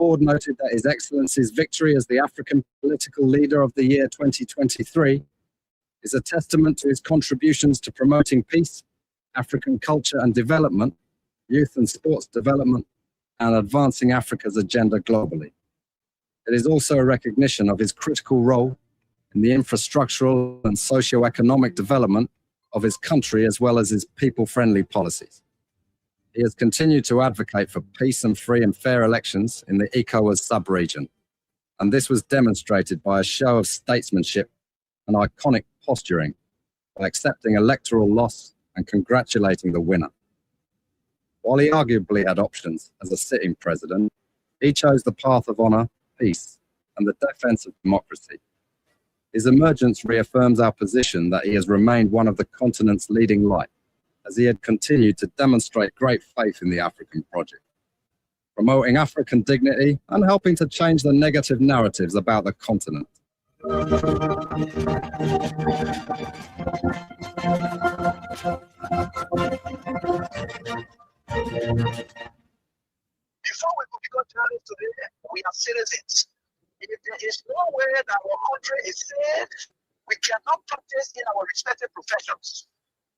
board noted that His Excellency's victory as the African Political Leader of the Year 2023 is a testament to his contributions to promoting peace, African culture and development, youth and sports development, and advancing Africa's agenda globally. It is also a recognition of his critical role in the infrastructural and socio-economic development of his country, as well as his people-friendly policies. He has continued to advocate for peace and free and fair elections in the ECOWAS sub-region, and this was demonstrated by a show of statesmanship and iconic posturing by accepting electoral loss and congratulating the winner. While he arguably had options as a sitting president, he chose the path of honor, peace, and the defense of democracy. His emergence reaffirms our position that he has remained one of the continent's leading light, as he had continued to demonstrate great faith in the African project, promoting African dignity and helping to change the negative narratives about the continent. Before we could become journalists today, we are citizens. If there is no way that our country is safe, we cannot practice in our respective professions.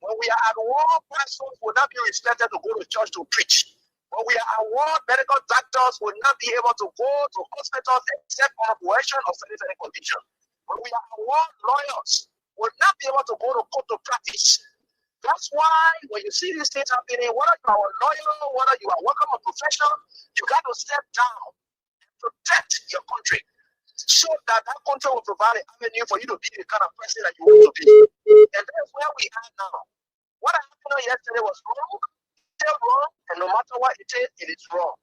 When we are at war, pastors will not be respected to go to church to preach. When we are at war, medical doctors will not be able to go to hospitals except on coercion or sanitary condition. When we are at war, lawyers will not be able to go to court to practice. That's why when you see these things happening, whether you are a lawyer, whether you are working on profession, you got to step down and protect your country so that that country will provide an avenue for you to be the kind of person that you want to be. And that's where we are now. What happened yesterday was wrong, still wrong, and no matter what it is wrong.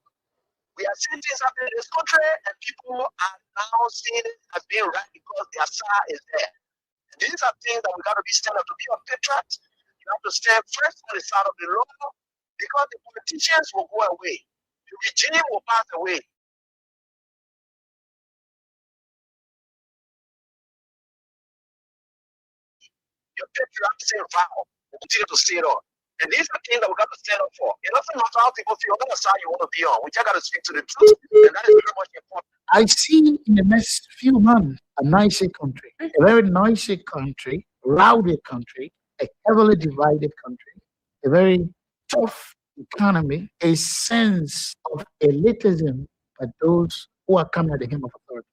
We are seeing things happening in this country, and people are now seeing it as being right because their side is there. And these are things that we got to be stand up to be a patriot. You have to stand first on the side of the law because the politicians will go away. The regime will pass away. Your patriotic vow will continue to stay on. And these are things that we got to stand up for. It doesn't matter how people feel, what side you want to be on. We just got to speak to the truth, and that is very much important. I see in the next few months a noisy country, a very noisy country, rowdy country, a heavily divided country, a very tough economy, a sense of elitism by those who are coming at the hem of authority.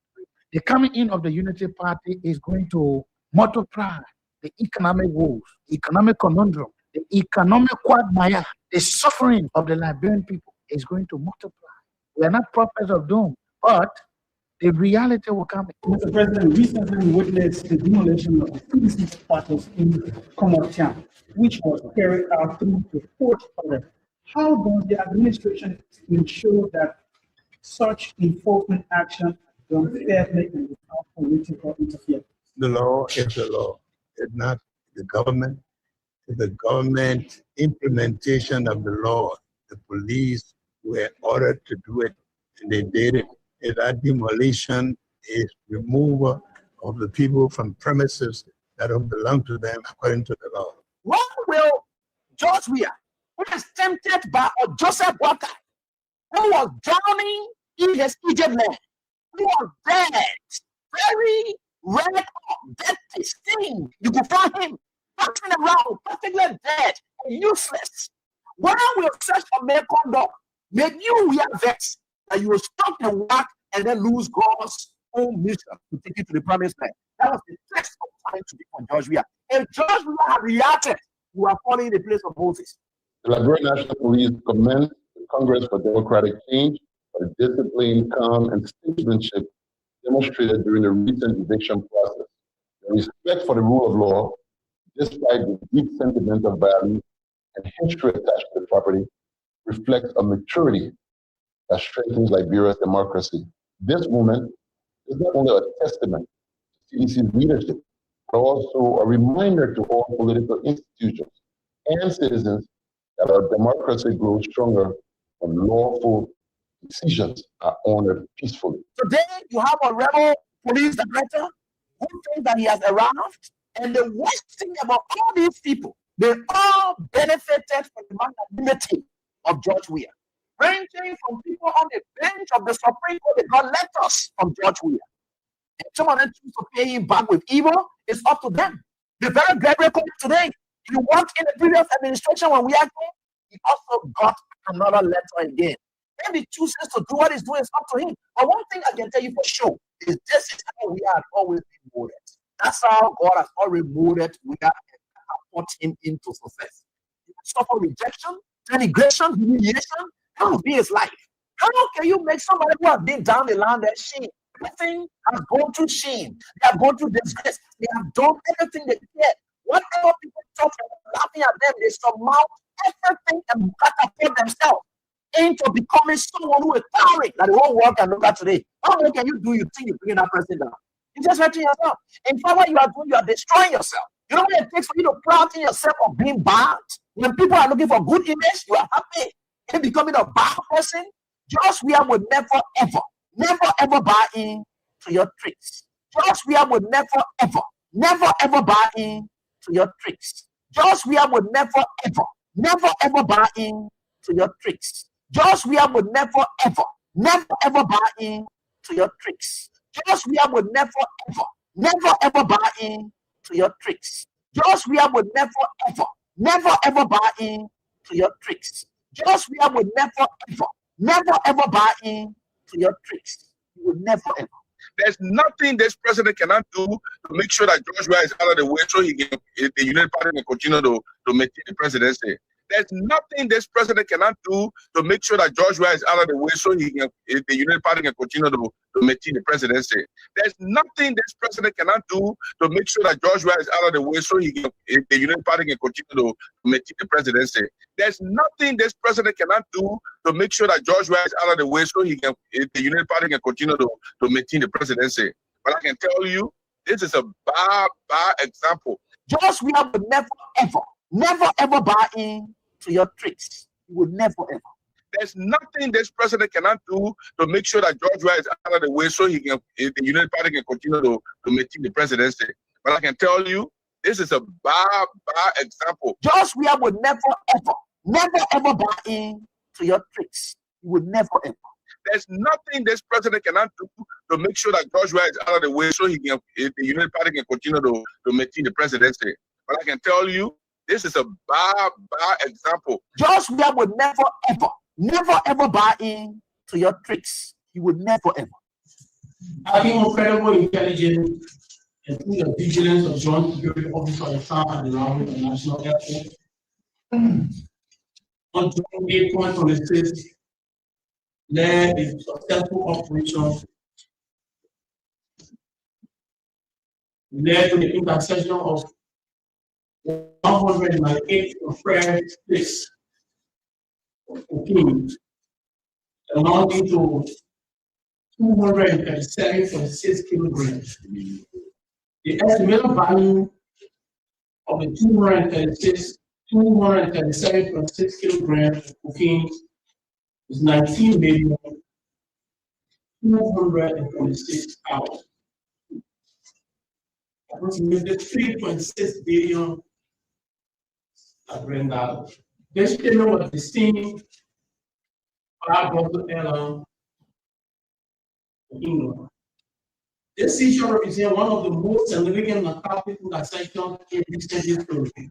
The coming in of the Unity Party is going to multiply the economic woes, economic conundrum, the economic quagmire, the suffering of the Liberian people is going to multiply. We are not prophets of doom, but the reality will come. Mr. President, recently we witnessed the demolition of the CDC status in Komotyan, which was carried out through the court order. How does the administration ensure that such enforcement action is done fairly and without political interference? The law is the law. It's not the government. It's the government implementation of the law. The police were ordered to do it, and they did it. And that demolition is removal of the people from premises that don't belong to them according to the law. When will George Weah, who is tempted by Joseph Walker, who was drowning in his Egypt land, who was dead, very red hot, dirty, sting, you could find him passing around, practically dead and useless. When will such a man conduct make you wear vex that you will stop and work and then lose God's own mission to take you to the promised land? That was the test of time to be for George Weah. If George Weah had reacted, you are falling in the place of Moses. The Liberian National Police commend the Congress for Democratic Change for the discipline, calm, and statesmanship demonstrated during the recent eviction process. The respect for the rule of law, despite the deep sentimental value and history attached to the property, reflects a maturity that strengthens Liberia's democracy. This movement is not only a testament to CDC's leadership, but also a reminder to all political institutions and citizens that our democracy grows stronger when lawful decisions are honored peacefully. Today, you have a rebel police director who thinks that he has arrived, and the worst thing about all these people, they all benefited from the magnanimity of George Weah. ranging from people on the bench of the Supreme Court. They got letters from George Weah. If some of them choose to pay him back with evil, it's up to them. The very great record today. You worked in the previous administration when we are going, he also got another letter again. If he chooses to do what he's doing, it's up to him. But one thing I can tell you for sure is this is how we have always been molded. That's how God has already molded. We have put him into success. He suffer rejection, denigration, humiliation. That will be his life. How can you make somebody who has been down the line that shame? Everything has gone through shame. They have gone through disgrace. They have done everything they can. Whatever people talk about, laughing at them, they surmount everything and catapult themselves into becoming someone who is towering that the whole world can look at today. How more can you do? You think you're bringing that person down? You're just hurting yourself. In fact, what you are doing, you are destroying yourself. You know what it takes for you to proud in yourself of being bad? When people are looking for good image, you are happy in becoming a bad person. George Weah would never ever buy in to your tricks. George Weah would never ever buy in to your tricks. George Weah would never ever buy in to your tricks. George Weah would never ever buy in to your tricks. George Weah would never ever buy in to your tricks. George Weah would never ever buy in to your tricks. George Weah would never ever buy in to your tricks. He would never ever. There's nothing this president cannot do to make sure that George Weah is out of the way so the United Party can continue to maintain the presidency. There's nothing this president cannot do to make sure that George Weah is out of the way so the United Party can continue to maintain the presidency. There's nothing this president cannot do to make sure that George Weah is out of the way so the United Party can continue to maintain the presidency. There's nothing this president cannot do to make sure that George Weah is out of the way so the United Party can continue to maintain the presidency. But I can tell you, this is a bad example. George Weah would never ever buy in to your tricks. He would never ever. There's nothing this president cannot do to make sure that George Weah is out of the way so the United Party can continue to maintain the presidency. But I can tell you, this is a bad example. George Weah would never ever buy in to your tricks. He would never ever. There's nothing this president cannot do to make sure that George Weah is out of the way so the United Party can continue to maintain the presidency. But I can tell you, this is a bad example. George Weah would never ever buy in to your tricks. He would never ever. Having incredible intelligence and through the vigilance of Joint Security Officer of Staff at the Raleigh International Airport, on June 8, 2026, led a successful operation led to the intersection of 198 confirmed sticks of cocaine, amounting to 237.6 kilograms. The estimated value of the 237.6 kilograms of cocaine is 19,226,000. Approximately 3.6 billion $. This payment was destined by Dr. Ellen England. This issue represents one of the most significant narcotic transactions in recent history.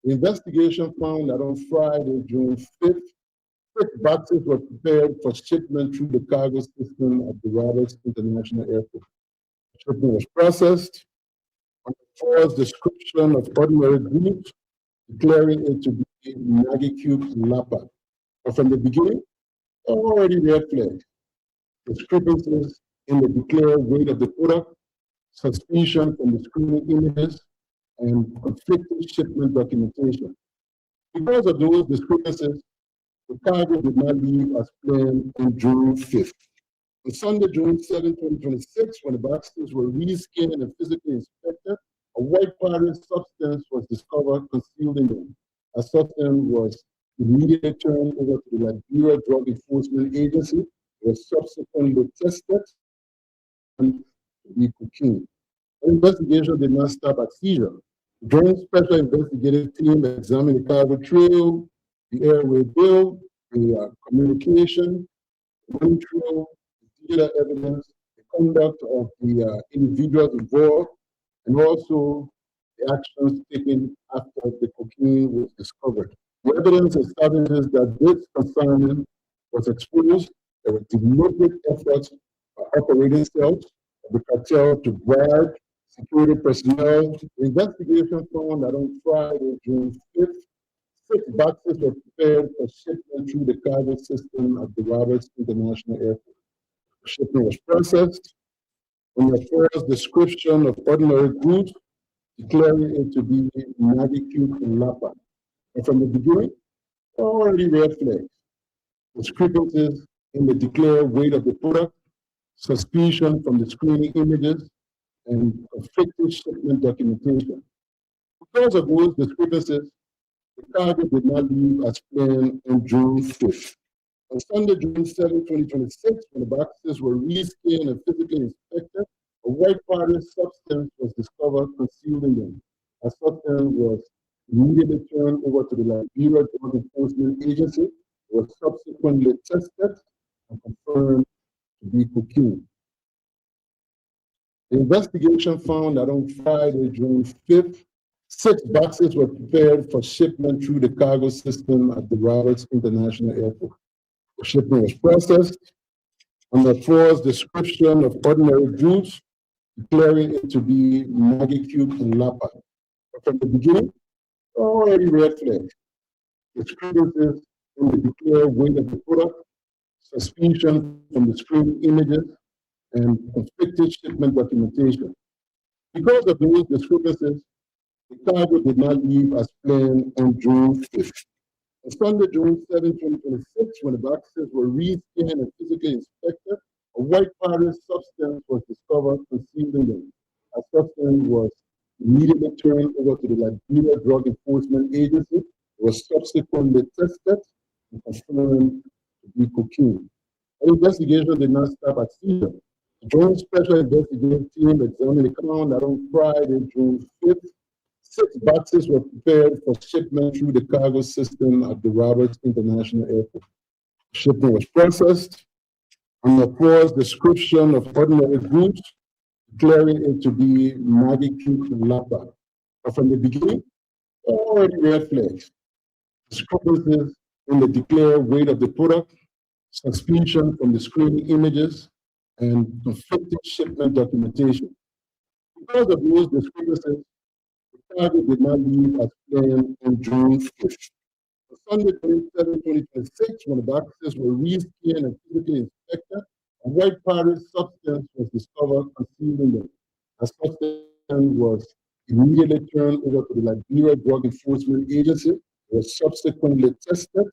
The investigation found that on Friday, June 5th, 6 boxes were prepared for shipment through the cargo system at the Dorados International Airport. The shipment was processed on the false description of ordinary goods, declaring it to be Nagicube Lapa. But from the beginning, already red flag. Discrepancies in the declared weight of the product, suspicion from the screening images, and conflicting shipment documentation. Because of those discrepancies, the cargo did not leave as planned on June 5th. On Sunday, June 7, 2026, when the boxes were rescanned and physically inspected, a white powdery substance was discovered concealed in them. A substance was immediately turned over to the Liberia Drug Enforcement Agency, was subsequently tested and to be cocaine. The investigation did not stop at seizure. The Joint Special Investigative Team examined the cargo trail, the airway bill, the communication, control, data evidence, the conduct of the individuals involved, and also the actions taken after the cocaine was discovered. The evidence establishes that this consignment was exposed. There were deliberate efforts by operating cells of the cartel to bribe security personnel. The investigation found that on Friday, June 5th, 6 boxes were prepared for shipment through the cargo system of the Roberts International Airport. The shipment was processed on the first description of ordinary goods, declaring it to be Maggie Cube and Lapa. And from the beginning, already red flags, discrepancies in the declared weight of the product, suspicion from the screening images, and conflicting shipment documentation. Because of those discrepancies, the cargo did not leave as planned on June 5th. On Sunday, June 7, 2026, when the boxes were re-scanned and physically inspected, a white powder substance was discovered concealed in them. A substance was immediately turned over to the Liberia Drug Enforcement Agency. It was subsequently tested and confirmed to be cocaine. The investigation found that on Friday, June 5th, 6 boxes were prepared for shipment through the cargo system at the Roberts International Airport. The shipment was processed under false description of ordinary goods, declaring it to be Maggie Cube and Lapa. But from the beginning, already red flags, discrepancies in the declared weight of the product, suspicion from the screen images, and conflicted shipment documentation. Because of those discrepancies, the cargo did not leave as planned on June 5th. On Sunday, June 7, 2026, when the boxes were re-scanned and physically inspected, a white powder substance was discovered concealed in them. A substance was immediately turned over to the Liberia Drug Enforcement Agency. It was subsequently tested and confirmed to be cocaine. The investigation did not stop at seizure. The Joint Special Investigative Team examined the count that on Friday, June 5th, 6 boxes were prepared for shipment through the cargo system at the Roberts International Airport. Shipment was processed under false description of ordinary goods, declaring it to be Maggie Cube and Lapa. But from the beginning, already red flags, discrepancies in the declared weight of the product, suspicion from the screening images, and conflicting shipment documentation. Because of those discrepancies, the cargo did not leave as planned on June 5th. On Sunday, June 7, 2026, when the boxes were re-scanned and physically inspected, a white powder substance was discovered concealed in them. A substance was immediately turned over to the Liberia Drug Enforcement Agency. It was subsequently tested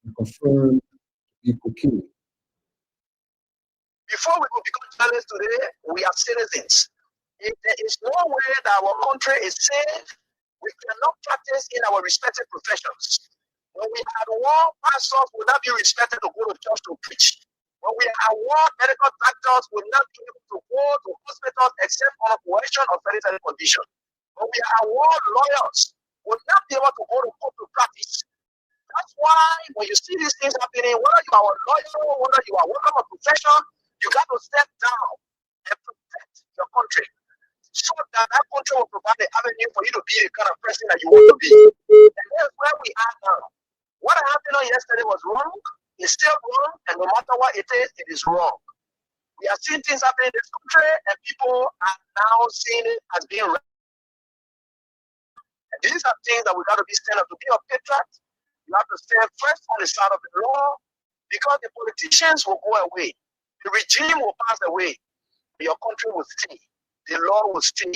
and confirmed to be cocaine. Before we could become journalists today, we are citizens. If there is no way that our country is safe, we cannot practice in our respective professions. When we are at war, pastors will not be respected to go to church to preach. When we are at war, medical doctors will not be able to go to hospitals except on a coercion or sanitary condition. When we are at war, lawyers will not be able to go to court to practice. That's why when you see these things happening, whether you are a lawyer, whether you are working on a profession, you got to step down and protect your country, so that that country will provide the avenue for you to be the kind of person that you want to be. And that's where we are now. What happened on yesterday was wrong. It's still wrong, and no matter what it is wrong. We are seeing things happening in this country, and people are now seeing it as being right. And these are things that we got to be stand up to be a patriot. You have to stand first on the side of the law, because the politicians will go away. The regime will pass away. Your country will stay. The law will stay.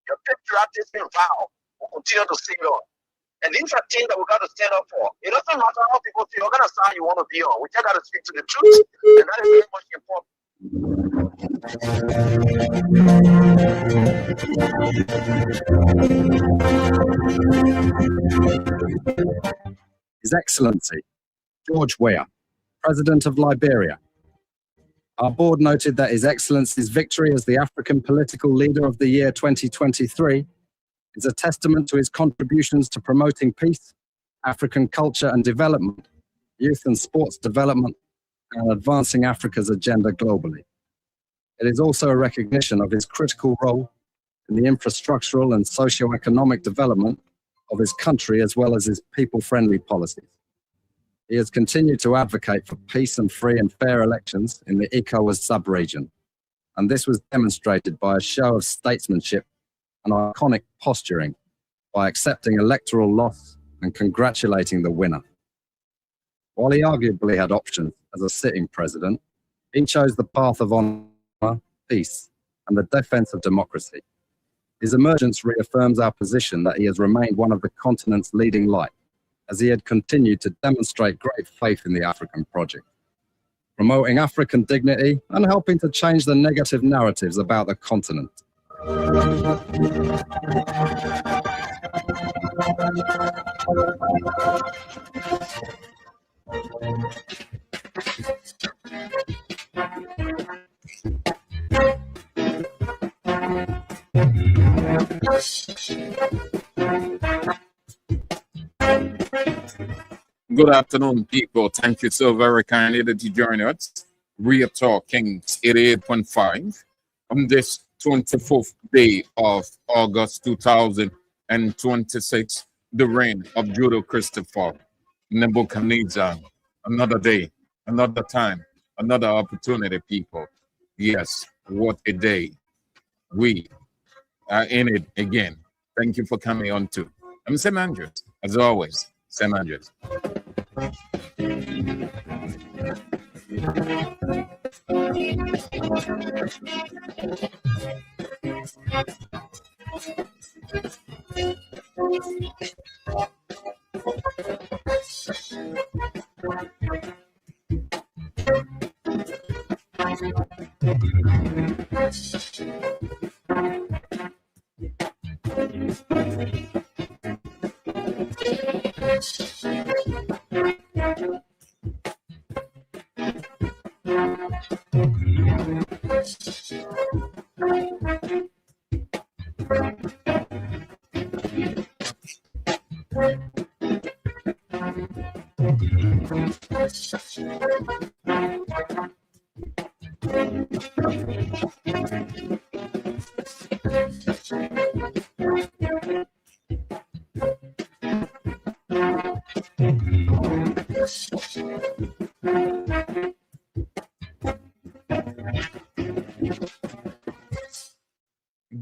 Your patriotism vow will continue to stay on. And these are things that we got to stand up for. It doesn't matter how people say, you're going to say you want to be on. We just got to speak to the truth. And that is very much important. His Excellency, George Weah, President of Liberia. Our board noted that His Excellency's victory as the African Political Leader of the Year 2023 is a testament to his contributions to promoting peace, African culture and development, youth and sports development, and advancing Africa's agenda globally. It is also a recognition of his critical role in the infrastructural and socio-economic development of his country, as well as his people-friendly policies. He has continued to advocate for peace and free and fair elections in the ECOWAS sub-region, and this was demonstrated by a show of statesmanship and iconic posturing by accepting electoral loss and congratulating the winner. While he arguably had options as a sitting president, he chose the path of honor, peace, and the defense of democracy. His emergence reaffirms our position that he has remained one of the continent's leading light, as he had continued to demonstrate great faith in the African project, promoting African dignity and helping to change the negative narratives about the continent. Good afternoon, people. Thank you so very kindly that you join us. Real Talk Kings 88.5 on this 24th day of August 2026, the reign of Judah Christopher Nebuchadnezzar. Another day, another time, another opportunity, people. Yes, what a day. We are in it again. Thank you for coming on too. I'm Sam Andrews, as always. Sam Andrews.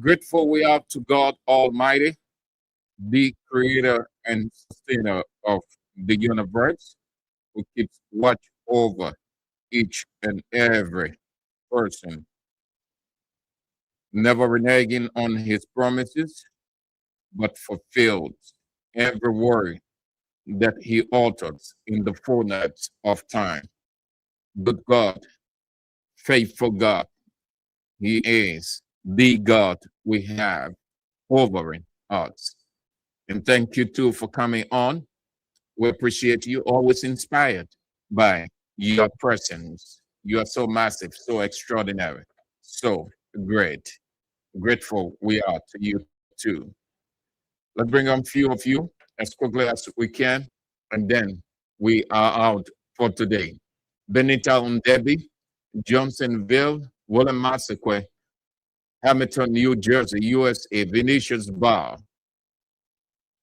Grateful we are to God Almighty, the creator and sustainer of the universe, who keeps watch over each and every person, never reneging on his promises, but fulfills every word that he uttered in the fullness of time. Good God, faithful God, he is the God we have hovering us. And thank you too for coming on. We appreciate you, always inspired by your presence. You are so massive, so extraordinary, so great. Grateful we are to you too. Let's bring on a few of you as quickly as we can, and then we are out for today. Benita Undebi, Johnsonville, Willem Massaquoi, Hamilton, New Jersey, USA, Vinicius Barr,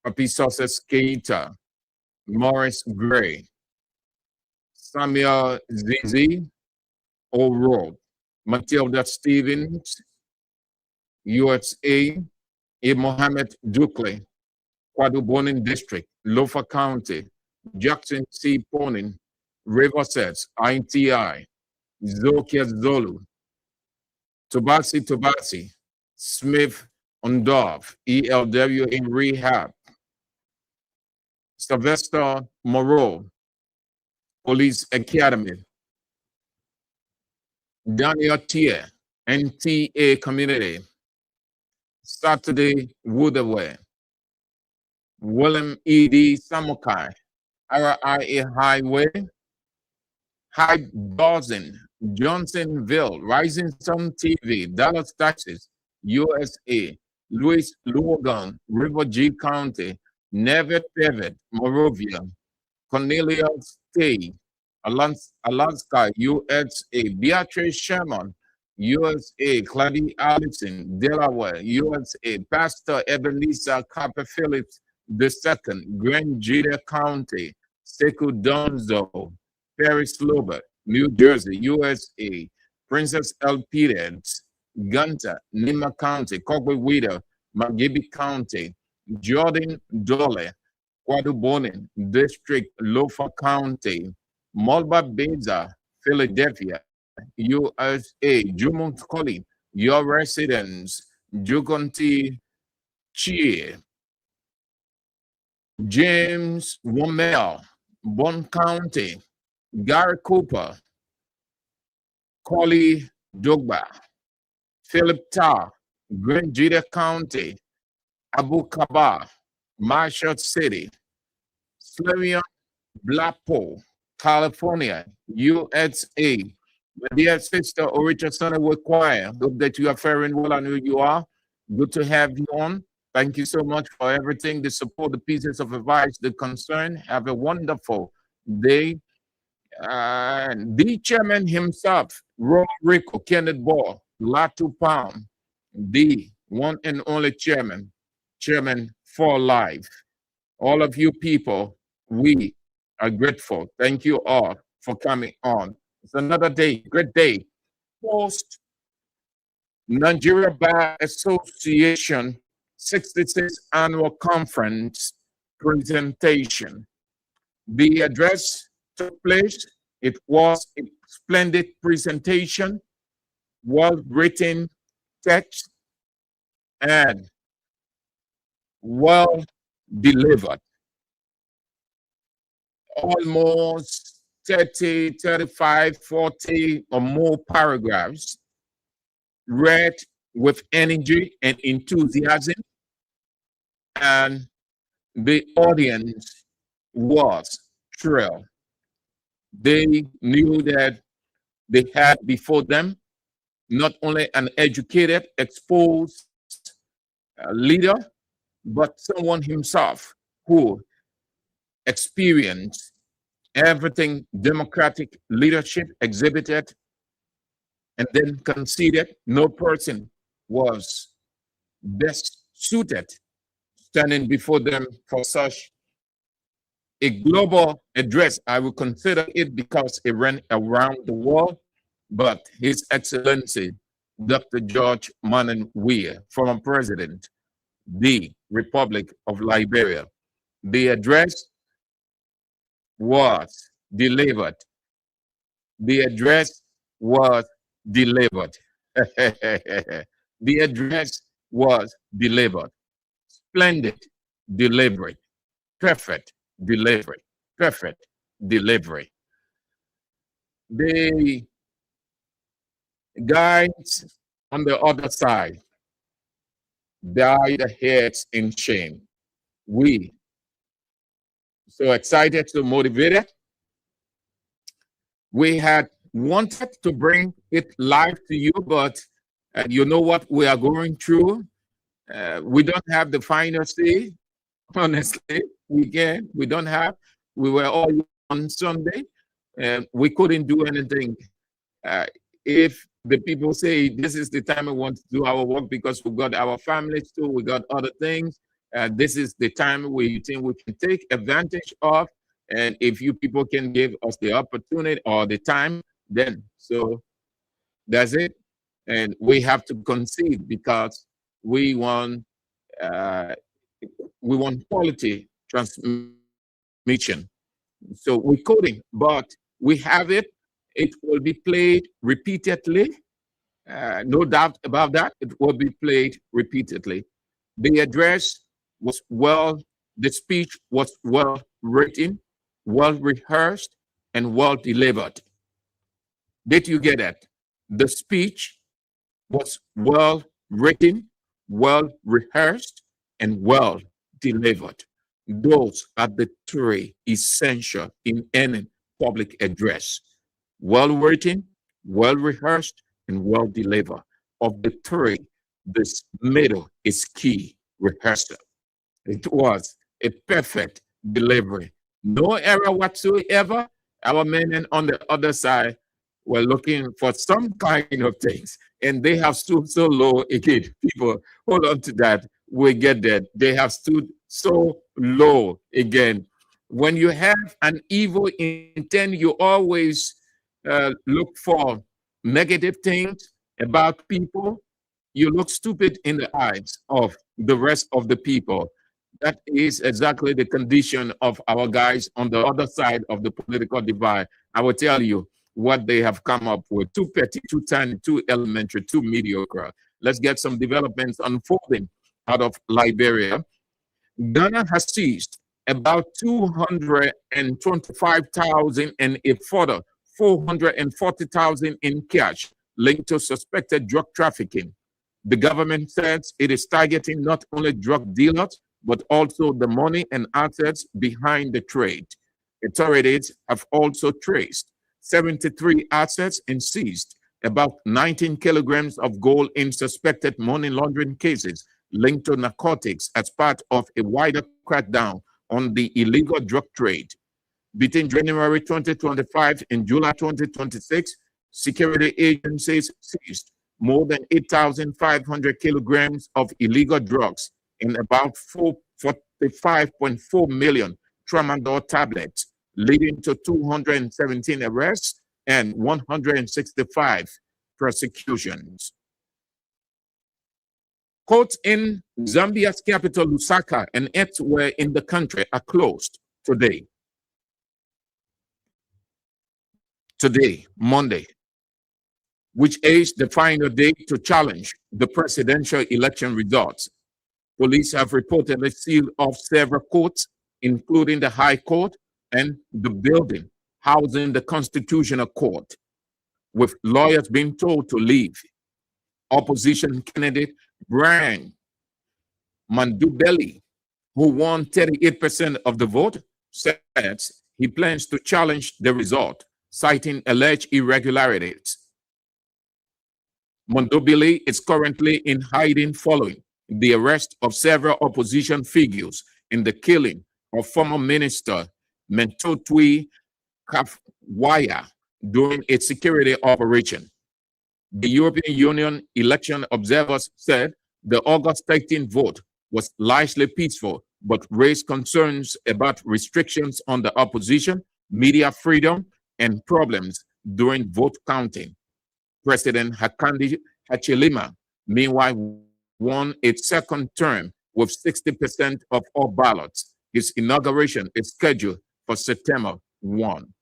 Papi Soses Keita, Morris Gray, Samuel Zizi, O'Rourke, Matilda Stevens, USA, A. Mohammed Dukley, Quadubonin District, Lofa County, Jackson C. Ponin, Riversets, ITI, Zokia Zolu, Tobasi, Smith Ondorf, ELW in rehab, Sylvester Moreau, Police Academy, Daniel Tier, NTA Community, Saturday Woodaway, William E.D. Samukai, RIA Highway, Hyde Dozen, Johnsonville, Rising Sun TV, Dallas, Texas, USA, Louis Logan, River G County, Nevet Pivot, Morovia, Cornelius Alaska, USA. Beatrice Sherman, USA. Clady Allison, Delaware, USA. Pastor Ebenezer Carper Phillips II, Grand Jeda County. Sekou Donzo, Perry Slober, New Jersey, USA. Princess L. Peters, Gunter, Nima County. Cogway-Wheeler, Magibby County. Jordan Dole, Quadubonin District, Lofa County. Mulba Beza, Philadelphia, USA. Jumont Colley, your residence. Jugonti Chie. James Womel, Bon County. Gary Cooper, Collie Dogba. Philip Tarr, Grand Jeda County. Abu Kaba, Marshall City. Slavion Blackpool, California, USA. My dear sister, Oricha Sonnewood Choir, hope that you are faring well. I know you are. Good to have you on. Thank you so much for everything, the support, the pieces of advice, the concern. Have a wonderful day. The chairman himself, Ron Rico, Kenneth Ball, Latu Palm, the one and only chairman for life. All of you people, we are grateful. Thank you all for coming on. It's another day, great day. Post Nigeria Bar Association 66th Annual Conference presentation. The address took place. It was a splendid presentation, well-written text, and well delivered. Almost 30, 35, 40 or more paragraphs read with energy and enthusiasm, and the audience was thrilled. They knew that they had before them not only an educated, exposed leader, but someone himself who experienced everything democratic leadership exhibited and then conceded. No person was best suited standing before them for such a global address. I would consider it because it ran around the world, but His Excellency, Dr. George Manan Weah, former president, the Republic of Liberia. The address was delivered. The address was delivered. The address was delivered. Splendid delivery. Perfect delivery. Perfect delivery. The guys on the other side died their heads in shame. We so excited, so motivated. We had wanted to bring it live to you, but you know what we are going through. We don't have the final say. Honestly, we don't have. We were all on Sunday, and we couldn't do anything. If the people say this is the time we want to do our work because we got our families too, we got other things. This is the time we think we can take advantage of. And if you people can give us the opportunity or the time, then so that's it. And we have to concede because we want quality transmission. So we're coding, but we have it. It will be played repeatedly. No doubt about that. It will be played repeatedly. The address was the speech was well written, well rehearsed, and well delivered. Did you get that? The speech was well written, well rehearsed, and well delivered. Those are the three essential in any public address. Well written, well rehearsed, and well delivered. Of the three, this middle is key: rehearsal. It was a perfect delivery. No error whatsoever, Our men on the other side were looking for some kind of things, and they have stood so low again. People, hold on to that. We get that. They have stood so low again. When you have an evil intent, you always look for negative things about people. You look stupid in the eyes of the rest of the people. That is exactly the condition of our guys on the other side of the political divide. I will tell you what they have come up with: too petty, too tiny, too elementary, too mediocre. Let's get some developments unfolding out of Liberia. Ghana has seized about 225,000 and a further 440,000 in cash linked to suspected drug trafficking. The government says it is targeting not only drug dealers, but also the money and assets behind the trade. Authorities have also traced 73 assets and seized about 19 kilograms of gold in suspected money laundering cases linked to narcotics as part of a wider crackdown on the illegal drug trade. Between January 2025 and July 2026, security agencies seized more than 8,500 kilograms of illegal drugs and about 45.4 million tramadol tablets, leading to 217 arrests and 165 prosecutions. Courts in Zambia's capital, Lusaka, and elsewhere in the country are closed today. Today, Monday, which is the final day to challenge the presidential election results. Police have reportedly sealed off several courts, including the High Court and the building housing the Constitutional Court, with lawyers being told to leave. Opposition candidate Brian Mandubeli, who won 38% of the vote, says he plans to challenge the result, citing alleged irregularities. Mandubeli is currently in hiding following the arrest of several opposition figures in the killing of former minister Mentotwi Kafwaya during a security operation. The European Union election observers said the August 13th vote was largely peaceful, but raised concerns about restrictions on the opposition, media freedom, and problems during vote counting. President Hakainde Hichilema, meanwhile, won its second term with 60% of all ballots. His inauguration is scheduled for September 1.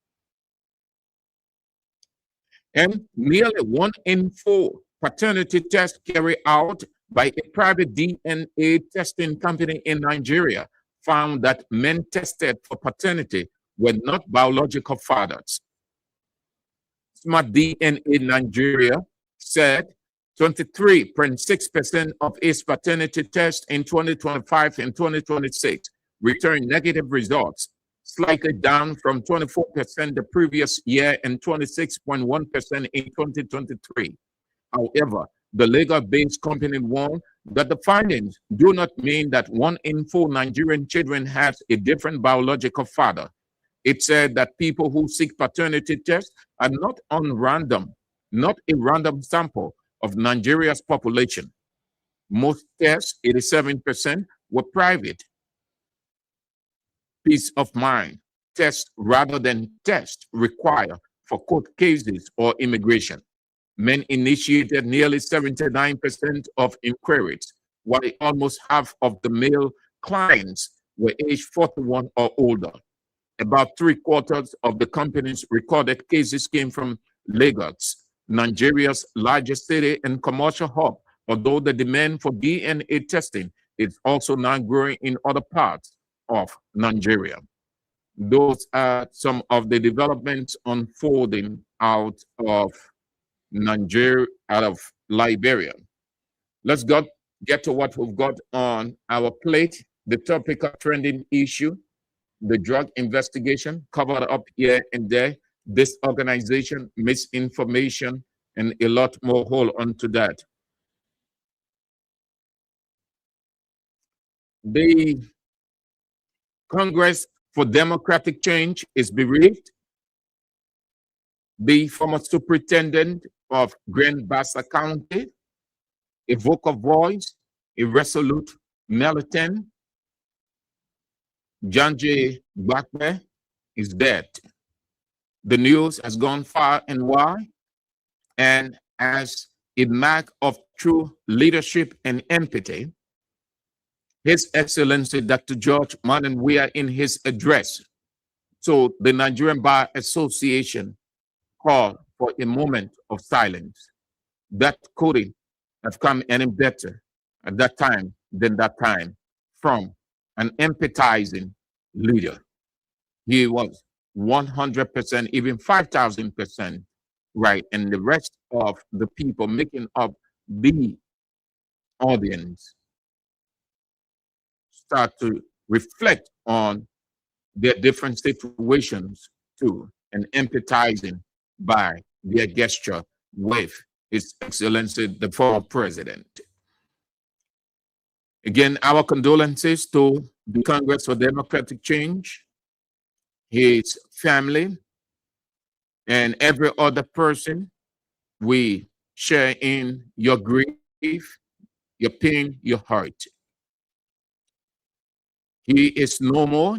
And nearly 1 in 4 paternity tests carried out by a private DNA testing company in Nigeria found that men tested for paternity were not biological fathers. Smart DNA Nigeria said 23.6% of its paternity tests in 2025 and 2026 returned negative results, slightly down from 24% the previous year and 26.1% in 2023. However, the Lagos-based company warned that the findings do not mean that 1 in 4 Nigerian children has a different biological father. It said that people who seek paternity tests are not a random sample of Nigeria's population. Most tests, 87%, were private. Peace of mind tests rather than tests required for court cases or immigration. Men initiated nearly 79% of inquiries, while almost half of the male clients were aged 41 or older. About 3/4 of the company's recorded cases came from Lagos, Nigeria's largest city and commercial hub, although the demand for DNA testing is also now growing in other parts of Nigeria. Those are some of the developments unfolding out of Nigeria, out of Liberia. Let's get to what we've got on our plate. The topical trending issue, the drug investigation covered up here and there, disorganization, misinformation, and a lot more. Hold on to that. The Congress for Democratic Change is bereaved. the former superintendent of Grand Bassa County, a vocal voice, a resolute militant, John J. Blackburn, is dead. The news has gone far and wide, and as a mark of true leadership and empathy, His Excellency Dr. George Martin Weah, in his address to the Nigerian Bar Association, called for a moment of silence. That couldn't have come any better at that time than that time from an empathizing leader. He was 100%, even 5,000% right, and the rest of the people making up the audience start to reflect on their different situations too, and empathizing by their gesture with His Excellency, the former president. Again, our condolences to the Congress for Democratic Change, his family, and every other person. We share in your grief, your pain, your hurt. He is no more,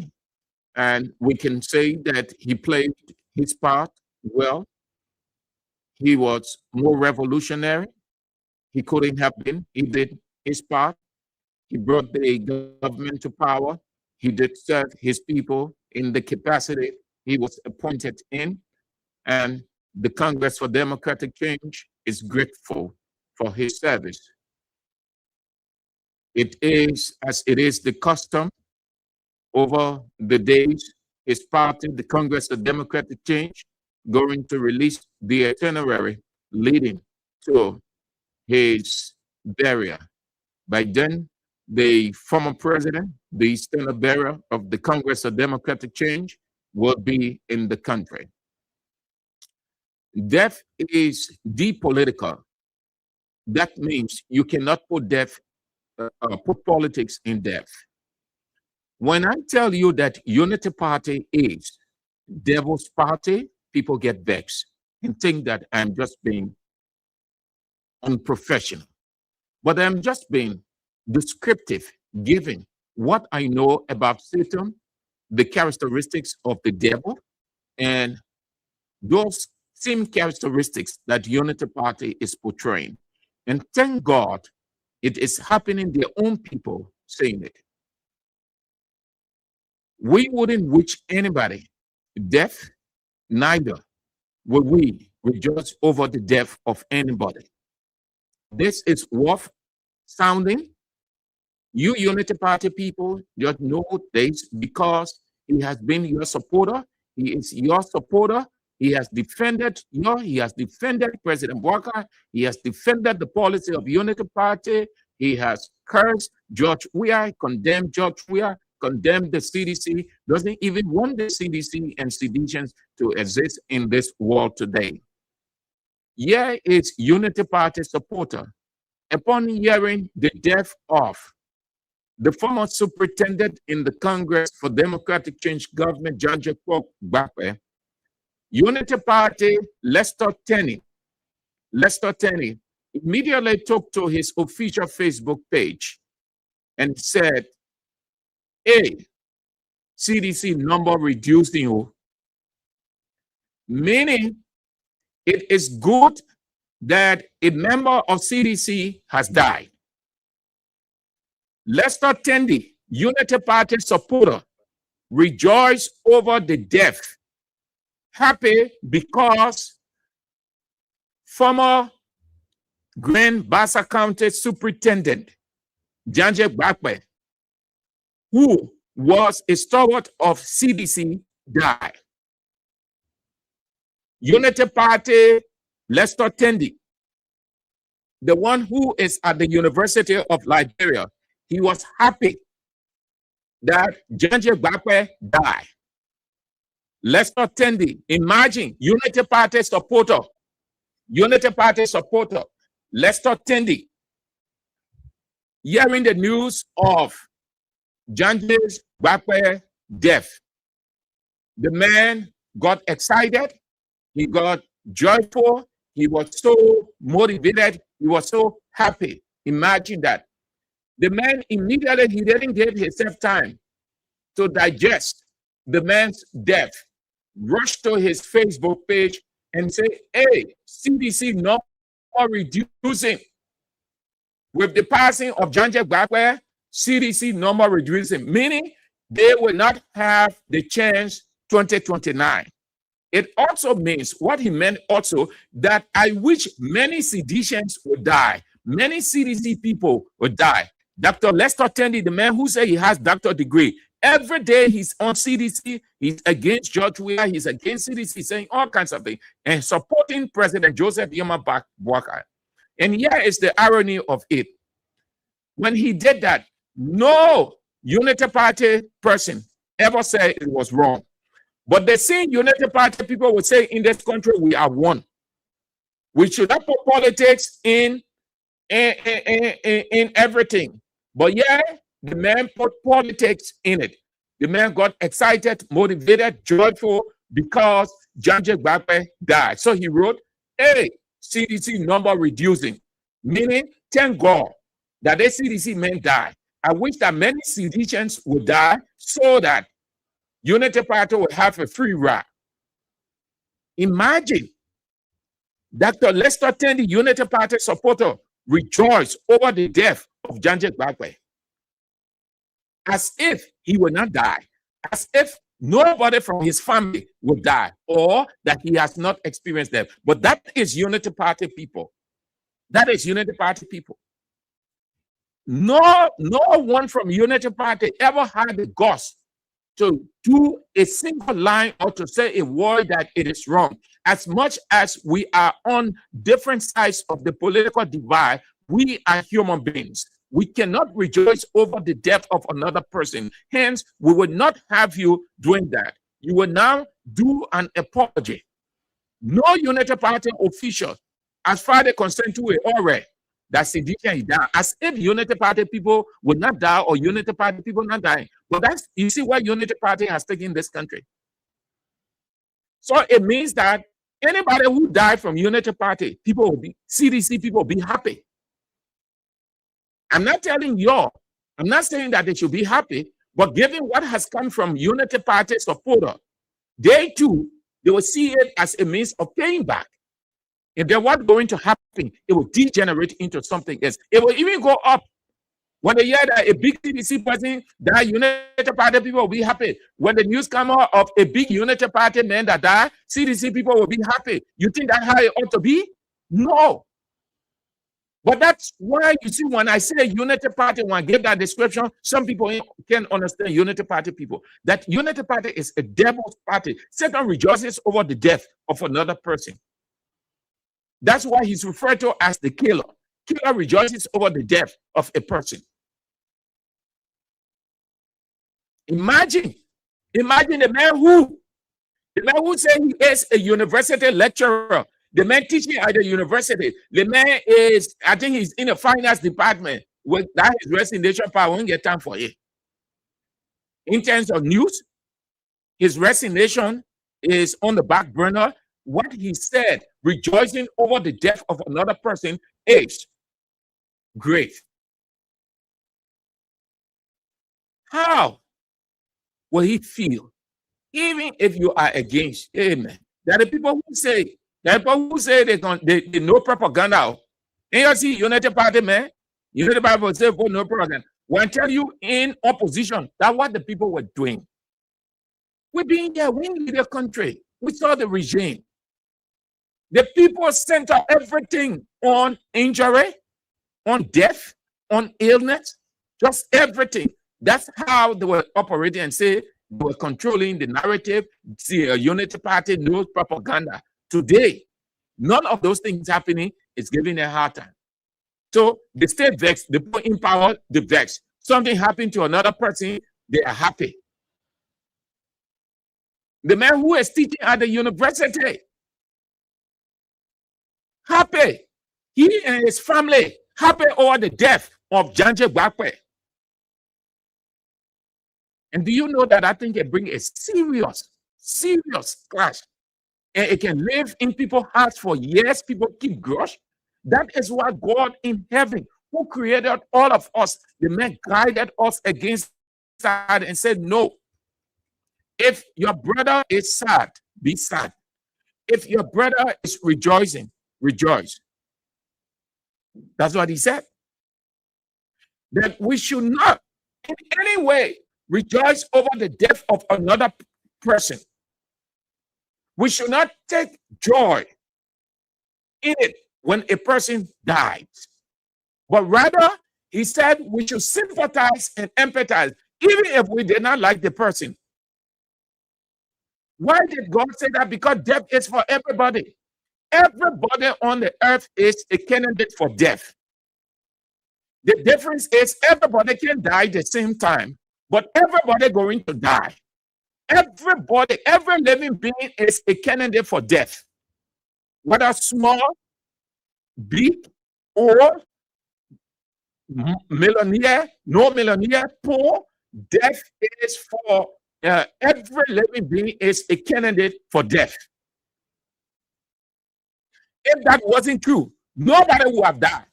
and we can say that he played his part well. He was more revolutionary. He couldn't have been. He did his part. He brought the government to power. He did serve his people in the capacity he was appointed in. And the Congress for Democratic Change is grateful for his service. It is, as it is the custom over the days, his party, the Congress of Democratic Change, going to release the itinerary leading to his burial. By then, the former president, the standard bearer of the Congress of Democratic Change, will be in the country. Death is depolitical. That means you cannot put put politics in death. When I tell you that Unity Party is devil's party, people get vexed and think that I'm just being unprofessional. But I'm just being descriptive, giving what I know about Satan, the characteristics of the devil, and those same characteristics that Unity Party is portraying. And thank God it is happening, their own people saying it. We wouldn't wish anybody death, neither would we rejoice over the death of anybody. This is worth sounding. You Unity Party people just know this because he has been your supporter. He is your supporter. He has defended he has defended President Walker. He has defended the policy of Unity Party. He has cursed George Weah, condemned George Weah, condemned the CDC, doesn't even want the CDC and seditions to exist in this world today. Here is Unity Party supporter. Upon hearing the death of the former superintendent in the Congress for Democratic Change government, John J. Blackburn, Unity Party Lester Tenney immediately took to his official Facebook page and said, "Hey, CDC number reducing," meaning it is good that a member of CDC has died. Lester Tenney, Unity Party supporter, rejoiced over the death, happy because former Grand Bassa County Superintendent John J. Blackburn, who was a stalwart of CDC, died. Unity Party Lester Tenney, the one who is at the University of Liberia, he was happy that John J. Blackburn died. Lester Tenney, imagine, Unity Party supporter, Lester Tenney, hearing the news of John J. Blackburn's death. The man got excited. He got joyful. He was so motivated. He was so happy. Imagine that. The man immediately, he didn't give himself time to digest the man's death. Rushed to his Facebook page and say, hey, CDC no more reducing. With the passing of John Jack Blackwell, CDC no more reducing, meaning they will not have the chance 2029. It also means, what he meant also, that I wish many CDCians would die. Many CDC people would die. Dr. Lester Tandy, the man who said he has doctorate degree, every day he's on CDC, he's against George Weah, he's against CDC, saying all kinds of things, and supporting President Joseph Yoma Boakai. And here is the irony of it. When he did that, no Unity Party person ever said it was wrong. But the same Unity Party people would say, in this country, we are one. We should not put politics in everything. But yeah, the man put politics in it. The man got excited, motivated, joyful because John Jack Blackwell died. So he wrote, hey, CDC number reducing, meaning thank God that the CDC men die. I wish that many CDCians would die so that Unity Party would have a free ride. Imagine Dr. Lester Tandy, Unity Party supporter, rejoice over the death of John Jack Blackwell, as if he would not die, as if nobody from his family would die, or that he has not experienced death. But that is Unity Party people. That is Unity Party people. No one from Unity Party ever had the guts to do a single line or to say a word that it is wrong. As much as we are on different sides of the political divide, we are human beings. We cannot rejoice over the death of another person. Hence, we would not have you doing that. You will now do an apology. No Unity Party official, as far as they consent to it already, that CDC is down, as if Unity Party people would not die or Unity Party people not dying. But that's, you see, where Unity Party has taken this country. So it means that anybody who died from Unity Party, people will be, CDC people will be happy. I'm not telling you, I'm not saying that they should be happy, but given what has come from Unity Party supporter, they too, they will see it as a means of paying back. If they're what's going to happen, it will degenerate into something else. It will even go up. When they hear that a big CDC person died, Unity Party people will be happy. When the news comes out of a big Unity Party man that died, CDC people will be happy. You think that's how it ought to be? No. But that's why, you see, when I say Unity Party, when I give that description, some people can understand Unity Party people. That Unity Party is a devil's party. Satan rejoices over the death of another person. That's why he's referred to as the killer. Killer rejoices over the death of a person. Imagine the man who said he is a university lecturer, the man teaching at the university. The man is, I think he's in the finance department. With that his resignation power, won't get time for it. In terms of news, his resignation is on the back burner. What he said, rejoicing over the death of another person, is great. How will he feel, even if you are against? Amen. There are people who say, they know propaganda. And you see, Unity Party, man, Unity Party will say, no propaganda. When I tell you in opposition, that's what the people were doing. We've been there, we need the country. We saw the regime. The people center everything on injury, on death, on illness, just everything. That's how they were operating and say they were controlling the narrative. See, a Unity Party knows propaganda. Today, none of those things happening is giving a hard time. So they stay vexed, they put in power, they vex. Something happened to another person, they are happy. The man who is teaching at the university, happy. He and his family happy over the death of John Jack Blackwell. And do you know that I think it brings a serious clash and it can live in people's hearts for years. People keep grudge. That is why God in heaven, who created all of us, the man guided us against sad and said, no. If your brother is sad, be sad. If your brother is rejoicing, rejoice. That's what he said. That we should not in any way rejoice over the death of another person. We should not take joy in it when a person dies. But rather, he said we should sympathize and empathize, even if we did not like the person. Why did God say that? Because death is for everybody. Everybody on the earth is a candidate for death. The difference is everybody can die at the same time, but everybody going to die. Everybody, every living being is a candidate for death. Whether small, big, or millionaire, no millionaire, poor, death is for every living being is a candidate for death. If that wasn't true, nobody would have died.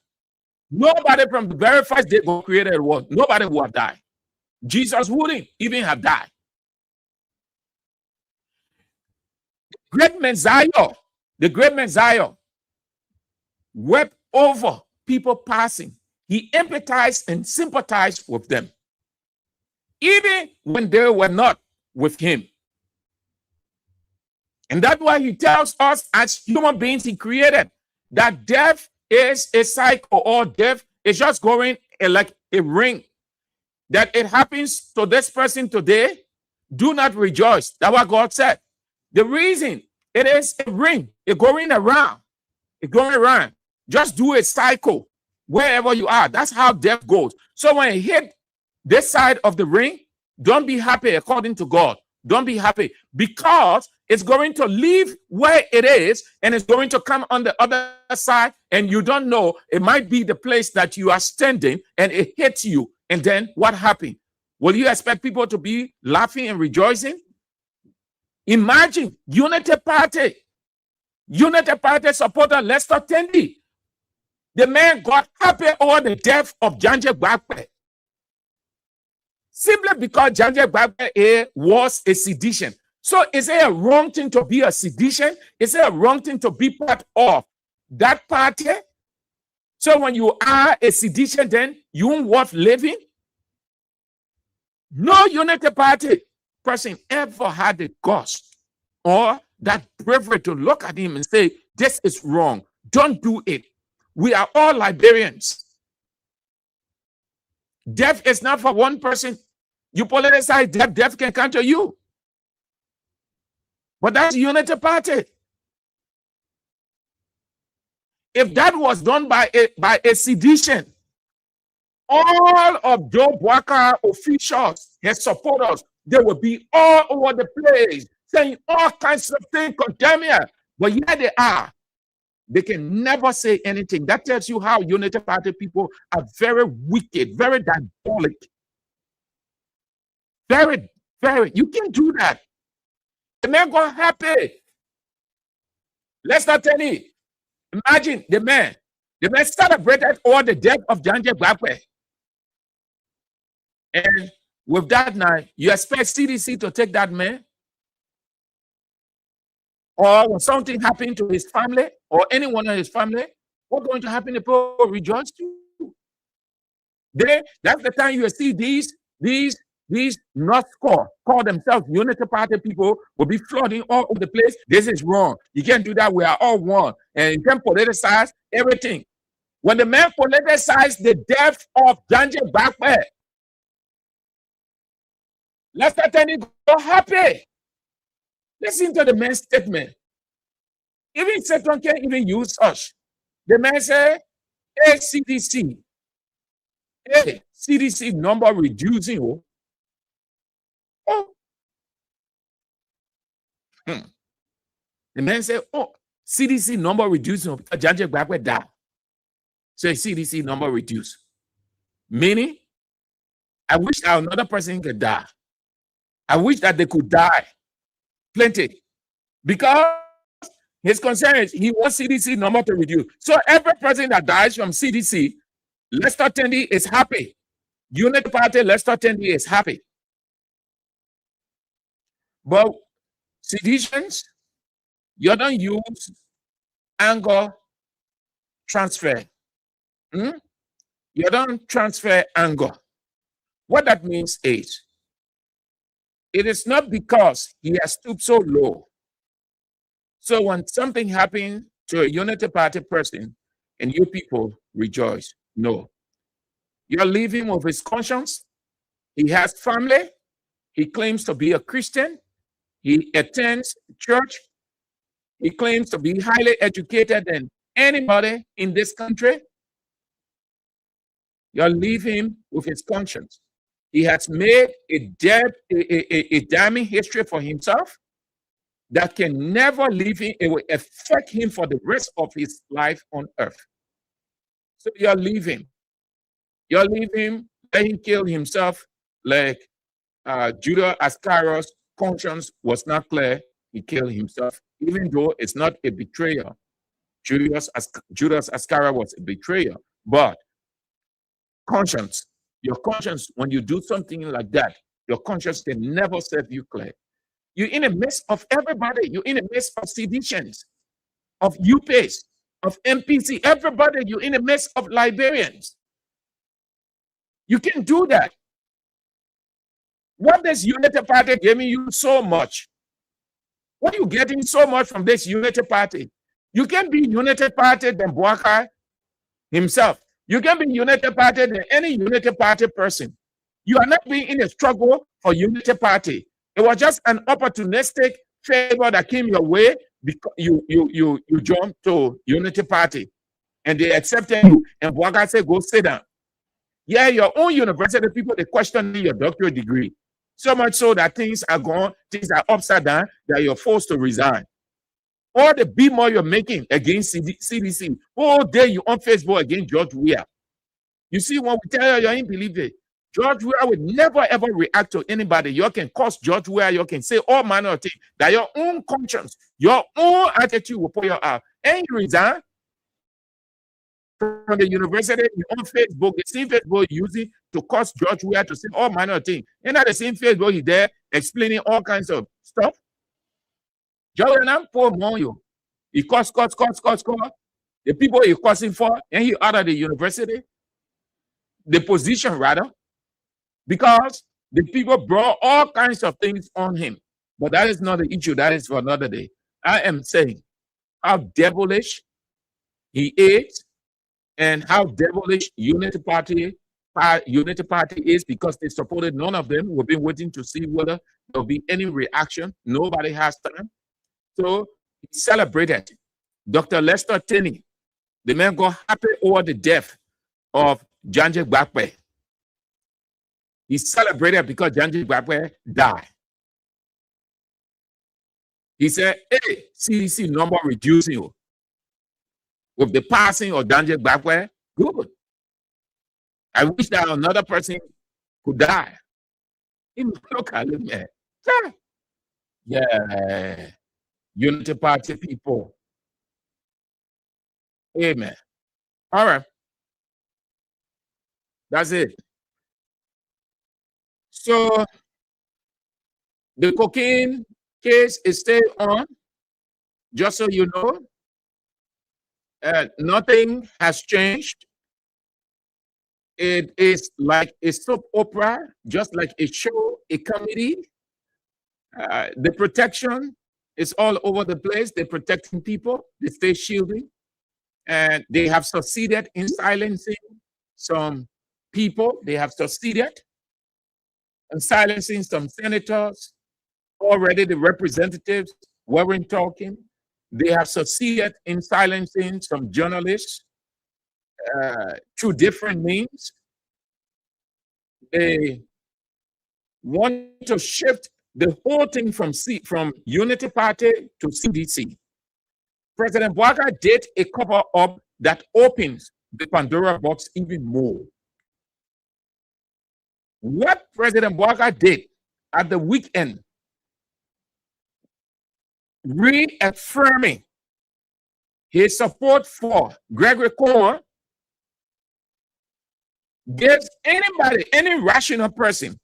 Nobody from the very first day God created the world, nobody would have died. Jesus wouldn't even have died. The great Messiah wept over people passing. He empathized and sympathized with them, even when they were not with him. And that's why he tells us as human beings he created that death is a cycle, or death is just going like a ring. That it happens to this person today, do not rejoice. That's what God said. The reason it is a ring, it's going around. It's going around. Just do a cycle wherever you are. That's how death goes. So when it hit this side of the ring, don't be happy according to God. Don't be happy because it's going to leave where it is and it's going to come on the other side, and you don't know. It might be the place that you are standing and it hits you. And then what happened? Will you expect people to be laughing and rejoicing? Imagine Unity Party supporter Lester Tendi. The man got happy over the death of Janje Gbagbe. Simply because Janje Gbagbe was a sedition. So is it a wrong thing to be a sedition? Is it a wrong thing to be part of that party? So when you are a sedition, then you won't worth living? No Unity Party person ever had the guts or that bravery to look at him and say, this is wrong. Don't do it. We are all Liberians. Death is not for one person. You politicize death, death can come to you. But that's Unity Party. If that was done by a sedition, all of Joe Bwaka officials, his supporters, they will be all over the place saying all kinds of things, condemning her. But here they are. They can never say anything. That tells you how Unity Party people are very wicked, very diabolic. Very, very. You can't do that. The man got happy. Let's not tell you. Imagine the man celebrated all the death of Janje Gbagbe. And with that now, you expect CDC to take that man? Or when something happened to his family or anyone in his family, what's going to happen? The people rejoice too. That's the time you see these not call themselves Unity Party people will be flooding all over the place. This is wrong. You can't do that. We are all one. And you can politicize everything. When the man politicized the death of Janje Gbagbe, let's not tell you go happy. Listen to the man's statement. Even Satan can't even use us. The man said, hey, CDC number reducing. The man said, CDC number reducing. Janje Gbagbe died. So CDC number reduced. Meaning, I wish that another person could die. I wish that they could die. Plenty. Because His concern is he wants CDC number to reduce. So every person that dies from CDC, Lester Tandy is happy. Unity Party, Lester Tandy is happy. But seditions, you don't use anger transfer. You don't transfer anger. What that means is, it is not because he has stooped so low. So when something happens to a Unity Party person and you people rejoice, no. You're living with his conscience. He has family. He claims to be a Christian. He attends church. He claims to be highly educated than anybody in this country. You're leaving with his conscience. He has made a damning history for himself that can never leave him. It will affect him for the rest of his life on earth. So you're leaving. You're leaving, let him kill himself like Judas Iscariot's conscience was not clear. He killed himself, even though it's not a betrayal. Judas Iscariot was a betrayer, but conscience, your conscience, when you do something like that, your conscience can never serve you clear. You're in the midst of everybody. You're in the midst of seditions, of UPAs, of MPC, everybody. You're in the midst of Liberians. You can do that. What does Unity Party giving you so much? What are you getting so much from this Unity Party? You can be Unity Party than Boubacar himself. You can be Unity Party than any Unity Party person. You are not being in a struggle for Unity Party. It was just an opportunistic favor that came your way because you jumped to Unity Party and they accepted you. And Boubacar said, go sit down. Yeah, your own university people, they question your doctorate degree. So much so that things are gone, things are upside down, that you're forced to resign. All the BMO you're making against CDC, all day you on Facebook against George Weah. You see, when we tell you, you ain't believe it. George Weah would never ever react to anybody. You can curse George Weah, you can say all manner of things, that your own conscience, your own attitude will put you out. And you resign from the university, you on Facebook, the same Facebook using to curse George Weah, to say all manner of things. And at the same Facebook, he's there explaining all kinds of stuff. George Weah, poor man, you. He curse. The people he's cursing for, and he out of the university, the position rather, because the people brought all kinds of things on him. But that is not the issue. That is for another day. I am saying how devilish he is and how devilish Unity Party is, because they supported none of them. We've been waiting to see whether there'll be any reaction. Nobody has time. So he celebrated Dr. Lester Tandy. The man got happy over the death of Janji Gbagbe. He celebrated because Janji Gbagbe died. He said, hey, CDC number reducing you. With the passing of Janji Gbagbe, good. I wish that another person could die. Look at him, man. Yeah. Unity Party people. Amen. All right. That's it. So the cocaine case is still on, just so you know. Nothing has changed. It is like a soap opera, just like a show, a comedy. The protection is all over the place. They're protecting people. They stay shielding. And they have succeeded in silencing some people. They have succeeded in silencing some senators. Already the representatives weren't talking. They have succeeded in silencing some journalists through different means. They want to shift the whole thing from Unity Party to CDC. President Boubacar did a cover-up that opens the Pandora box even more. What President Boubacar did at the weekend, reaffirming his support for Gregory Comer gives anybody, any rational person,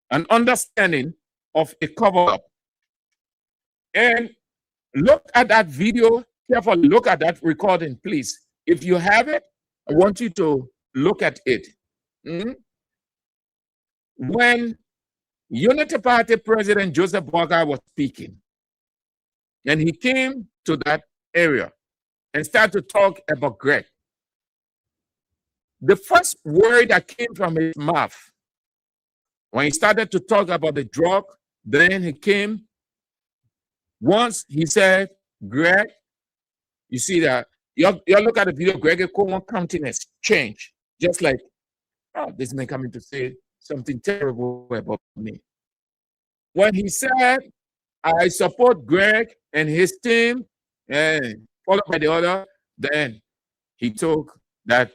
an understanding of a cover-up. And look at that video carefully. Look at that recording, please. If you have it, I want you to look at it. When Unity Party President Joseph Boakai was speaking, and he came to that area and started to talk about Greg, the first word that came from his mouth, when he started to talk about the drug, then he came, once he said, Greg, you see that, you look at the video, Greg Comer countenance change, just like, oh, this man coming to say something terrible about me. When he said, I support Greg and his team, and followed by the other, then he took that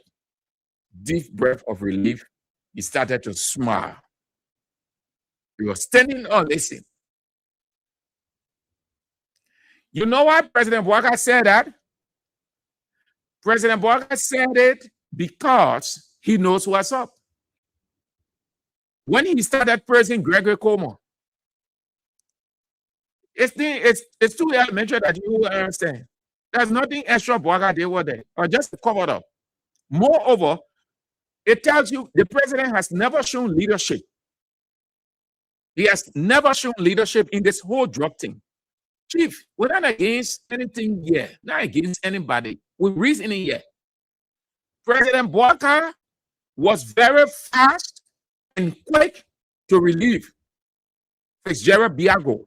deep breath of relief. He started to smile. He was standing on, listen. You know why President Boakai said that? President Boakai said it because he knows what's up. When he started praising Gregory Comer, it's too elementary that you will understand. There's nothing extra Boakai did with it, or just covered up. Moreover, it tells you the president has never shown leadership. He has never shown leadership in this whole drug thing. Chief, we're not against anything yet, not against anybody. We're reasoning yet. President Boakai was very fast and quick to relieve Fitzgerald Biago.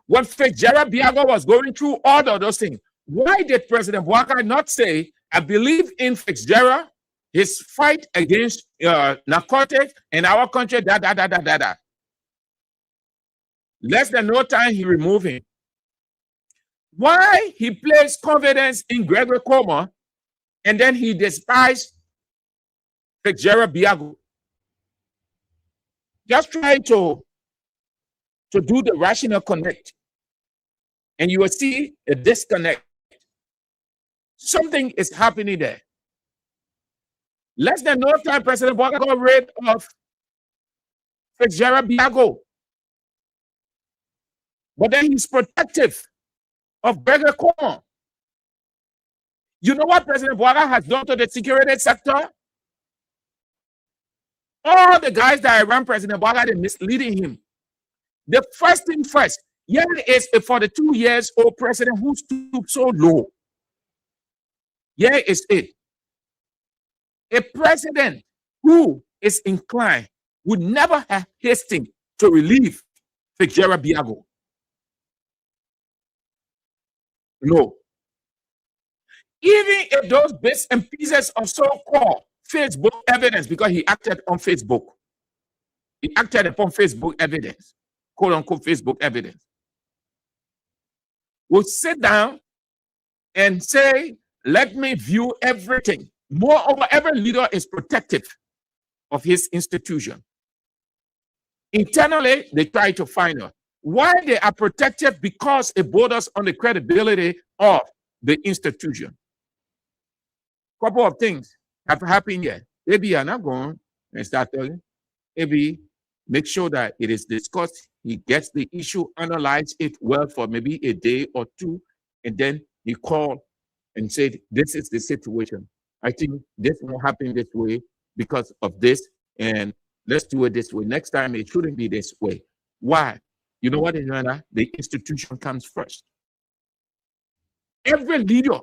When Fitzgerald Biago was going through all of those things, why did President Boakai not say, I believe in Fitzgerald, his fight against narcotics in our country, da. Less than no time, he removed him. Why he placed confidence in Gregory Comer and then he despised Fitzgerald Biago? Just try to do the rational connect, and you will see a disconnect. Something is happening there. Less than no time, President Boakai got rid of Fitzgerald Biago. But then he's protective of Gregory Comer. You know what President Boakai has done to the security sector? All the guys that ran President Boakai, they're misleading him. The first thing first, here is a 42-year-old president who stooped so low. Here is it. A president who is inclined would never have hastened to relieve Fitzgerald Biago. No. Even if those bits and pieces of so-called Facebook evidence, because he acted on Facebook, he acted upon Facebook evidence, quote unquote Facebook evidence, will sit down and say, let me view everything. Moreover, every leader is protective of his institution. Internally, they try to find out why they are protective, because it borders on the credibility of the institution. Couple of things have happened here. Maybe you're not going and start telling. Maybe make sure that it is discussed. He gets the issue, analyze it well for maybe a day or two, and then he called and said, this is the situation. I think this will happen this way because of this, and let's do it this way. Next time, it shouldn't be this way. Why? You know what, Indiana? The institution comes first. Every leader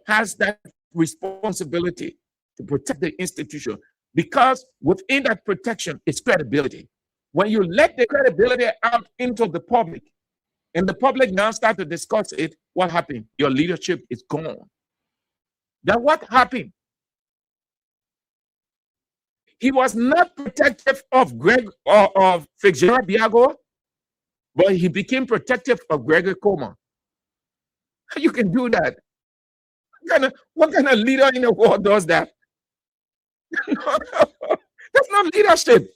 has that responsibility to protect the institution, because within that protection is credibility. When you let the credibility out into the public, and the public now start to discuss it, what happened? Your leadership is gone. Then what happened? He was not protective of Greg or of Fitzgerald Biago, but he became protective of Gregory Comer. You can do that. What kind of leader in the world does that? That's not leadership.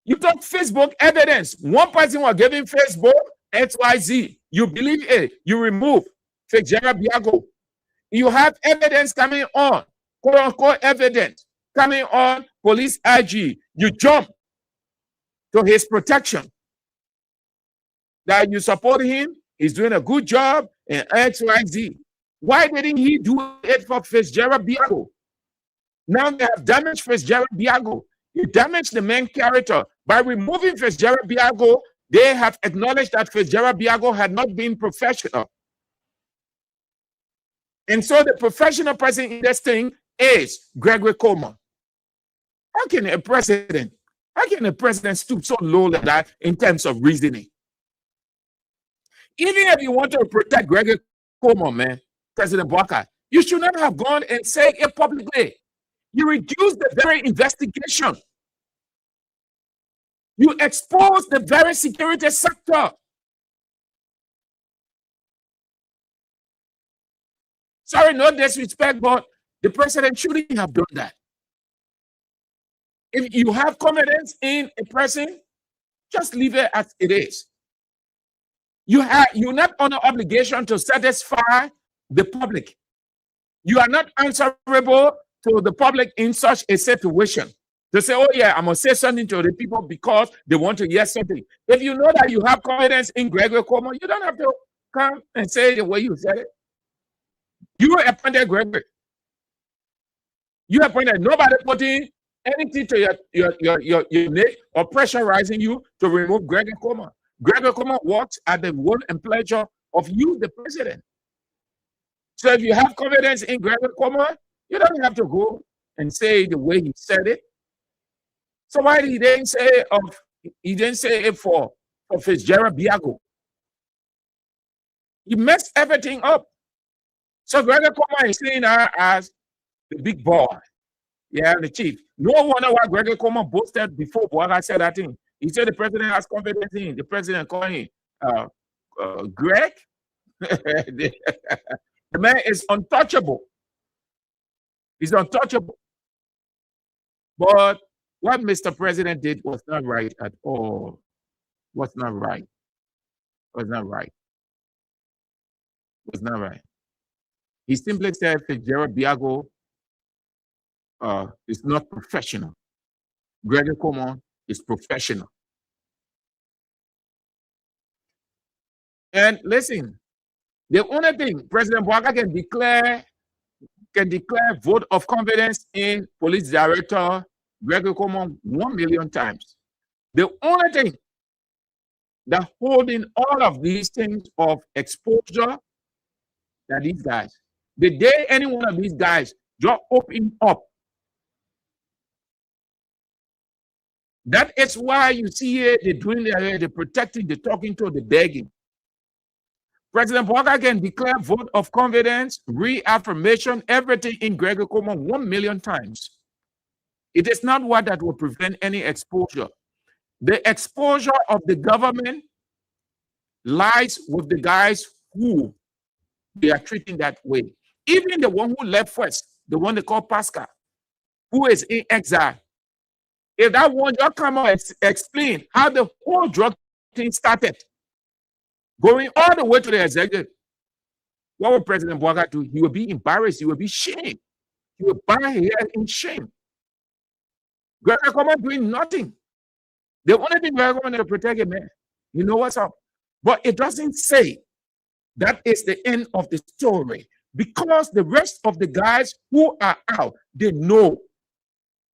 You talk Facebook evidence. One person was giving Facebook XYZ. You believe it. You remove Fitzgerald Biago. You have evidence coming on, quote unquote evidence coming on police IG. You jump to his protection. That you support him, he's doing a good job in XYZ. Why didn't he do it for Fitzgerald Biago? Now they have damaged Fitzgerald Biago. You damaged the main character. By removing Fitzgerald Biago, they have acknowledged that Fitzgerald Biago had not been professional. And so the professional person in this thing is Gregory Coleman. How can a president stoop so low like that in terms of reasoning? Even if you want to protect Gregory Coleman, man, President Bouaka, you should not have gone and said it publicly. You reduced the very investigation. You exposed the very security sector. Sorry, no disrespect, but the president shouldn't have done that. If you have confidence in a person, just leave it as it is. You're not under obligation to satisfy the public. You are not answerable to the public in such a situation. To say, oh yeah, I'm gonna say something to the people because they want to hear something. If you know that you have confidence in Gregory Coleman, you don't have to come and say it the way you said it. You appointed Gregory. You appointed nobody putting anything to your neck or pressurizing you to remove Gregory Coleman. Gregory Coleman works at the will and pleasure of you, the president. So if you have confidence in Gregory Coleman, you don't have to go and say the way he said it. So why he didn't say it for Fitzgerald Biago? He messed everything up. So Gregory Coleman is seen as the big boy, yeah, the chief. No wonder why Gregory Coleman boasted before Bouaka said that thing. He said the president has confidence in him. The president called him Greg. The man is untouchable. He's untouchable. But what Mr. President did was not right at all. Was not right. Was not right. Was not right. He simply said Fitzgerald Biago is not professional. Gregory Coleman is professional. And listen, the only thing President Bouaka can declare vote of confidence in Police Director Gregory Coleman 1 million times. The only thing that holding all of these things of exposure that these guys, the day any one of these guys just open up, that is why you see here they're doing the protecting, the talking to, the begging. President Bouaka can declare vote of confidence, reaffirmation, everything in Gregory Coleman 1 million times. It is not what that will prevent any exposure. The exposure of the government lies with the guys who they are treating that way. Even the one who left first, the one they call Pascal, who is in exile. If that one just come out and explain how the whole drug thing started, going all the way to the executive, what will President Bouaka do? He will be embarrassed. He will be shamed. He will bow his head in shame. Gregory Coleman doing nothing. The only thing Gregory Coleman is to protect a man. You know what's up? But it doesn't say that is the end of the story, because the rest of the guys who are out, they know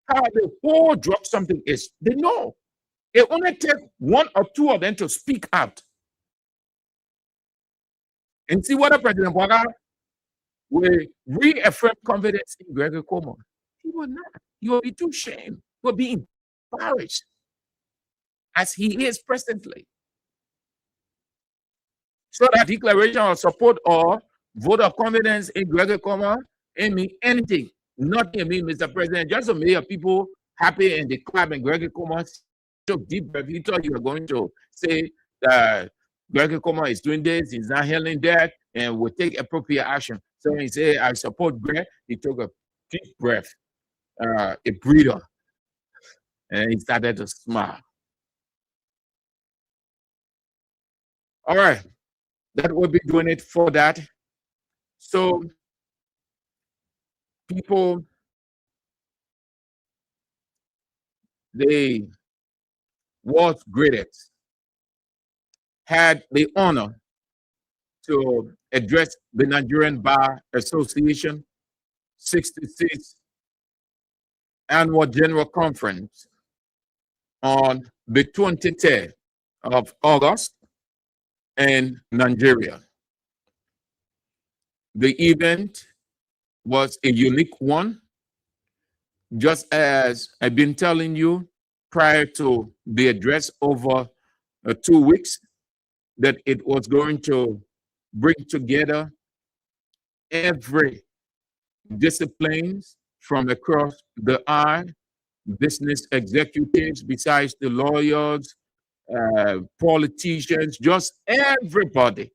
how the whole drug something is. They know. It only takes one or two of them to speak out. And see whether President Bouaka will reaffirm confidence in Gregory Coleman. He will not. He will be too ashamed. He will be embarrassed as he is presently. So that declaration of support or vote of confidence in Gregory Coleman ain't mean anything. Nothing mean, Mr. President. Just to make your people happy and they clap, and Gregory Coleman took deep breath. He thought you were going to say that Gregory Coleman is doing this, he's not handling that, and will take appropriate action. So he said, I support Greg. He took a deep breath, a breather, and he started to smile. All right, that will be doing it for that. So people, the world's greatest had the honor to address the Nigerian Bar Association 66th Annual General Conference on the 23rd of August in Nigeria. The event was a unique one, just as I've been telling you prior to the address over 2 weeks, that it was going to bring together every disciplines from across the aisle, business executives, besides the lawyers, politicians, just everybody.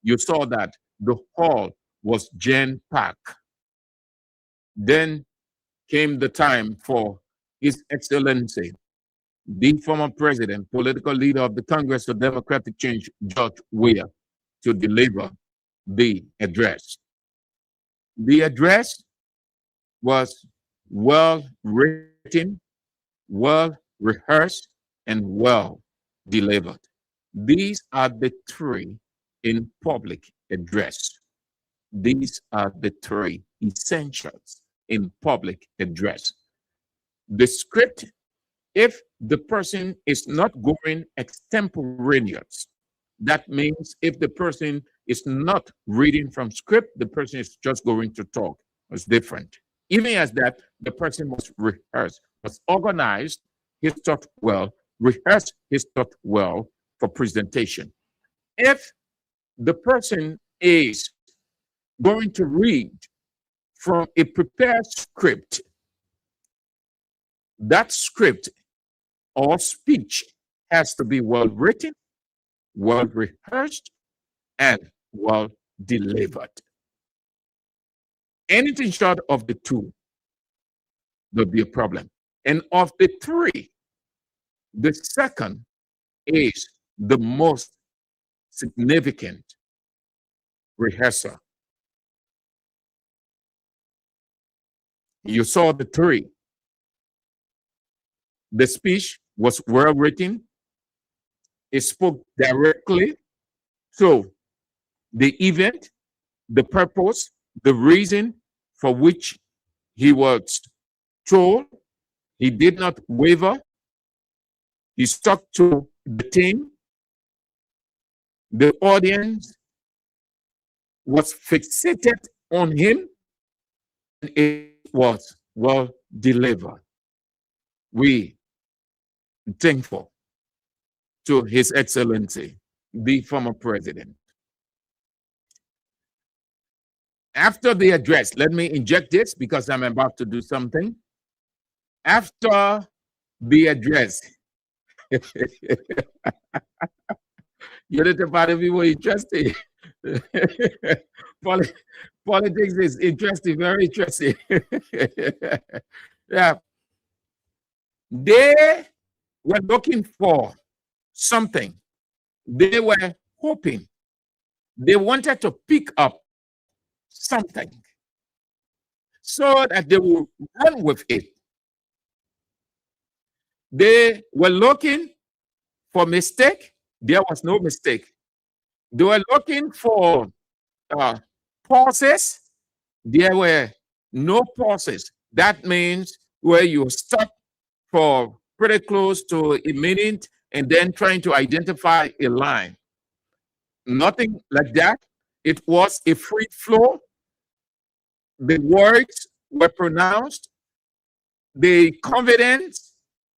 You saw that the hall was jam-packed. Then came the time for His Excellency, the former president, political leader of the Congress for Democratic Change, George Weah, to deliver the address. The address was well written, well rehearsed, and well delivered. These are the three in public address. These are the three essentials in public address. The script, if the person is not going extemporaneous, that means if the person is not reading from script, the person is just going to talk. It's different. Even as that, the person must rehearse, must organize his thought well, rehearse his thought well for presentation. If the person is going to read from a prepared script, that script or speech has to be well written, well rehearsed, and well delivered. Anything short of the two, there'll be a problem. And of the three, the second is the most significant rehearsal. You saw the three. The speech was well written. It spoke directly to the event, the purpose, the reason for which he was told. He did not waver. He stuck to the theme. The audience was fixated on him, and it was well delivered. We are thankful to His Excellency, the former president. After the address, let me inject this because I'm about to do something. After the address, you know, the part of people interesting. Politics is interesting, very interesting. Yeah. They were looking for something. They were hoping. They wanted to pick up something so that they would run with it. They were looking for mistake. There was no mistake. They were looking for pauses. There were no pauses. That means where you stop for pretty close to a minute and then trying to identify a line. Nothing like that. It was a free flow. The words were pronounced. The confidence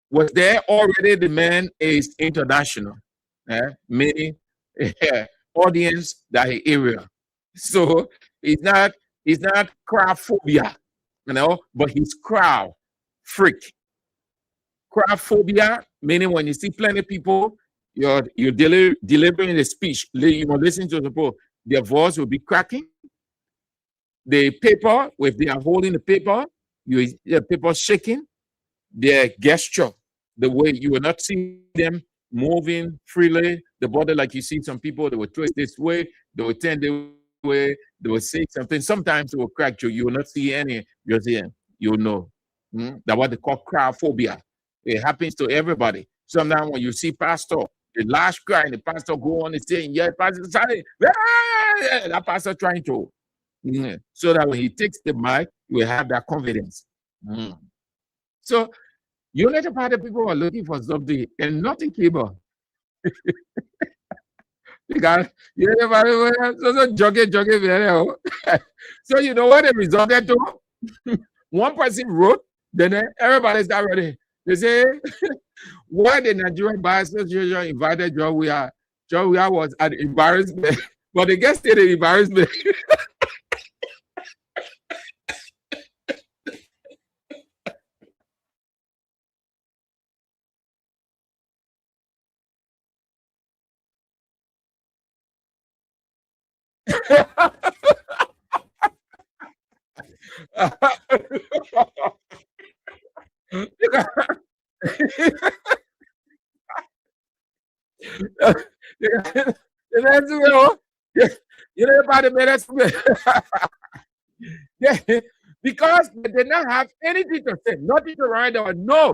was there already. The man is international. Many audience that area. So it's not crowd phobia, you know, but he's crowd freak. Crowd phobia, meaning when you see plenty of people, you're delivering a speech, you know, listen to the people, their voice will be cracking. The paper, if they are holding the paper, the paper shaking, their gesture, the way you will not see them moving freely. The border, like you see some people, they will twist this way, they will turn this way, they will say something. Sometimes it will crack you. You will not see any museum. You'll know. That's what they call crowd phobia. It happens to everybody. Sometimes when you see pastor, the last cry, and the pastor go on and saying, yeah, pastor, sorry. That pastor trying to. So that when he takes the mic, we have that confidence. So United Party people are looking for something and nothing came up. Because United Party so jogging. So you know what they resulted to? One person wrote, then everybody started ready. They say, why the Nigerian Bar Association invited John Weah? John Weah was an embarrassment, but the guest stayed an embarrassment. Because they did not have anything to say, nothing to write down, no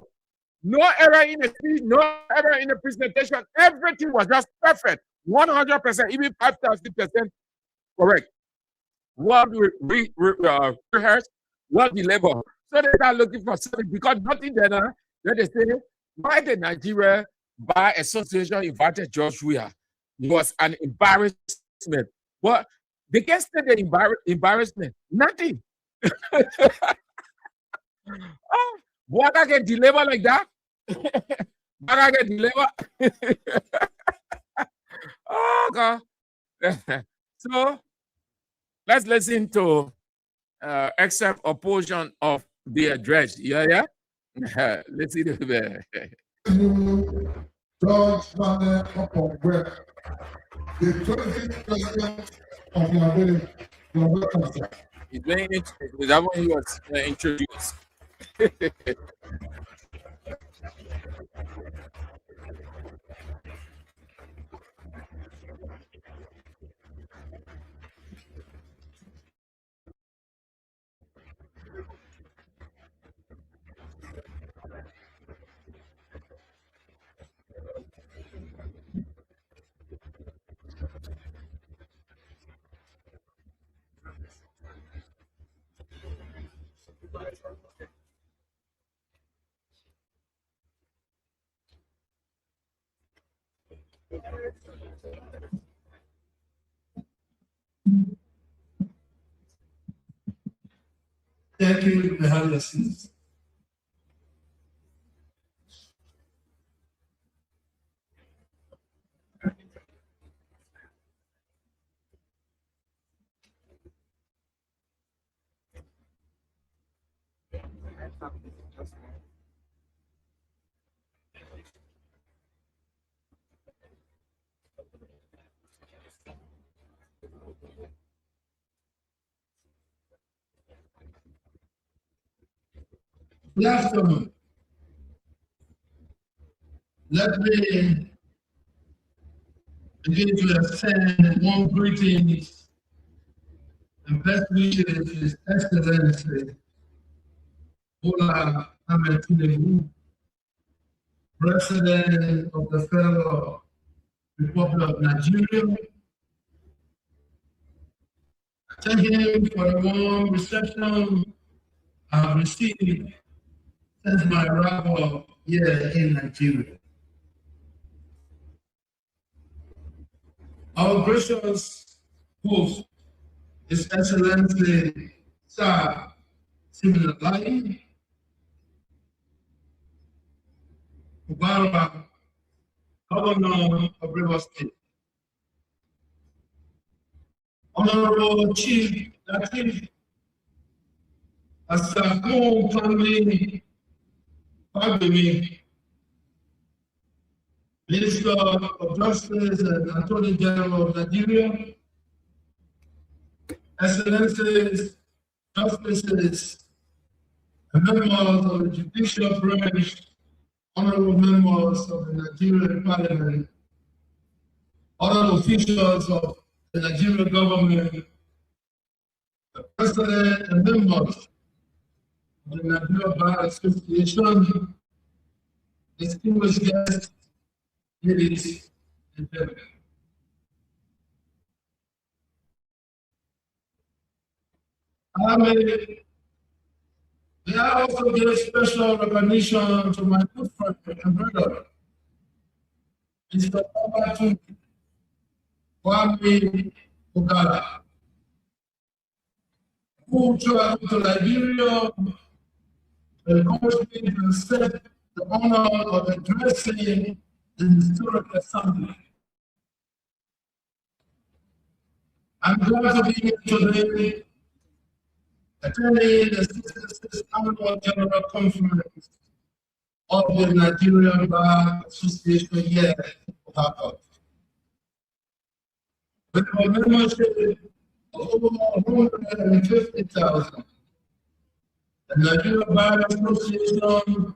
error in the speech, no error in the presentation. Everything was just perfect, 100%, even 5,000% correct. What we rehearse, what we labor. So they start looking for something because nothing there. Then they say, why the Nigeria Bar Association invited George Weah? It was an embarrassment. But they can't say the embarrassment. Nothing. What I can deliver like that? What I can deliver? Oh God. So let's listen to excerpt or portion of the address. Yeah. Let's see the George Banner Upper, the 20th president of Liberia. Welcome, sir. He's doing it. That one he was introduced. Thank you, the listeners. Good afternoon. Let me begin to extend warm greetings and best wishes to His Excellency Bola Ahmed Tinubu, President of the Federal Republic of Nigeria. Thank him for the warm reception I have received since my arrival here in Nigeria. Our gracious host, His Excellency Sir Siminalayi Ubara, Governor of Rivers State. Honorable Chief Latif Asakun Family Fabemi, Minister of Justice and Attorney General of Nigeria, Excellencies, Justices, and members of the judicial branch honorable members of the Nigerian Parliament, other officials of the Nigerian government, the President and members of the Nigerian Bar Association, distinguished guests, ladies and gentlemen. May I also give special recognition to my good friend and brother, Mr. Babatunde Kwame Ogala, who traveled to Liberia to encourage me to accept the honor of addressing the Historic Assembly. I'm glad to be here today, attending the 66th Annual General Conference of the Nigerian Bar Association here in Port Harcourt. With a membership of over 150,000, the Nigerian Bar Association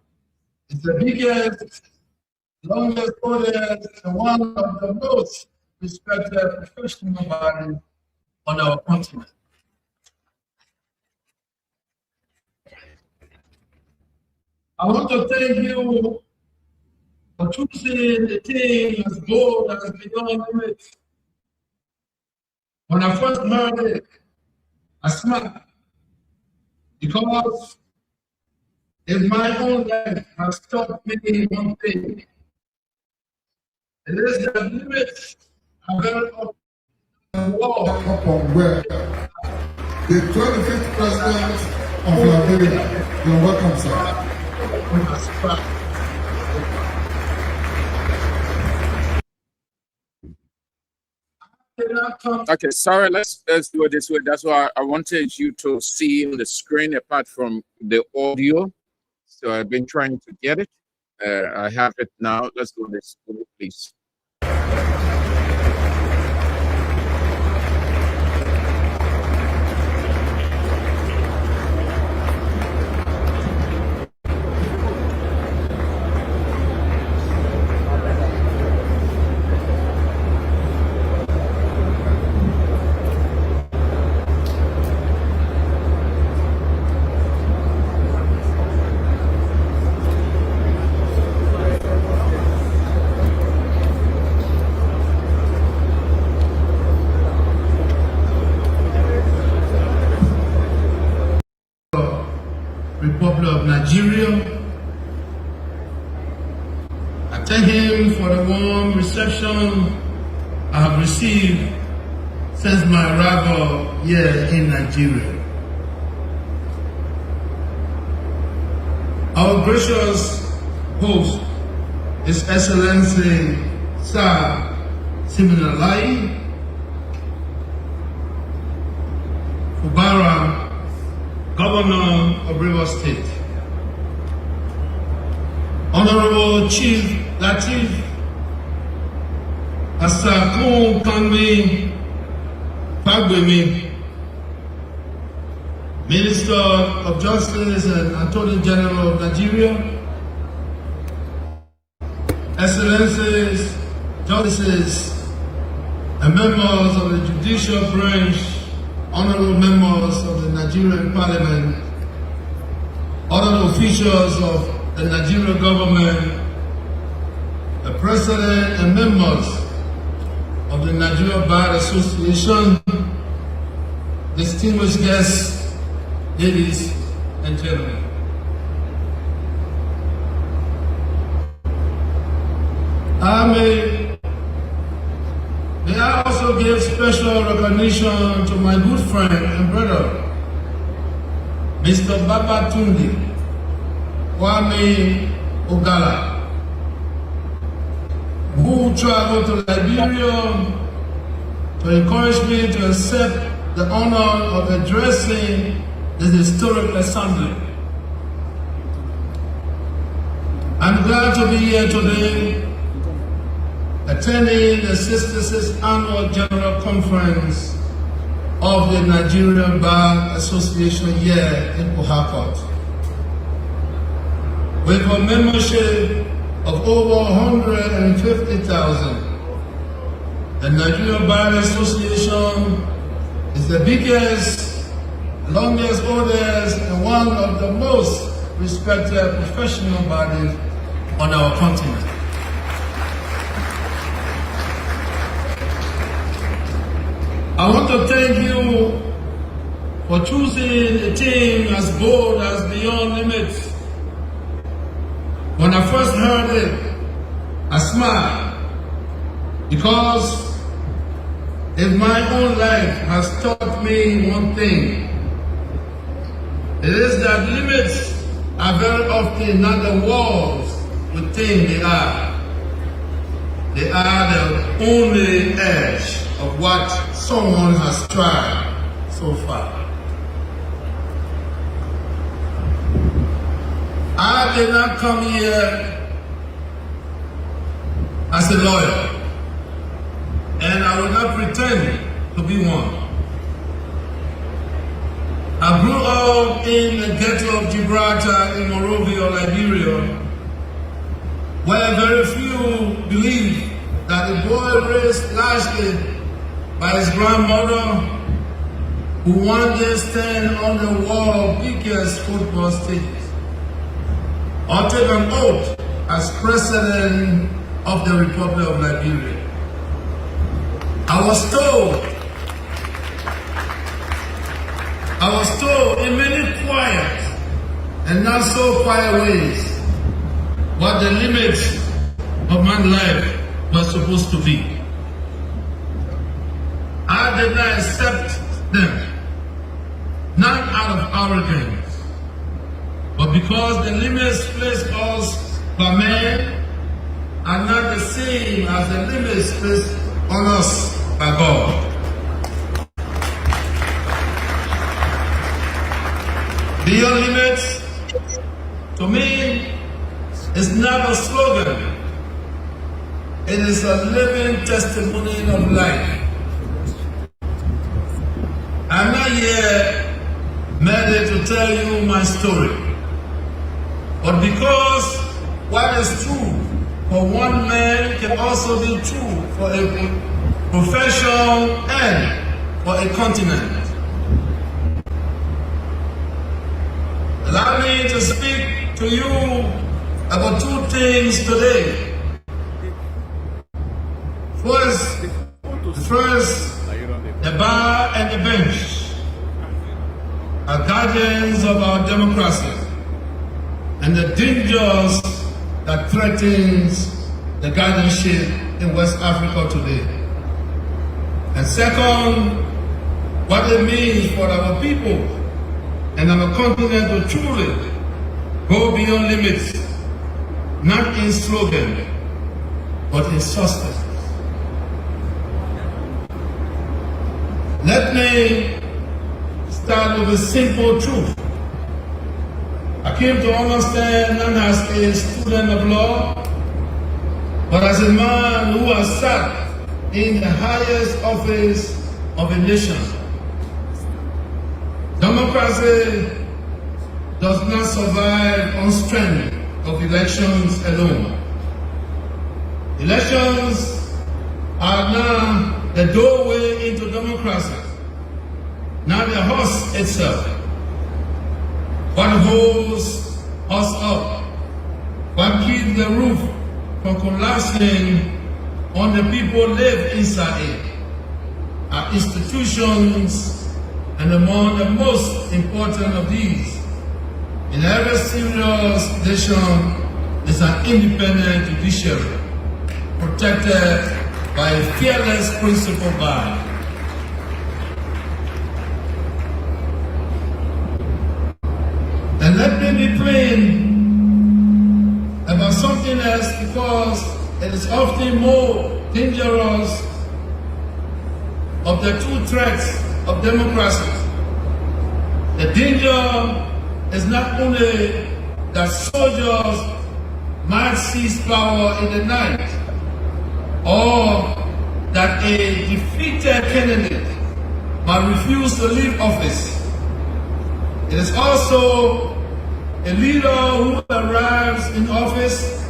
is the biggest, longest oldest, and one of the most respected professional bodies on our continent. I want to thank you for choosing a team as bold as beyond limits. When I first heard it, I smiled because in my own life has taught me one thing. It is that limits are very up the wall. Upon where the 25th president of Liberia, you're welcome, sir. Okay, sorry, let's do it this way. That's why I wanted you to see on the screen apart from the audio. So I've been trying to get it. I have it now. Let's do this, please. Republic of Nigeria. I thank him for the warm reception I have received since my arrival here in Nigeria. Our gracious host, His Excellency Sir Siminalayi Fubara, Governor of Rivers State, Honorable Chief Lateef Asakunkanmi Fagbemi, Minister of Justice and Attorney General of Nigeria, Excellencies, Justices, and members of the Judicial Branch, honorable members of the Nigerian Parliament, other officials of the Nigerian government, the President and members of the Nigerian Bar Association, distinguished guests, ladies and gentlemen. May I also give special recognition to my good friend and brother, Mr. Babatunde Kwame Ogala, who traveled to Liberia to encourage me to accept the honor of addressing the Historic Assembly. I'm glad to be here today, attending the 66th Annual General Conference of the Nigerian Bar Association here in Port Harcourt. With a membership of over 150,000. The Nigeria Bar Association is the biggest, longest, oldest, and one of the most respected professional bodies on our continent. I want to thank you for choosing a team as bold as Beyond Limits. When I first heard it, I smiled, because if my own life has taught me one thing, it is that limits are very often not the walls we think they are. They are the only edge of what someone has tried so far. I did not come here as a lawyer, and I will not pretend to be one. I grew up in the ghetto of Gibraltar in Monrovia, Liberia, where very few believe that a boy raised largely by his grandmother, who one day stand on the wall of biggest football stages, or take an oath as president of the Republic of Liberia. I was told in many quiet and not so quiet ways what the limits of my life was supposed to be. I did not accept them, not out of arrogance, but because the limits placed us by man are not the same as the limits placed on us by God. Beyond Limits, to me, is not a slogan. It is a living testimony of life. I'm not here merely to tell you my story, but because what is true for one man can also be true for a profession and for a continent. Allow me to speak to you about two things today. First, the bar and the bench are guardians of our democracy and the dangers that threatens the guardianship in West Africa today. And second, what it means for our people and our continent to truly go beyond limits, not in slogan, but in substance. Let me start with a simple truth. I came to understand not as a student of law, but as a man who has sat in the highest office of a nation. Democracy does not survive on strength of elections alone. Elections are now the doorway into democracy, not the house itself. What holds us up, what keeps the roof from collapsing on the people live inside it, are institutions, and among the most important of these, in every serious nation, is an independent judiciary, protected by a fearless principle bar. And let me be plain about something else, because it is often more dangerous of the two threats of democracy. The danger is not only that soldiers might seize power in the night, or that a defeated candidate might refuse to leave office. It is also a leader who arrives in office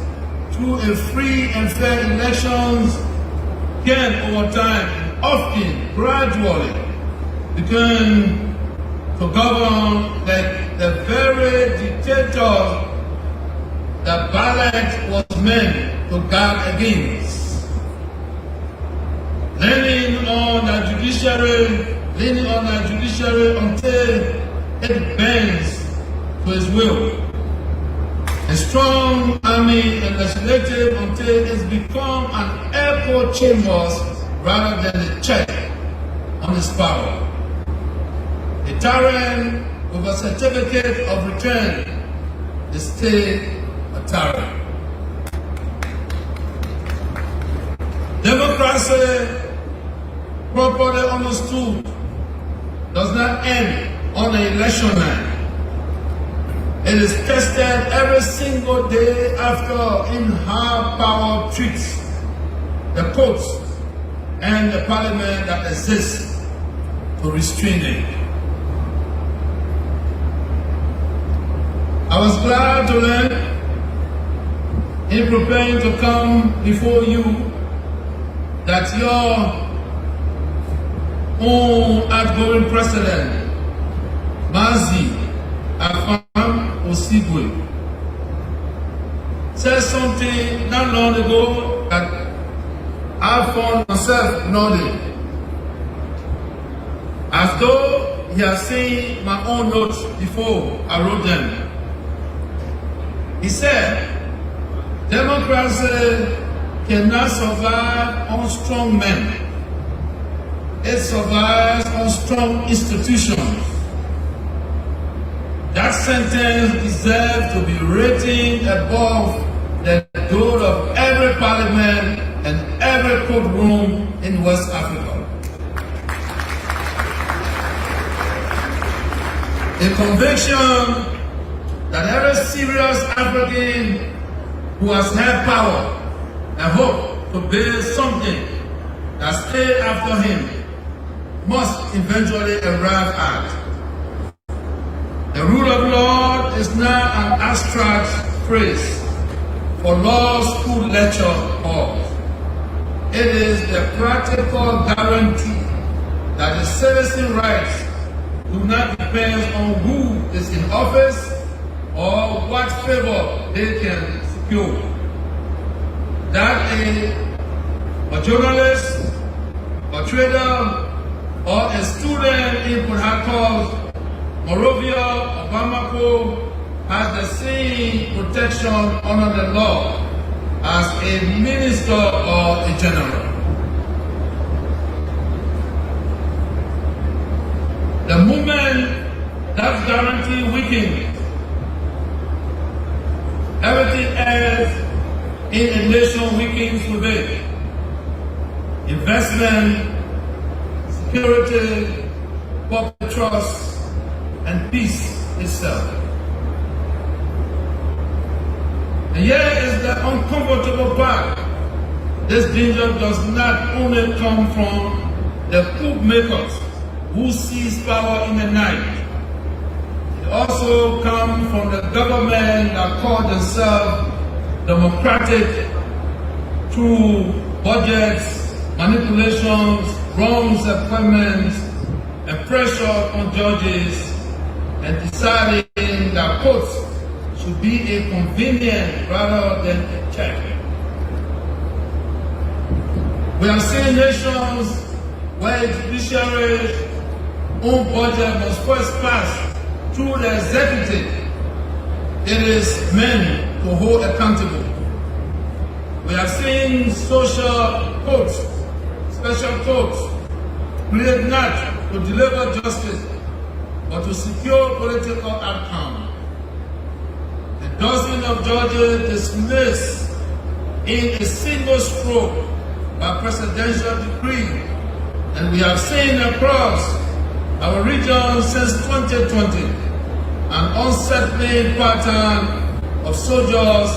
2 through a free and fair elections can over time, often gradually, begin to govern like the very dictator that ballot was meant to guard against. Leaning on the judiciary until it bends to his will. A strong army and legislative until it's become an echo chambers rather than a check on his power. A tyrant with a certificate of return is still a tyrant. Democracy, properly understood, does not end on the election night. It is tested every single day after in how power treats the courts and the parliament that exists to restrain it. I was glad to learn in preparing to come before you that your own outgoing president, Mazi Afam Osigwe, said something not long ago that I found myself nodding, as though he had seen my own notes before I wrote them. He said, democracy cannot survive on strong men. It survives on strong institutions. That sentence deserves to be rated above the door of every parliament and every courtroom in West Africa. A conviction that every serious African who has had power and hope to build something that stays after him must eventually arrive at. The rule of law is not an abstract phrase for law school lecture halls. It is the practical guarantee that the citizen rights do not depend on who is in office or what favor they can secure. That a journalist, a trader, or a student in Port Harcourt, Monrovia, or Bamako has the same protection under the law as a minister or a general. The moment that guarantee weakens, everything else in a nation weakens with it. Investment, security, public trust, and peace itself. And here is the uncomfortable part. This danger does not only come from the coup makers who seize power in the night. It also comes from the government that call themselves democratic through budgets, manipulations, wrong appointments, and pressure on judges, and deciding that courts should be a convenient rather than a check. We have seen nations where the judiciary's own budget must first pass through the executive. It is meant to hold accountable. We have seen social courts, special courts, create not to deliver justice, but to secure political outcome. A dozen of judges dismissed in a single stroke by presidential decree, and we have seen across our region since 2020 an unsettling pattern of soldiers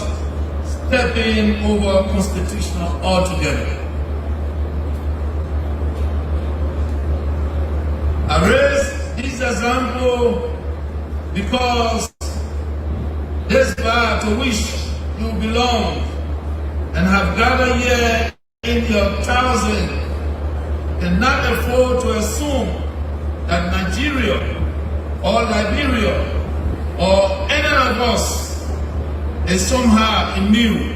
stepping over constitutional altogether. I raise this example because this bar to which you belong and have gathered here in your thousands cannot afford to assume that Nigeria or Liberia or any of us is somehow immune.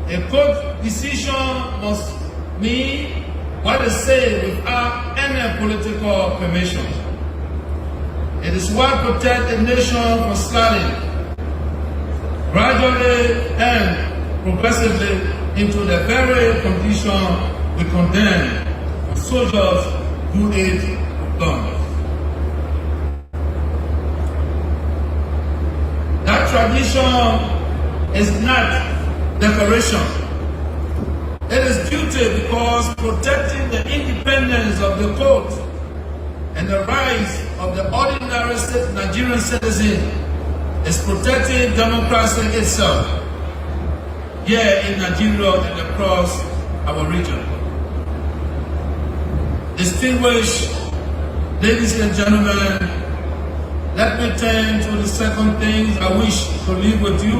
A court decision must mean what is said without any political permission. It is what protects a nation from sliding gradually and progressively into the very condition we condemn when soldiers do it with guns. That tradition is not decoration. It is duty because protecting the independence of the court and the rights of the ordinary Nigerian citizen is protecting democracy itself here in Nigeria and across our region. Distinguished ladies and gentlemen, let me turn to the second thing I wish to leave with you.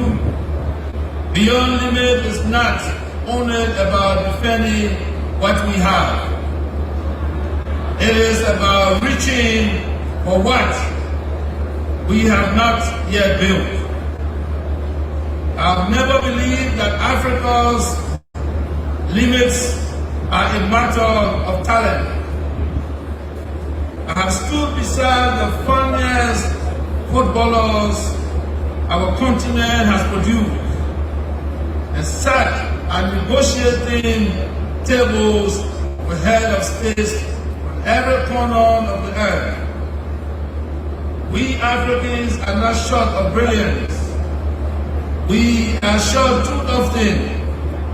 Beyond Limit is not only about defending what we have. It is about reaching for what we have not yet built. I've never believed that Africa's limits are a matter of talent. I have stood beside the finest footballers our continent has produced and sat at negotiating tables with head of states from every corner of the earth. We Africans are not short of brilliance. We are short too often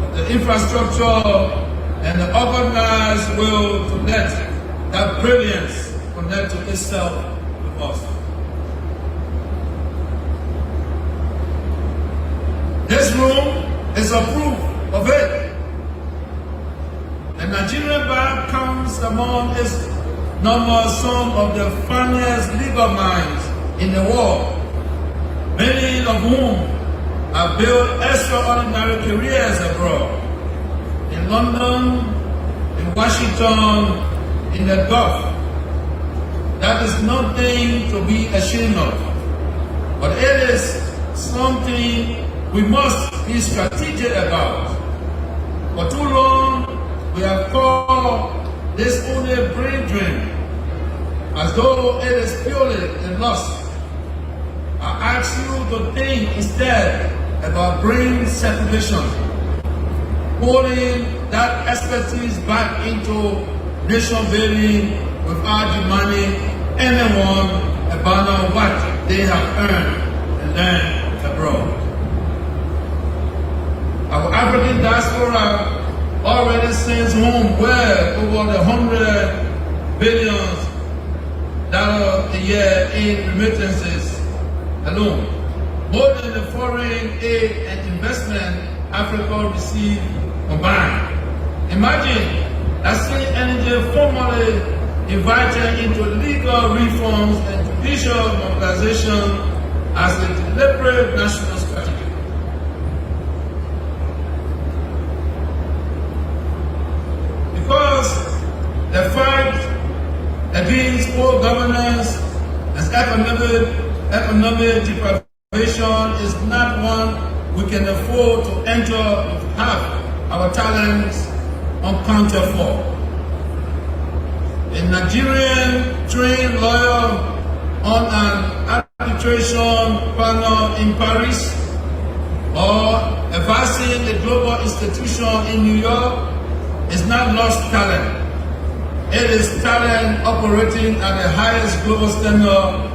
of the infrastructure and the organized will to let that brilliance connect to itself with us. This room is a proof of it. The Nigerian bar counts among its numbers some of the finest legal minds in the world, many of whom have built extraordinary careers abroad, in London, in Washington, in the Gulf. That is nothing to be ashamed of, but it is something we must be strategic about. For too long, we have called this only a brain drain, as though it is purely a loss. I ask you to think instead about brain circulation, pulling that expertise back into nation building without demanding anyone abandon what they have earned and learned abroad. Our African diaspora already sends home well over $100 billion a year in remittances alone, more than the foreign aid and investment Africa receives combined. Imagine that Clean Energy formally invited into legal reforms and judicial mobilization as a deliberate national strategy. Because the fight against poor governance and economic deprivation is not one we can afford to enter with half our talents unaccounted for. A Nigerian trained lawyer on an arbitration panel in Paris, or advising a global institution in New York, is not lost talent. It is talent operating at the highest global standard,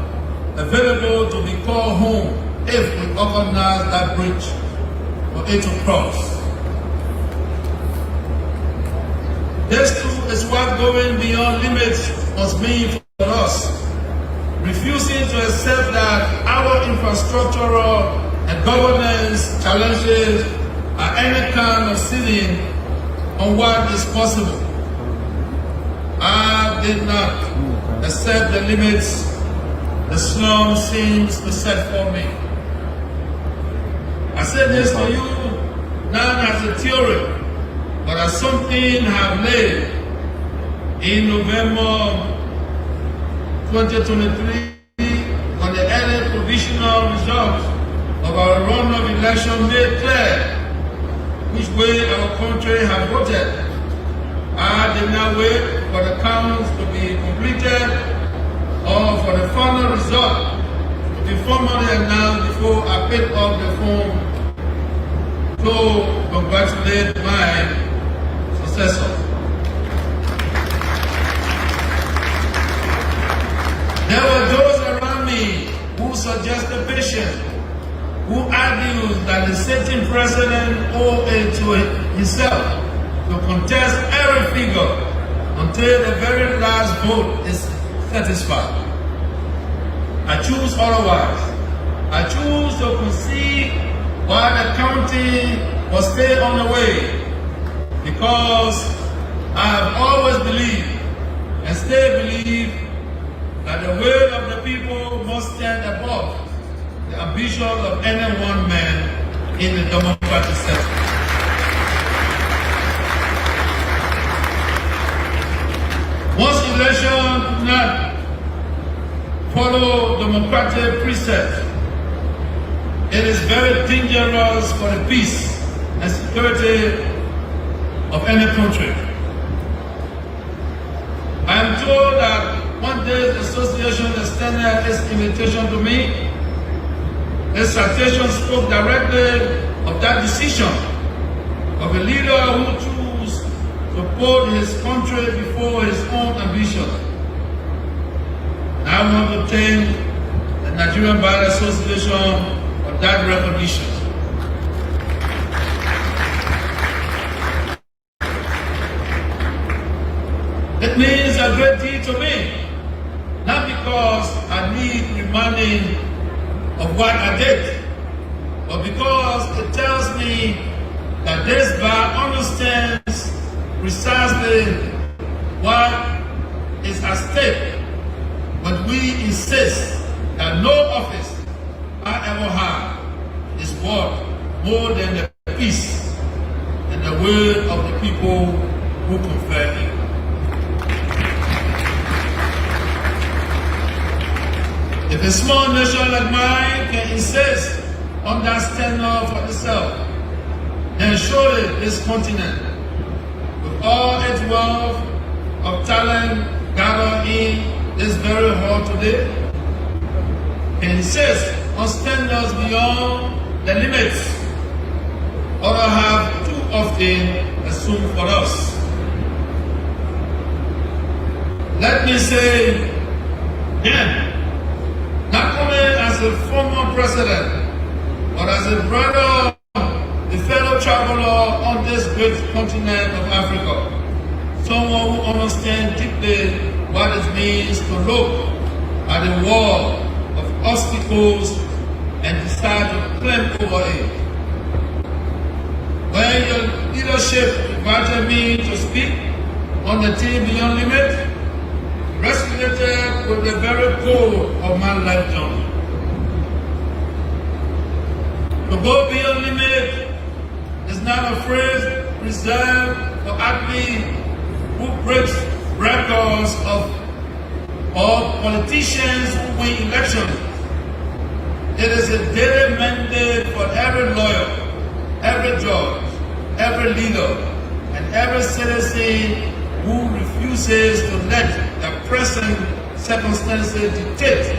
available to be called home if we organize that bridge for it to cross. This too is what going beyond limits must mean for us. Refusing to accept that our infrastructural and governance challenges are any kind of ceiling on what is possible. I did not accept the limits the slum seems to set for me. I said this to you not as a theory, but as something have laid in November 2023 when the early provisional results of our runoff election made clear which way our country has voted. I did not wait for the counts to be completed or for the final result to be formally announced before I picked up the phone to congratulate my successor. There were those around me who suggested patience, who argued that the sitting president owed it to himself to contest every figure until the very last vote is satisfied. I choose otherwise. I choose to concede while the counting was still on the way, because I have always believed and still believe that the will of the people must stand above the ambitions of any one man in the democratic system. Once election do not follow democratic precepts, it is very dangerous for the peace and security of any country. I am told that one day the association extended its invitation to me. This citation spoke directly of that decision of a leader who chose to put his country before his own ambition. I want to thank the Nigerian Bar Association for that recognition. It means a great deal to me, not because I need reminding of what I did, but because it tells me that this bar understands precisely what is at stake, but we insist that no office I ever had is worth more than the peace and the will of the people who confer it. If a small nation like mine can insist on that standard for itself, then surely this continent, with all its wealth of talent gathered in this very hall today, can insist on standards beyond the limits others have too often assumed for us. Let me say again, not only as a former president, but as a brother, a fellow traveler on this great continent of Africa, someone who understands deeply what it means to look at the wall of obstacles and decide to climb over it. When your leadership invited me to speak on the team Beyond Limit, resonated with the very core of my life journey. To go beyond limit is not a phrase reserved for athletes who break records or politicians who win elections. It is a daily mandate for every lawyer, every judge, every leader, and every citizen who refuses to let the present circumstances dictate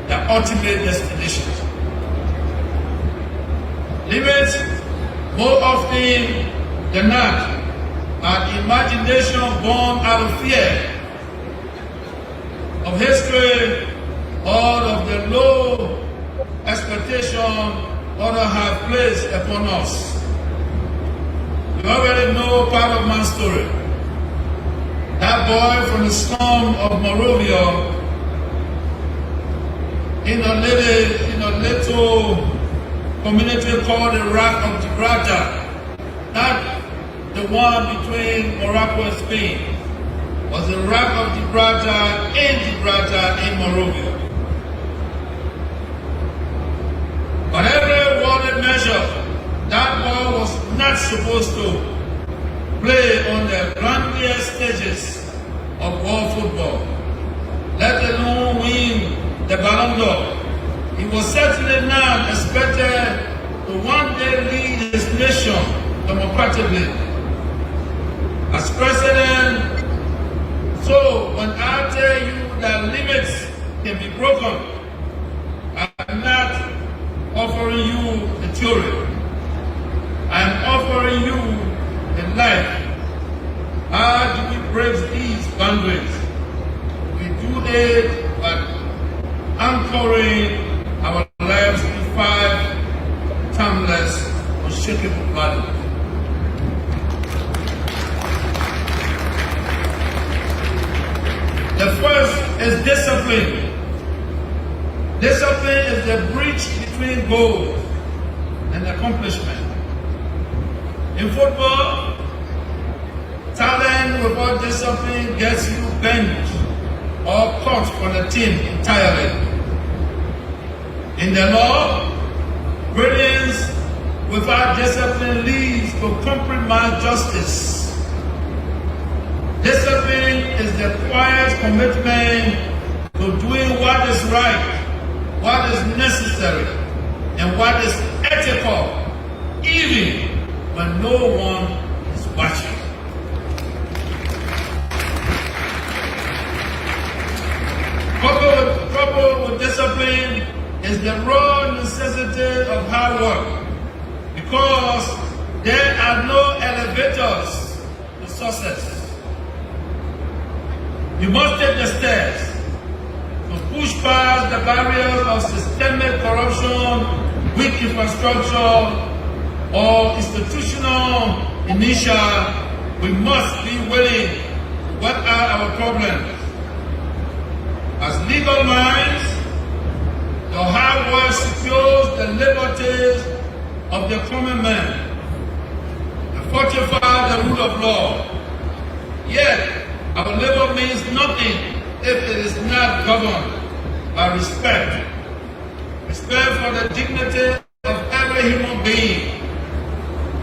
the ultimate destination. Limits, more often than not, are imagination born out of fear of history or of the low expectation others have placed upon us. You already know part of my story. That boy from the slum of Monrovia in a little community called the Rock of Gibraltar, not the one between Morocco and Spain, was the Rock of Gibraltar in Monrovia. But every worded measure, that boy was not supposed to play on the grandest stages of world football, let alone win the Ballon d'Or. He was certainly not expected to one day lead his nation democratically. As president, so when I tell you that limits can be broken, I'm not offering you the theory. I'm offering you the life. How do we break these boundaries? We do it by anchoring our lives in 5 timeless, unshakable values. The first is discipline. Discipline is the bridge between goals and accomplishment. In football, talent without discipline gets you benched or cut from the team entirely. In the law, brilliance without discipline leads to compromised justice. Discipline is the quiet commitment to doing what is right, what is necessary, and what is ethical, even when no one is watching. Coupled with discipline is the raw necessity of hard work, because there are no elevators to success. You must take the steps to push past the barriers of systemic corruption, weak infrastructure, or institutional inertia. We must be willing to work out our problems. As legal minds, your hard work secures the liberties of the common man and fortify the rule of law. Yet, our labor means nothing if it is not governed by respect. Respect for the dignity of every human being,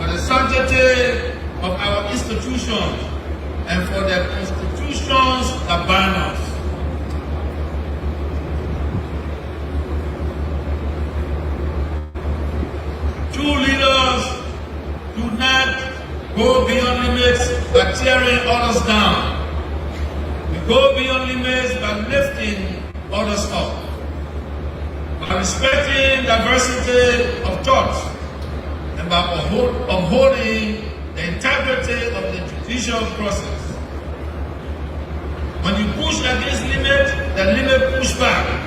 for the sanctity of our institutions, and for the constitutions that bind us. True leaders do not go beyond limits by tearing others down. We go beyond limits by lifting others up, by respecting diversity of thought, and by upholding the integrity of the judicial process. When you push against limit, the limit push back.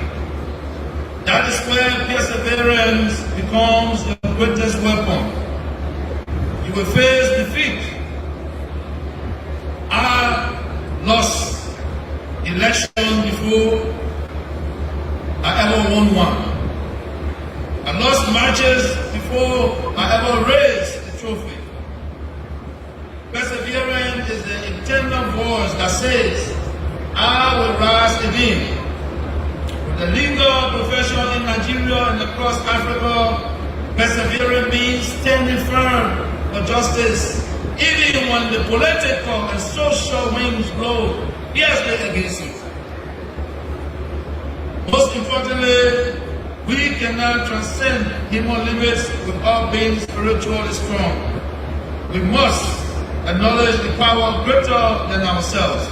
That is where perseverance becomes the greatest weapon. You will face defeat. I lost election before I ever won one. I lost matches before I ever raised the trophy. Perseverance is the internal voice that says, I will rise again. With the legal profession in Nigeria and across Africa, persevering means standing firm for justice, even when the political and social winds blow fiercely against it. Most importantly, we cannot transcend human limits without being spiritually strong. We must acknowledge the power greater than ourselves.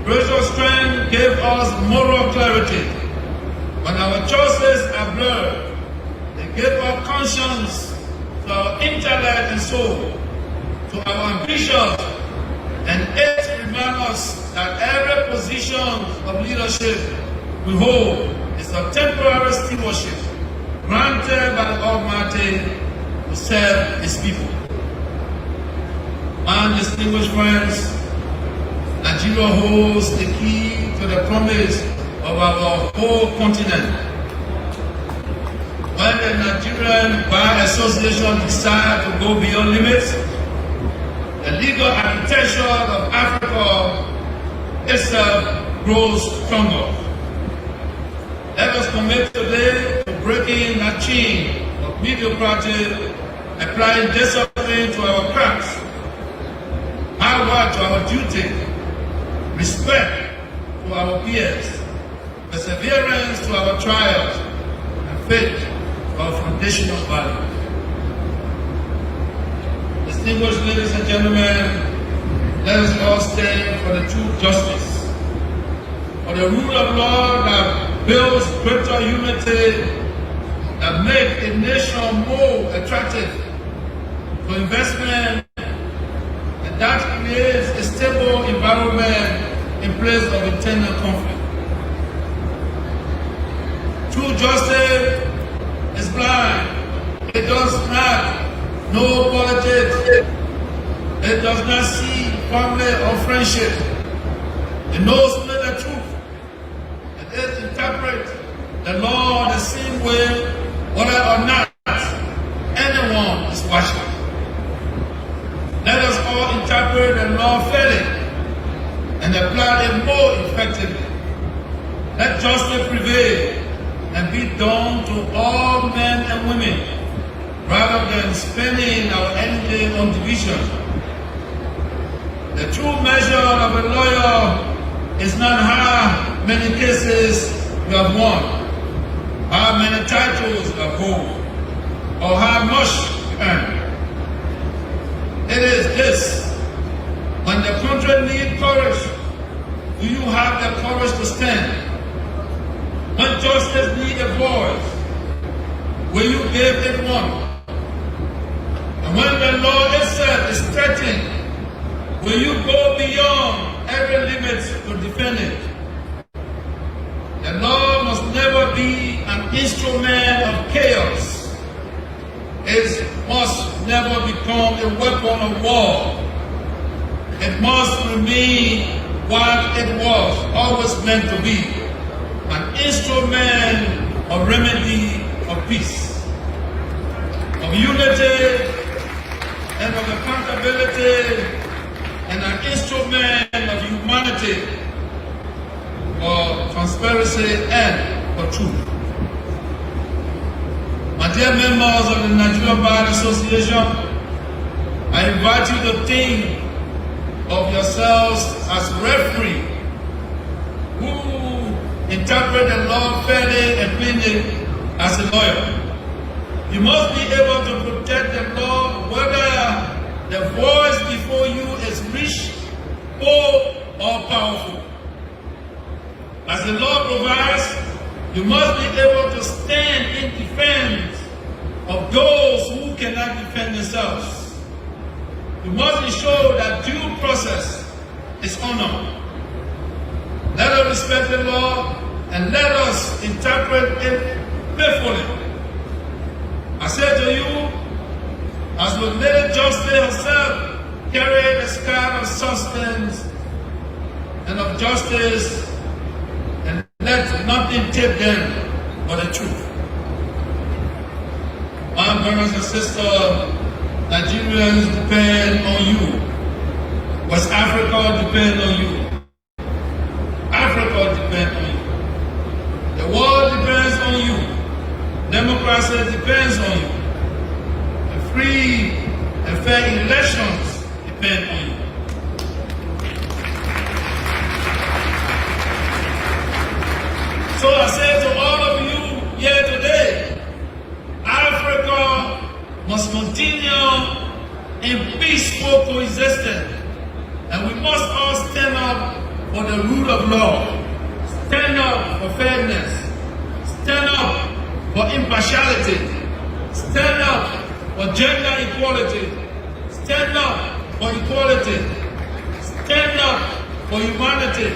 Spiritual strength gave us moral clarity. When our choices are blurred, they give our conscience to our intellect and soul, to our ambitions, and it reminds us that every position of leadership we hold is a temporary stewardship granted by the Almighty to serve His people. My distinguished friends, Nigeria holds the key to the promise of our whole continent. When the Nigerian Bar Association decides to go beyond limits, the legal architecture of Africa itself grows stronger. Let us commit today to breaking that chain of mediocrity, applying discipline to our crafts, hard work to our duty, respect to our peers, perseverance to our trials, and faith to our foundational values. Distinguished ladies and gentlemen, let us all stand for the true justice, for the rule of law that builds greater unity, that makes a nation more attractive to investment, and that creates a stable environment in place of internal conflict. True justice is blind. It does not know politics. It does not see family or friendship. It knows only the truth. It interprets the law the same way, whether or not anyone is watching. Let us all interpret the law fairly and apply it more effectively. Let justice prevail and be done to all men and women, rather than spending our energy on division. The true measure of a lawyer is not how many cases you have won, how many titles you have hold, or how much you earn. It is this: when the country needs courage, do you have the courage to stand? When justice needs a voice, will you give it one? And when the law itself is threatened, will you go beyond every limit to defend it? The law must never be an instrument of chaos. It must never become a weapon of war. It must remain what it was always meant to be: an instrument of remedy, of peace, of unity, and of accountability, and an instrument of humanity, for transparency and for truth. My dear members of the Nigerian Bar Association, I invite you to think of yourselves as referee who interpret the law fairly and cleanly as a lawyer. You must be able to protect the law whether the voice before you is rich, poor, or powerful. As the law provides, you must be able to stand in defense of those who cannot defend themselves. You must ensure that due process is honored. Let us respect the law and let us interpret it faithfully. I say to you, as the Lady Justice herself carried a scarf of substance and of justice, and let nothing take them but the truth. My brothers and sisters, Nigerians depend on you. West Africa depends on you. Africa depends on you. The world depends on you. Democracy depends on you. And free and fair elections depend on you. So I say to all of you here today, Africa must continue in peaceful coexistence, and we must all stand up for the rule of law, stand up for fairness, stand up for impartiality, stand up for gender equality, stand up for equality, stand up for humanity,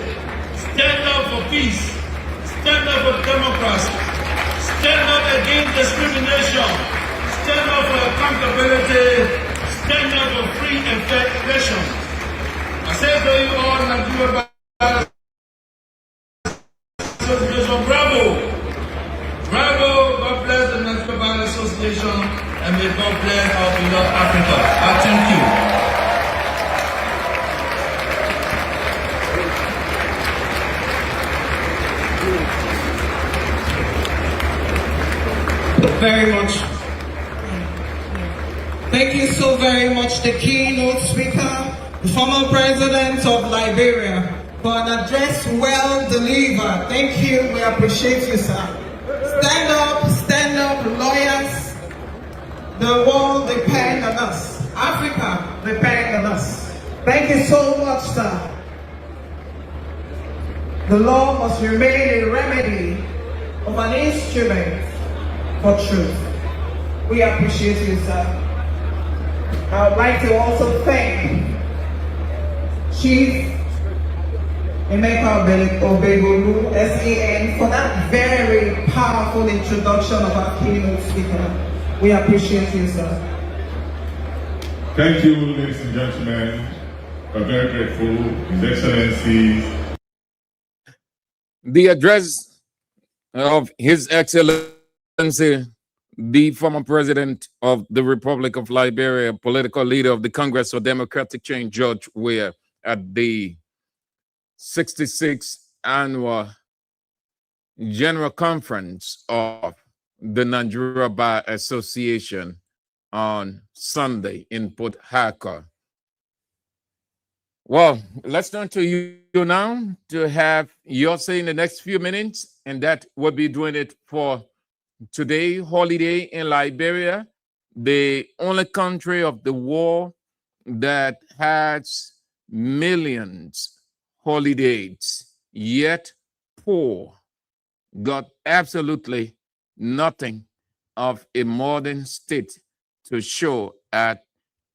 stand up for peace, stand up for democracy, stand up against discrimination, stand up for accountability, stand up for free and fair elections. I say to you all, Nigeria Bar Association, bravo! Bravo! God bless the Nigeria Bar Association, and may God bless our beloved Africa. I thank you. Very much, Thank you so very much, the keynote speaker, the former president of Liberia, for an address well delivered. Thank you. We appreciate you, sir. Stand up, lawyers. The world depends on us. Africa depends on us. Thank you so much, sir. The law must remain a remedy of an instrument for truth. We appreciate you, sir. I would like to also thank Chief Emeka Obegolu, SAN, for that very powerful introduction of our keynote speaker. We appreciate you, sir. Thank you, ladies and gentlemen. We're very grateful, His Excellency. The address of His Excellency, the former president of the Republic of Liberia, political leader of the Congress for Democratic Change, George Weah, at the 66th Annual General Conference of the Nigeria Bar Association on Sunday in Port Harcourt. Well, let's turn to you now to have your say in the next few minutes, and that will be doing it for today, holiday in Liberia, the only country of the world that has millions holidays, yet poor, got absolutely nothing of a modern state to show at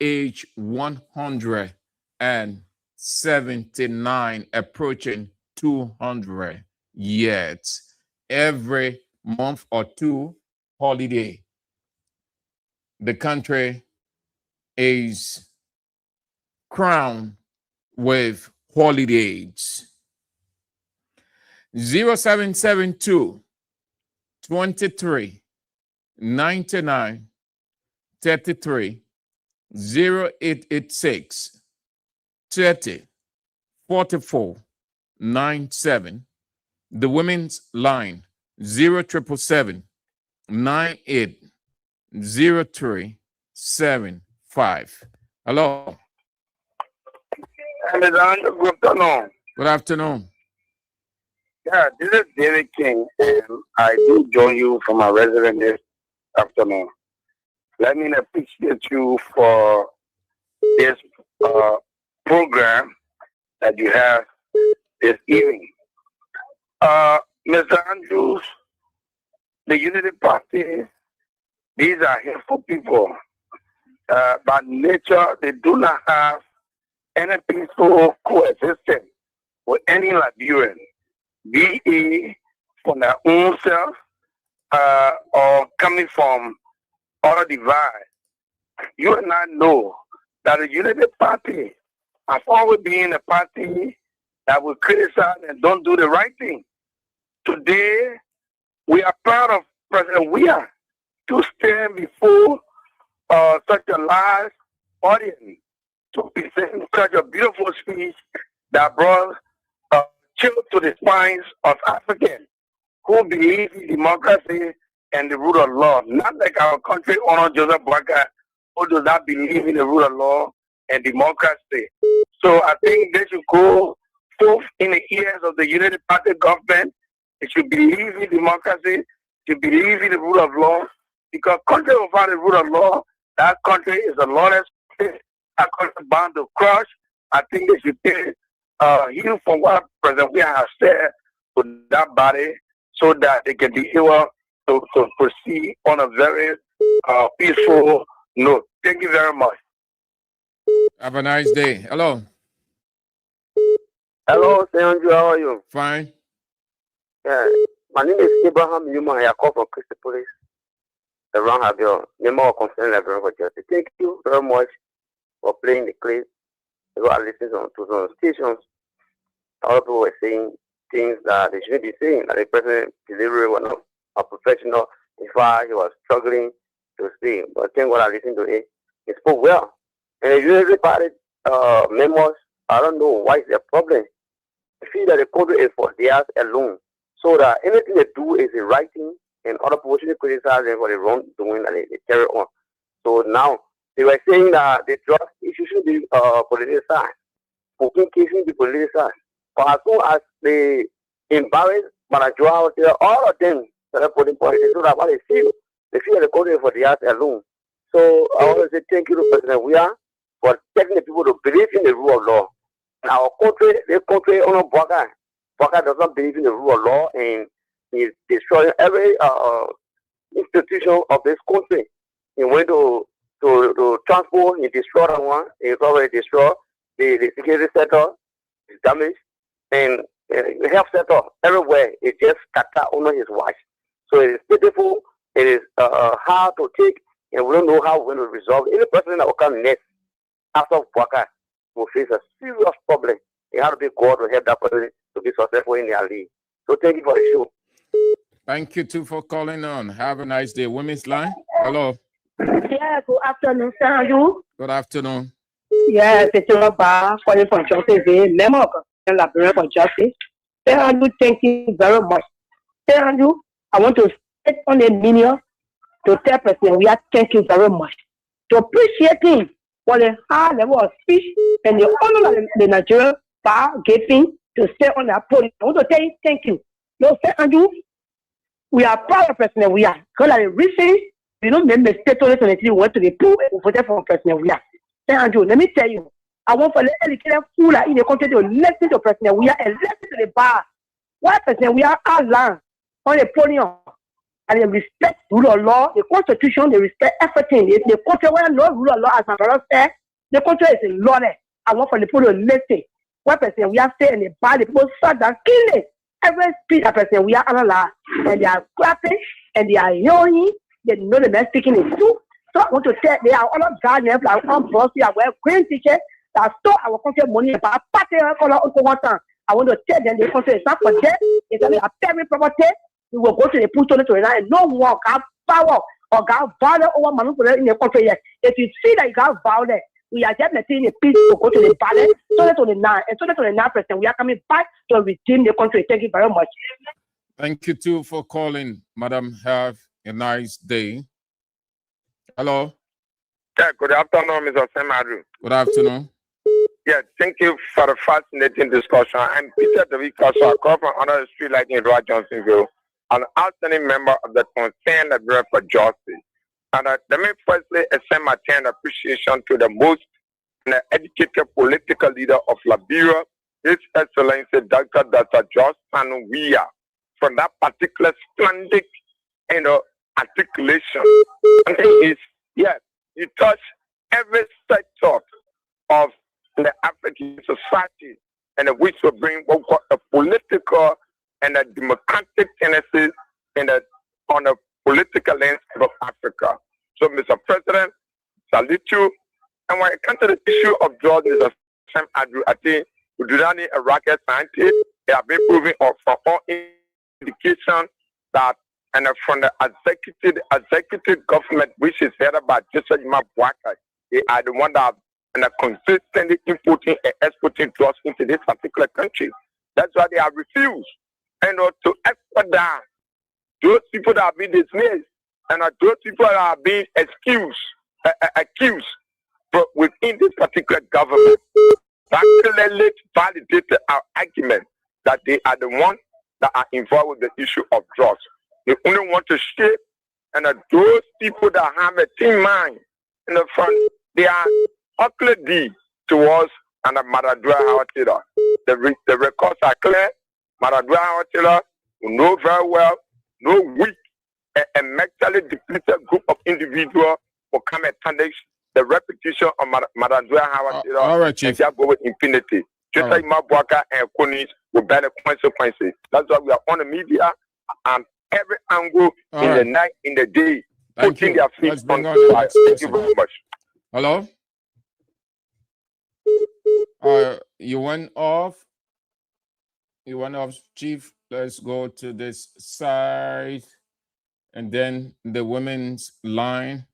age 179, approaching 200 yet. Every month or two holiday, the country is crowned with holidays. 0772 23 99 33 0886 30 44 97. The women's line 0777 980375. Hello. Good afternoon. Good afternoon. Yeah, this is David King, and I do join you from my residence this afternoon. Let me appreciate you for this program that you have this evening. Mr. Andrews, the Unity Party, these are hateful people. By nature, they do not have any peaceful coexistence with any Liberian, be it from their own self or coming from other divide. You and I know that the Unity Party has always been a party that will criticize and don't do the right thing. Today, we are proud of President Weah to stand before such a large audience to present such a beautiful speech that brought chill to the spines of Africans who believe in democracy and the rule of law, not like our country owner Joseph Boakai, who does not believe in the rule of law and democracy. So I think they should go forth in the ears of the Unity Party government. They should believe in democracy, to believe in the rule of law, because country without the rule of law, that country is a lawless state. That country bound to crush. I think they should take heal from what President Weah has said to that body so that they can be able to proceed on a very peaceful note. Thank you very much. Have a nice day. Hello. Hello, Andrew. How are you? Fine. Yeah, my name is Abraham Newman. I call from Christy Police. Around Habio, member of Concerned Librarian for Justice. Thank you very much for playing the clip. I listened to some stations. Other people were saying things that they shouldn't be saying. That the president's delivery was not a professional. In fact, he was struggling to speak. But thank God I listened to it. He spoke well. And the Unity Party members, I don't know why it's a problem. I feel that the country is for theirs alone. So that anything they do is the right thing, and other people shouldn't criticize them for the wrongdoing that they carry on. So now, They were saying that the drug issue should be politicized. Cooking case should be politicized. But as soon as they embarrass Manajua, all of them started putting politics so that what they feel the country for the arts alone. So I want to say thank you to President Weah for taking the people to believe in the rule of law. In our country, the country on Bwaka does not believe in the rule of law and is destroying every institution of this country. He went to transport, he destroyed one, he already destroyed the security sector, is damaged, and the health sector everywhere it just scattered under his watch. So it is pitiful, it is hard to take, and we don't know how we're going to resolve it. Any person that will come next after Bwaka will face a serious problem. It has to be God to help that person to be successful in their league. So thank you for the show. Thank you too for calling on. Have a nice day. Women's line. Hello. Yeah, good afternoon, sir. How are you? Good afternoon. Yeah, it's Robert calling from Justice. Memo Librarian for Justice. Thank you, thank you very much. Thank you. I want to sit on a minute to tell President we are thank you very much. To appreciate him for the high level of speech and the honor that the Nigerian bar gave him to stay on that podium. I want to tell you thank you. No, thank you. We are proud of President we are. Because like recently, we don't make mistake 2023 we went to the pool and voted for President we are. Thank you. Let me tell you. I want for the educated fool in the country to listen to President we are and listen to the bar. Why President we are land on the podium and they respect rule of law, the constitution, they respect everything. The country where no rule of law, as my brother said, the country is a law. I want for the people to listen. Why President we are staying in the bar, the people start down, killing every speech that President we are analyzed, and they are clapping and they are yelling. They know the man speaking is true. So I want to tell they are all of God, like one boss, we are green teacher that stole our country money about party color over 1 time. I want to tell them the country is not for them. It's a very property. We will go to the pool to and no one got power or got violence over manipulation in the country yet. If you see that you got violence, we are just letting the peace to go to the ballot, so that on the 9 and so that on the 9%, we are coming back to redeem the country. Thank you very much. Thank you too for calling, Madam. Have a nice day. Hello. Yeah, good afternoon, Mr. Semadru. Good afternoon. Yeah, thank you for the fascinating discussion. I'm Peter David Kaso. I come from under the street light in Roy Johnsonville, an outstanding member of the Concerned Bureau for Justice. And let me firstly extend my thanks and appreciation to the most educated political leader of Liberia, His Excellency Dr. George Sanu Weah, for that particular splendid articulation. And he touched every sector of the African society, and which will bring what we call a political and a democratic tendencies on the political landscape of Africa. So, Mr. President, salute you. And when it comes to the issue of drugs, Mr. Sam Andrew, I think we do not need a rocket scientist. They have been proving from all indication that, and from the executive government, which is headed by Joseph Bwaka, they are the one that are consistently importing and exporting drugs into this particular country. That's why they have refused, to expedite those people that are being dismissed and those people that are being accused within this particular government. That clearly validated our argument that they are the ones that are involved with the issue of drugs. They only want to shape, and those people that have a team mind in the front, they are ugly towards and Maradua Hawatila. The records are clear. Maradua Hawatila, who know very well, no weak and mentally depleted group of individuals will come and tarnish the reputation of Maradua Hawatila. All right, Chief. And just go with impunity. Just like Mabwaka and Kunis will bear the consequences. That's why we are on the media and every angle the night, in the day, putting their feet on the fire. Thank you very much. Hello? You went off, Chief. Let's go to this side and then the women's line.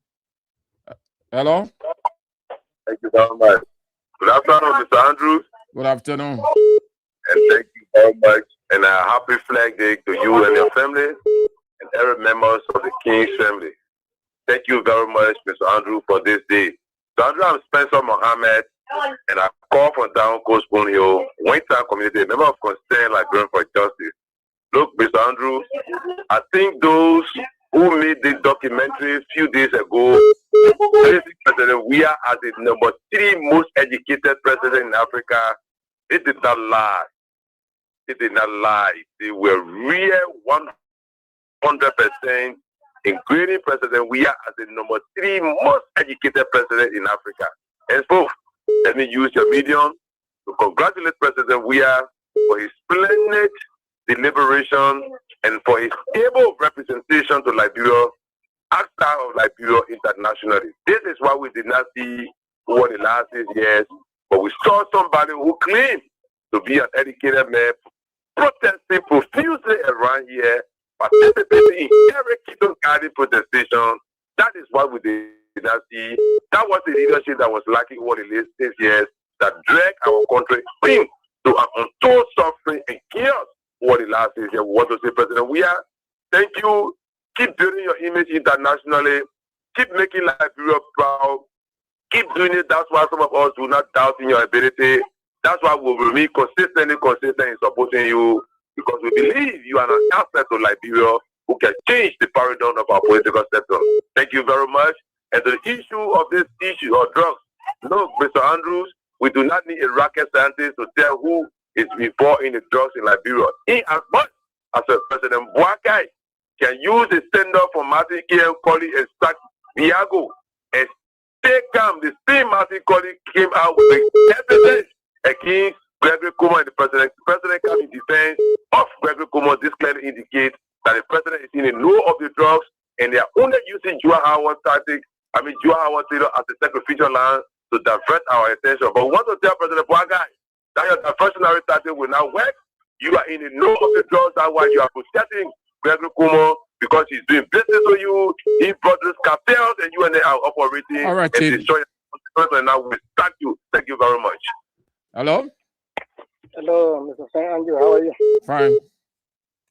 Hello? Thank you very much. Good afternoon, Mr. Andrews. Good afternoon. And thank you very much. And a happy Flag Day to you and your family and every members of the King's family. Thank you very much, Mr. Andrew, for this day. So I'm Spencer Mohammed, and I call from down Coast Spoon Hill, Winter Community, a member of Concern Liberian for Justice. Look, Mr. Andrew, I think those who made this documentary a few days ago, President Weah as the number 3 most educated president in Africa, it did not lie. It did not lie. They were real 100% in grading President Weah as the number 3 most educated president in Africa. Henceforth, let me use your medium to congratulate President Weah for his splendid deliberation and for his able representation to Liberia, outside of Liberia internationally. This is why we did not see over the last 6 years, but we saw somebody who claimed to be an educated man protesting profusely around here, participating in every Keystone Garden protestation. That is why we did not see. That was the leadership that was lacking over the last 6 years that dragged our country into an untold suffering and chaos over the last 6 years. We want to say, President Weah, thank you. Keep building your image internationally. Keep making Liberia proud. Keep doing it. That's why some of us do not doubt in your ability. That's why we will remain consistent in supporting you, because we believe you are an asset to Liberia who can change the paradigm of our political sector. Thank you very much. And the issue of this issue of drugs, look, Mr. Andrews, we do not need a rocket scientist to tell who is involved in the drugs in Liberia. In as much as President Boakai can use the standard for Martin K. Colley and Stack Diago and stay calm. The same Martin Colley came out with evidence against Gregory Kuma and the president. The president came in defense of Gregory Kuma. This clearly indicates that the president is in the know of the drugs and they are only using Joe Howard tactics. Joe Howard Taylor as the sacrificial lamb to divert our attention. But we want to tell President Boakai that your diversionary tactic will not work. You are in the know of the drugs. That's why you are protecting Gregory Kuma, because he's doing business with you. He brought this cartels and you and they are operating. All right, and destroying the and now we thank you. Thank you very much. Hello? Hello, Mr. Saint Andrew. How are you? Fine.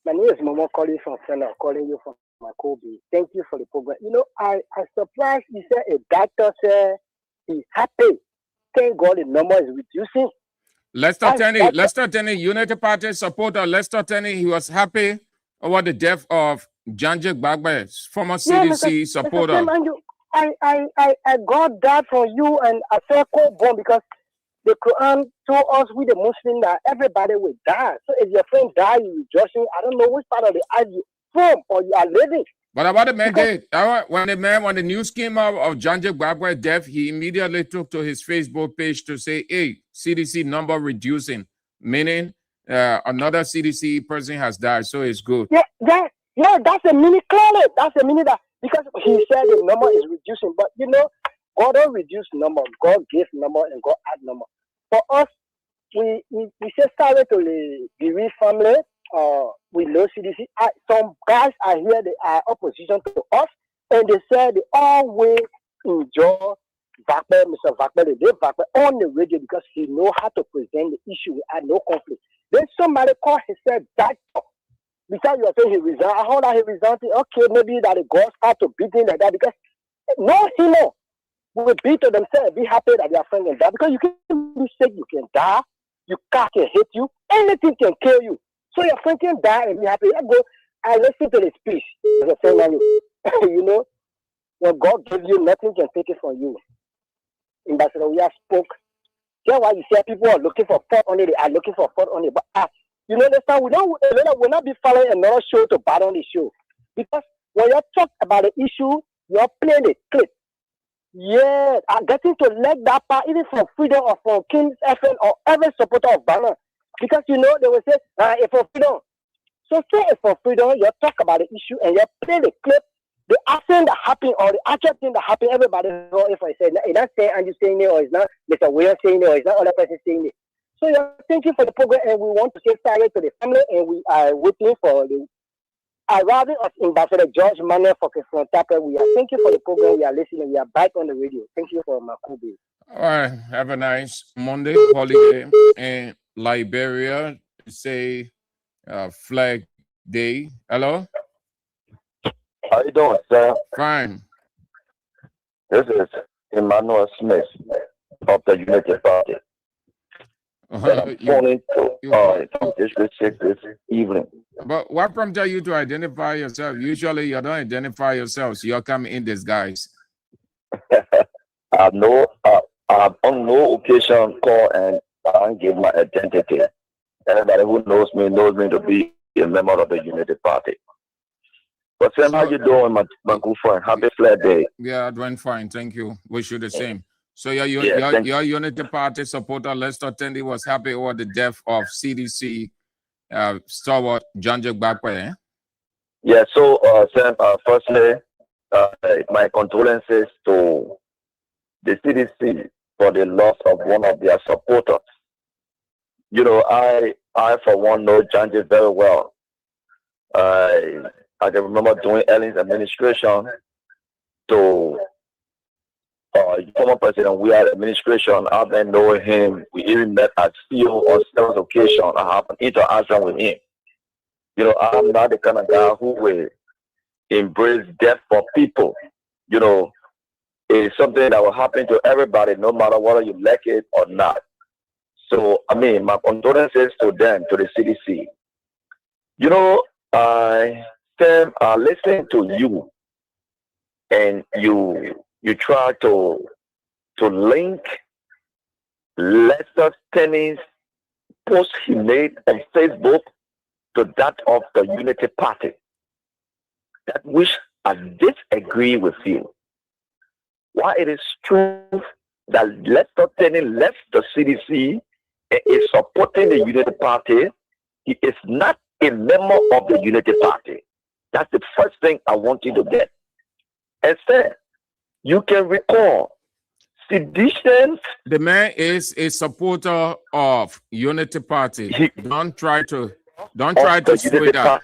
My name is Momo calling from Fenner, calling you from Makobi. Thank you for the program. You know, I surprised you said a doctor said he's happy. Thank God the number is reducing. Lester Tenney, Unity Party supporter, Lester Tenney, he was happy over the death of Janjik Bagbe, former CDC supporter. Mr. Andrew, I got that from you and I felt cold born because the Quran told us with the Muslims that everybody will die. So if your friend die, you rejoicing. I don't know which part of the earth you from or you are living. But about the man did. When the news came out of Janjik Bagwe's death, he immediately took to his Facebook page to say, hey, CDC number reducing, meaning another CDC person has died, so it's good. Yeah, that's a mini clearly. That's a mini that, because he said the number is reducing. But you know, God don't reduce number. God gives number and God add number. For us, we say sorry to the bereaved family. We know CDC. Some guys are here, they are opposition to us, and they said they always enjoy Vakbe, Mr. Vakbe, they Vakbe on the radio because he know how to present the issue. We had no conflict. Then somebody called, he said that because you are saying he resigned, I heard that he resigned. Okay, maybe that the gods start to beat him like that because no hero will beat to themselves, be happy that their friend can die because you can be sick, you can die, your car can hit you, anything can kill you. So your friend can die and be happy. I listen to the speech. You know, when God gives you, nothing can take it from you. Ambassador, we have spoke. That's why you say people are looking for fault on it. They are looking for fault on it. But you know, understand, we'll not be following another show to bat on the show. Because when you talk about the issue, you're playing a clip. Yeah, I'm getting to leg that part, even from Freedom or from King's FM or every supporter of Banner. Because you know, they will say, it's for freedom. So say it's for freedom, you talk about the issue and you play the clip, the action that happened or the actual thing that happened, everybody know if I say it's not saying Andrew saying it or it's not Mr. William saying it or it's not other person saying it. So thank you for the program and we want to say sorry to the family and we are waiting for the arriving of Ambassador George Manuel for Tapper. We are thank you for the program, we are listening, we are back on the radio. Thank you for Makubi. All right, have a nice Monday holiday in Liberia. Say Flag Day. Hello? How you doing, sir? Fine. This is Emmanuel Smith of the Unity Party. Phoning to District 6 this evening. But what prompted you to identify yourself? Usually you don't identify yourselves. You come in disguise. I've on no occasion call and give my identity. Anybody who knows me to be a member of the Unity Party. But Sam, how you doing, my good friend? Happy Flag Day. Yeah, doing fine. Thank you. Wish you the same. So your Unity Party supporter Lester Tendi was happy over the death of CDC stalwart John Jack Bakwe. Yeah. So Sam, firstly, my condolences to the CDC for the loss of one of their supporters. You know, I for one know John Jack very well. I can remember doing Ellen's administration to former president. We had administration. I've been knowing him. We even met at CEO on several occasions. I have an interaction with him. You know, I'm not the kind of guy who will embrace death for people. You know, it's something that will happen to everybody, no matter whether you like it or not. So, I mean, my condolences to them, to the CDC. You know, Sam, listening to you, and you try to link Lester Tenny's post he made on Facebook to that of the Unity Party. That which I disagree with you. Why it is true that Lester Tenny left the CDC and is supporting the Unity Party, he is not a member of the Unity Party. That's the first thing I want you to get. And then you can recall seditions. The man is a supporter of Unity Party. Don't try to sway that.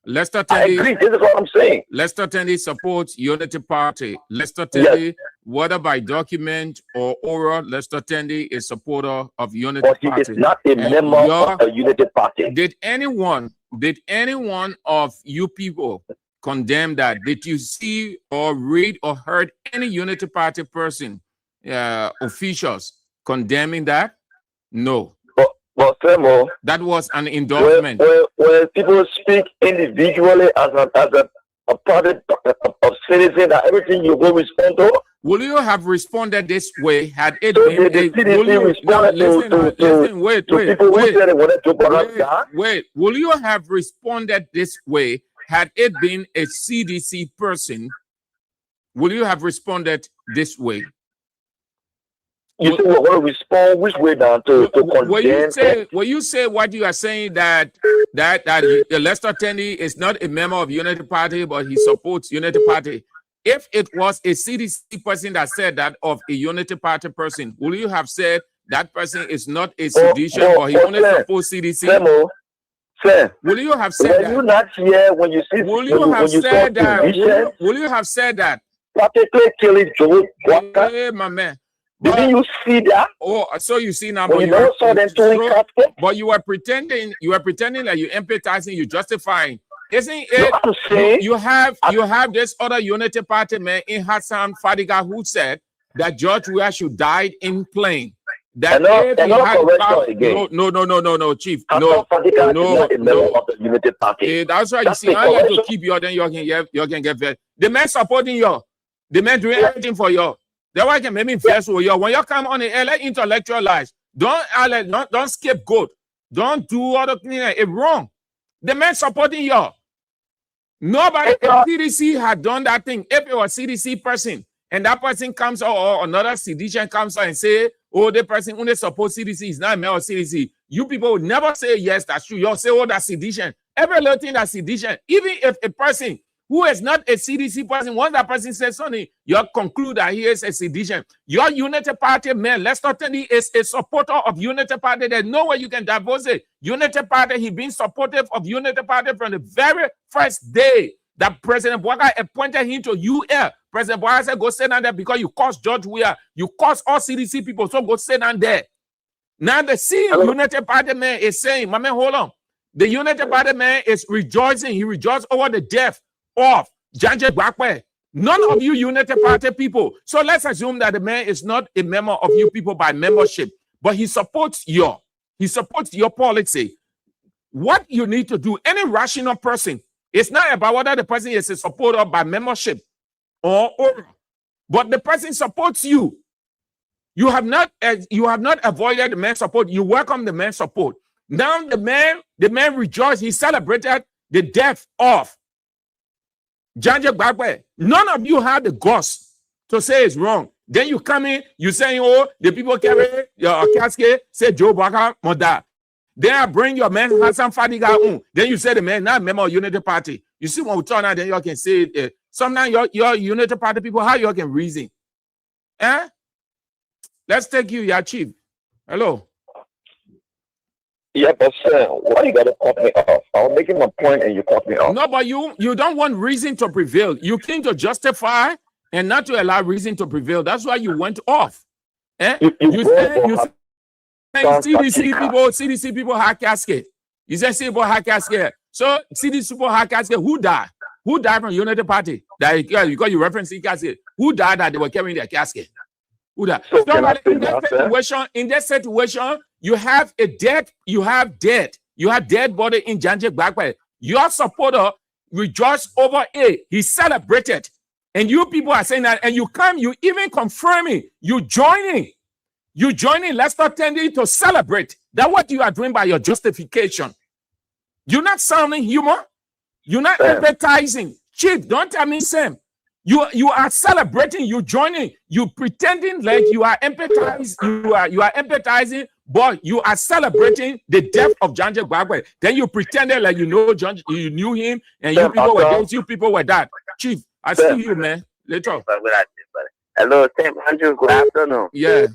Lester Tendi, I agree. This is what I'm saying. Lester Tendi supports Unity Party. Lester Tendi, yes, whether by document or oral, Lester Tendi is supporter of Unity Party. But he is not a member of the Unity Party. Did anyone of you people condemn that? Did you see or read or heard any Unity Party person, officials condemning that? No. But Femo, that was an endorsement. When people speak individually as a part of citizen, that everything you go respond to. Will you have responded this way had it been? Wait. Will you have responded this way had it been a CDC person? Will you have responded this way? You think we're going to respond which way now to condemn? When you say what you are saying that Lester Tendi is not a member of Unity Party, but he supports Unity Party. If it was a CDC person that said that of a Unity Party person, will you have said that person is not a sedition or he only supports CDC? Will you have said that? You not here when you see? Will you have said that? Will you have said that? Particularly killing Joe Walker. Hey, my man. Didn't you see that? Oh, so you see now, but you were pretending that you empathizing, you justifying. Isn't it? You have this other Unity Party man in Hassan Fadiga who said that George Weah should die in plane. That no, Chief. No. Unity Party. That's why you see. I like to keep you. Then you can get very. The man supporting you. The man doing everything for you. That's why I can make me first with you. When you come on the LA intellectualize, don't scapegoat. Don't do other things. It's wrong. The man supporting you. Nobody, if CDC had done that thing, if it was CDC person, and that person comes or another CDC comes and say, oh, the person only supports CDC is not a member of CDC. You people would never say, yes, that's true. You'll say, oh, that's sedition. Every little thing that's sedition. Even if a person who is not a CDC person, once that person says something, you'll conclude that he is a sedition. Your Unity Party man, Lester Tendi, is a supporter of Unity Party. There's no way you can divorce it. Unity Party, he been supportive of Unity Party from the very first day that President Bouaga appointed him to UL. President Bouaga said, go sit down there because you cost George Weah. You cost all CDC people, so go sit down there. Now the same Unity Party man is saying, my man, hold on. The Unity Party man is rejoicing. He rejoiced over the death of John Jack Bakwe. None of you Unity Party people. So let's assume that the man is not a member of you people by membership, but he supports your policy. What you need to do, any rational person, it's not about whether the person is a supporter by membership or but the person supports you. You have not avoided the man's support. You welcome the man's support. Now the man rejoiced. He celebrated the death of Janje Gbagbe. None of you have the guts to say it's wrong. Then you come in, you say, oh, the people carry your casket, say Joe Baka Moda. Then I bring your man Hassan Fadiga. Then you say the man not a member of Unity Party. You see when we turn out, then you can say sometimes your Unity Party people, how you can reason? Let's take you, your chief. Hello. Yeah, but sir, why you gotta cut me off? I was making my point and you cut me off. No, but you don't want reason to prevail. You came to justify and not to allow reason to prevail. That's why you went off. You say CDC people have casket. You say CDC people have casket. So CDC people have casket. Who died? Who died from Unity Party? Because you reference the casket. Who died that they were carrying their casket? Who died? So in that situation, you have dead body in Janje Gbagbe. Your supporter rejoiced over it. He celebrated. And you people are saying that, and you even confirming, you joining Lester Tendi to celebrate. That's what you are doing by your justification. You're not sounding humor. You're not empathizing. Chief, don't tell me Sam. You are celebrating, you joining, you pretending like you are empathizing, you are empathizing, but you are celebrating the death of Janje Gbagbe. Then you pretended like you knew him, and you people were this, you people were that. Chief, I see you, man. Later. Hello, Sam Andrew. Good afternoon. Yeah.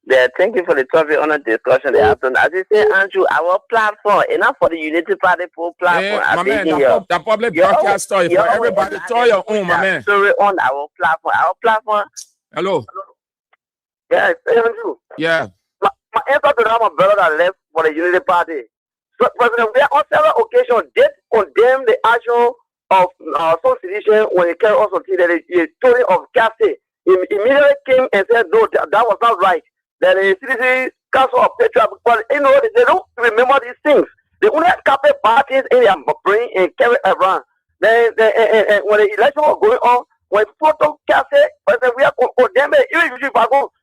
Yeah, thank you for the topic on the discussion this afternoon. As you say, Andrew, our platform, enough for the Unity Party platform. My man, the public broadcast story for everybody. Tell your own, my man. Story on our platform. Our platform. Hello. Yeah, Andrew. Yeah. My answer to that, my brother that left for the Unity Party. So, President, we on several occasions did condemn the action of some sedition when it came also to the story of Cassie. He immediately came and said, no, that was not right. That the CDC Council of Petra, but they don't remember these things. They only have couple parties in their brain and carry around. Then when the election was going on, when photo Cassie, we are condemning even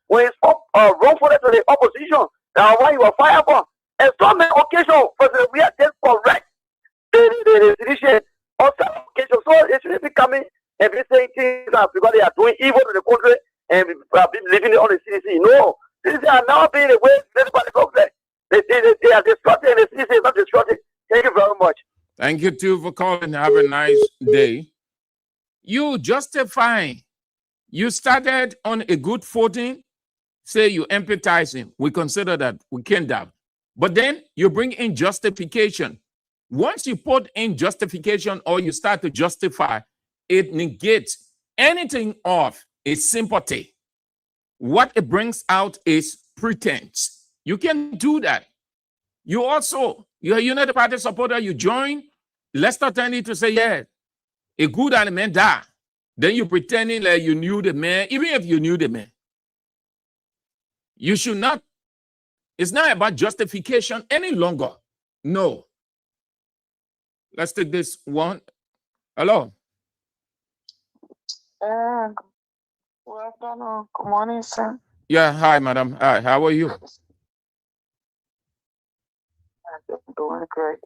when it's wrongful to the opposition, why you were fired for. And so many occasions, we are just correct the decision on some occasions. So it shouldn't be coming and be saying things because they are doing evil to the country and living on the CDC. No. These are now being the way everybody looks like. They are destructing the CDC is not destructing. Thank you very much. Thank you too for calling. Have a nice day. You justifying. You started on a good footing. Say you empathizing. We consider that. We can't doubt. But then you bring in justification. Once you put in justification or you start to justify, it negates anything of its sympathy. What it brings out is pretense. You can do that. You're a United Party supporter. You join Lester Tendi to say, yeah, a good element die. Then you pretending like you knew the man, even if you knew the man. You should not. It's not about justification any longer. No. Let's take this one. Hello. Good afternoon. Good morning, sir. Yeah, hi, madam. Hi, how are you? I'm doing great.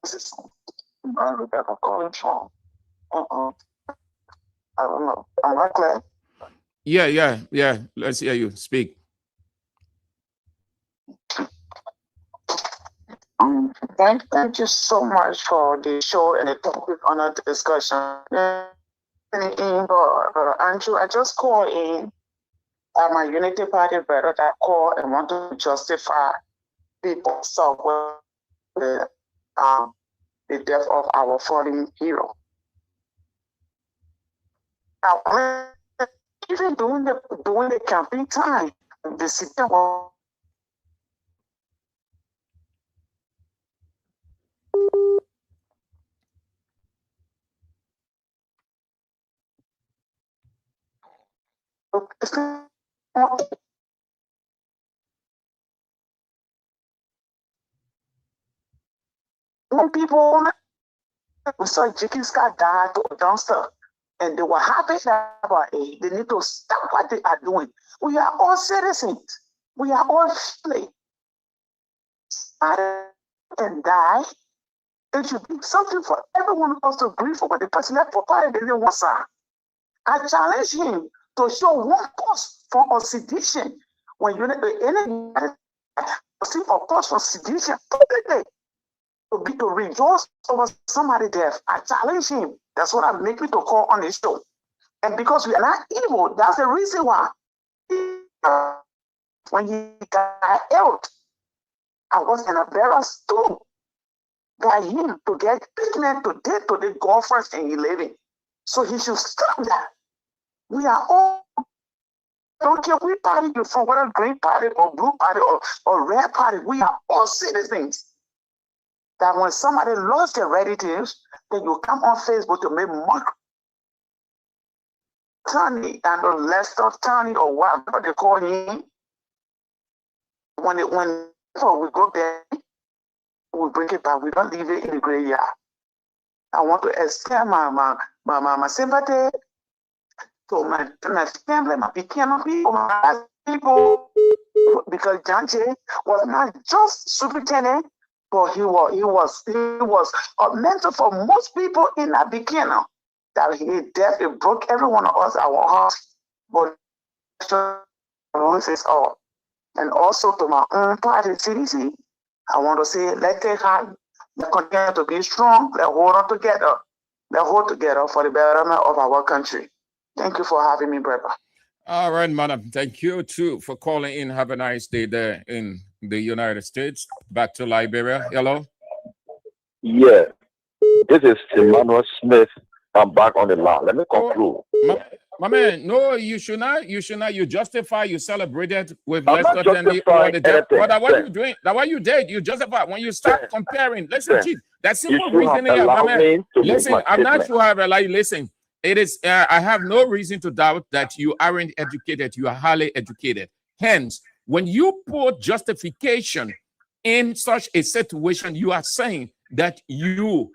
This is Rebecca calling from. I don't know. Am I clear? Yeah. Let's hear you speak. Thank you so much for the show and the topic on the discussion. Andrew, I just called in. I'm a Unity Party brother that called and want to justify people's self the death of our fallen hero. Now, even during the campaign time, the city was It's not. When people, we saw Jackie Scott die to dumpster, and they were happy about it. They need to stop what they are doing. We are all citizens. We are all free. And die. It should be something for everyone else to grieve for what the person left for party they didn't want. I challenge him to show one cause for a sedition when you see a cause for sedition publicly. To rejoice over somebody death. I challenge him. That's what I make me to call on this show. And because we are not evil, that's the reason why. When he got out, I was in a barracks too. By him to get pregnant to date to the girlfriend and he living. So he should stop that. We are all, don't care which party you're from, whether green party or blue party or red party, we are all citizens. That when somebody lost their relatives, then you come on Facebook to make mock Tony and Lester Tony or whatever they call him. When we go there, we bring it back. We don't leave it in the graveyard. I want to extend my sympathy to my family, my people, my people, because John Jay was not just superintendent, but he was a mentor for most people in that beginning. That he definitely broke every one of us our hearts, but is all. And also to my own party, CDC, I want to say, let's take heart, let's continue to be strong, let's hold on together, let's hold together for the betterment of our country. Thank you for having me, brother. All right, madam. Thank you too for calling in. Have a nice day there in the United States. Back to Liberia. Hello. Yeah, this is Emmanuel Smith. I'm back on the line. Let me conclude. My man, no, you should not. You should not. You justify. You celebrated with I'm Lester not Tenney. justifying anything. But what are you doing? That what you did. You justify when you start comparing. Listen, chief. That simple should have reasoning. My allowed man. me to make Listen, my I'm not statement. sure I have allowed you. Listen, it is. I have no reason to doubt that you aren't educated. You are highly educated. Hence, when you put justification in such a situation, you are saying that you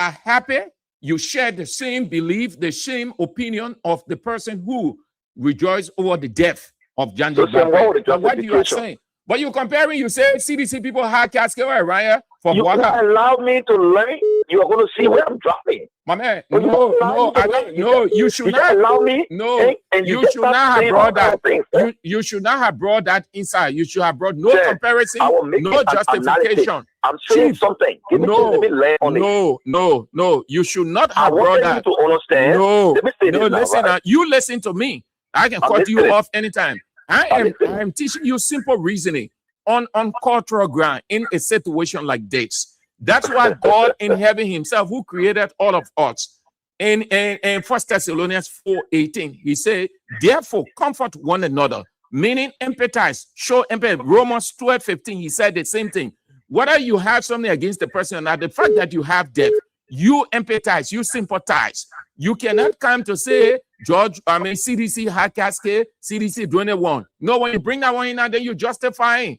are happy. You share the same belief, the same opinion of the person who rejoiced over the death of John Jay Garfield. But what you are saying? But you're comparing, you say CDC people had casket Ryan for You Waka. allow me to learn. You are going to see where I'm dropping. My man, When you no, allow no, me to I learn, don't. No, you should you not allow me. No, and you just should start not have saying brought all that. kind of things. You should not have brought that inside. You should have brought no Sir, comparison, I will make no an analysis. justification. I'm saying Chief, something. Give me no, let me learn on it. no. You should not I have brought wanted that. you to understand. No, Let me say no. this now, Listen, right? you listen to me. I can I'm cut you listening. off anytime. I am teaching you simple reasoning on cultural ground in a situation like this. That's why God in heaven himself, who created all of us, in 1 Thessalonians 4:18, he said, therefore comfort one another, meaning empathize, show empathy. Romans 12:15, he said the same thing. Whether you have something against the person or not, the fact that you have death, you empathize, you sympathize. You cannot come to say, CDC had cascade, CDC doing it one. No, when you bring that one in, then you justifying.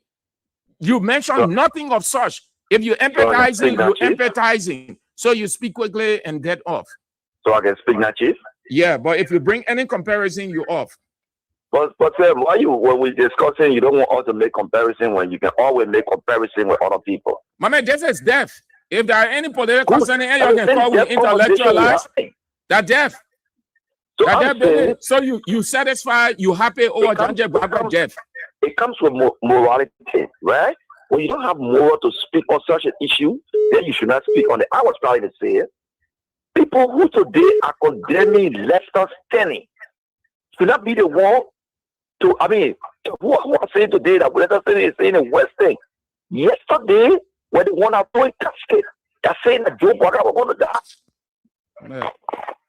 You mention nothing of such. If you're empathizing, you're empathizing. So you speak quickly and get off. So I can speak now, Chief? Yeah, but if you bring any comparison, you're off. But why when we're discussing, you don't want us to make comparison when you can always make comparison with other people. My man, this is death. If there are any political Good. concerning, you can call with Death conversation intellectualize. we having. That death. So That I'm death, saying- baby. So you satisfied, you happy over John Jay Garfield death. It comes with morality, right? When you don't have moral to speak on such an issue, then you should not speak on it. I was trying to say, people who today are condemning Lester Tenney should not be the one to, who are saying today that Lester Tenney is saying the worst thing. Yesterday, when the one are doing casket, they're saying that Joe Biden was going to die. Yeah.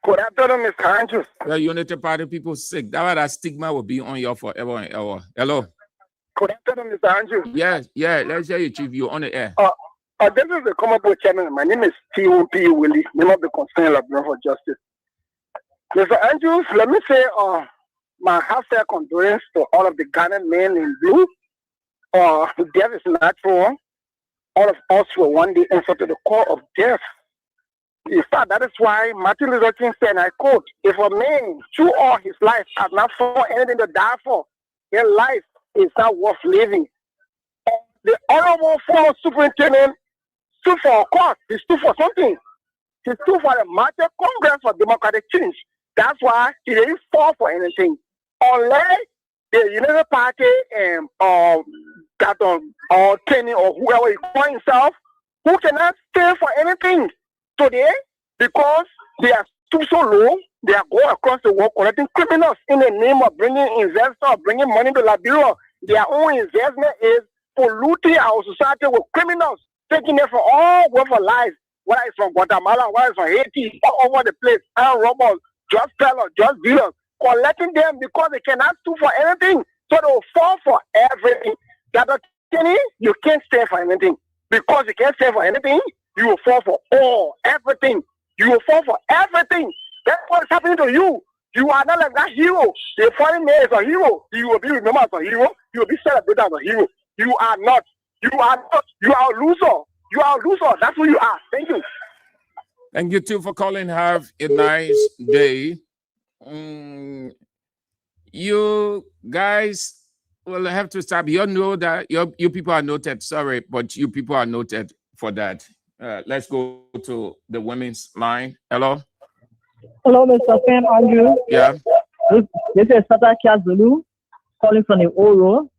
Good afternoon, Mr. Andrews. The Unity Party people sick. That stigma will be on you forever and ever. Hello. Good afternoon, Mr. Andrews. Yes, let's hear you, Chief. You're on the air. This is the Common Board Chairman. My name is T.O.P. Willie, member of the Concerned Librarian for Justice. Mr. Andrews, let me say, my heartfelt condolence to all of the Ghanaian men in blue. Death is natural. All of us will one day answer to the call of death. In fact, that is why Martin Luther King said, and I quote, if a man through all his life has not found anything to die for, his life is not worth living. The honorable former superintendent stood for a cause. He stood for something. He stood for the Martin Congress for Democratic Change. That's why he didn't fall for anything. Unless the United Party and or Kenny or whoever he call himself, who cannot stand for anything today because they are too so low, they are going across the world collecting criminals in the name of bringing investors, bringing money to Liberia. Their own investment is polluting our society with criminals, taking it from all over lives, whether it's from Guatemala, whether it's from Haiti, all over the place, and robbers, just sellers, just dealers, collecting them because they cannot sue for anything. So they will fall for everything. Dr. Kenny, you can't stand for anything. Because you can't stand for anything, you will fall for everything. You will fall for everything. That's what is happening to you. You are not like that hero. The foreign man is a hero. You will be remembered as a hero. You will be celebrated as a hero. You are not. You are not. You are a loser. You are a loser. That's who you are. Thank you. Thank you too for calling. Have a nice day. You guys will have to stop. You know that you people are noted. Sorry, but you people are noted for that. Let's go to the women's line. Hello. Hello, Mr. Sam Andrew. Yeah. This is Satakia Zulu calling from the Oro,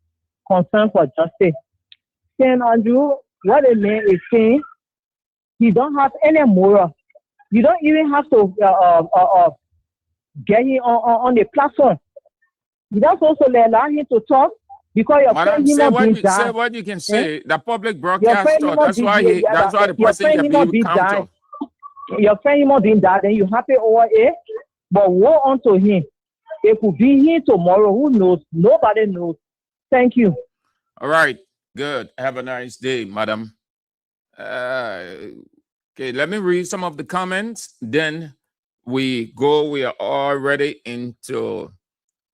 concern for justice. Sam Andrew, what the man is saying, he don't have any moral. You don't even have to get him on the platform. You just also allow him to talk because your friend say what you can say. The public broadcast. That's why the person can be counter. Your friend human being died, then you happy over it, but woe unto him. It could be here tomorrow. Who knows? Nobody knows. Thank you. All right. Good. Have a nice day, madam. Okay, let me read some of the comments. Then we go. We are already into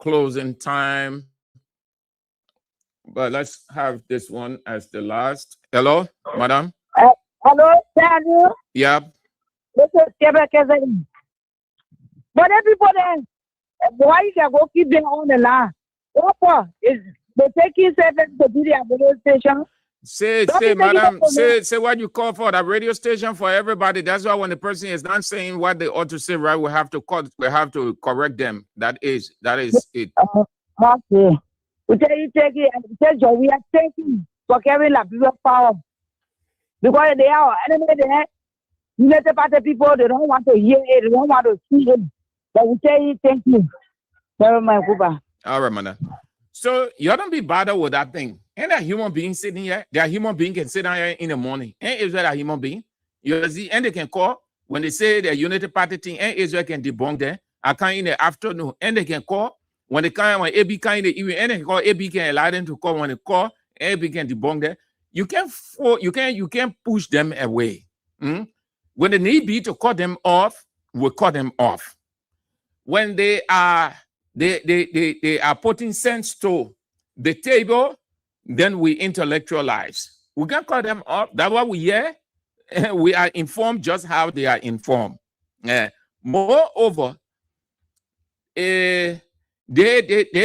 closing time. But let's have this one as the last. Hello, madam. Hello, Daniel. Yeah. This is Quebec. But everybody, why you can go keep them on the line? What is the taking 7 to do the administration? Say, madam, say what you call for the radio station for everybody. That's why when the person is not saying what they ought to say, right, we have to correct them. That is it. Okay. We are taking for carrying la power because they are enemy there. United Party people, they don't want to hear it, they don't want to see it. But we tell you, thank you. Never mind, Kuba. All right, man. So you don't be bothered with that thing. Ain't a human being sitting here? There are human beings can sit down here in the morning. Ain't Israel a human being? You see, and they can call when they say the United Party thing, and Israel can debunk them. I come in the afternoon, and they can call when they come when AB come in the evening, and they can call AB can allow them to call when they call, AB can debunk them. You can't push them away. When they need be to cut them off, we'll cut them off. When they are putting sense to the table, then we intellectualize. We can cut them off. That's what we hear. We are informed just how they are informed. Moreover, they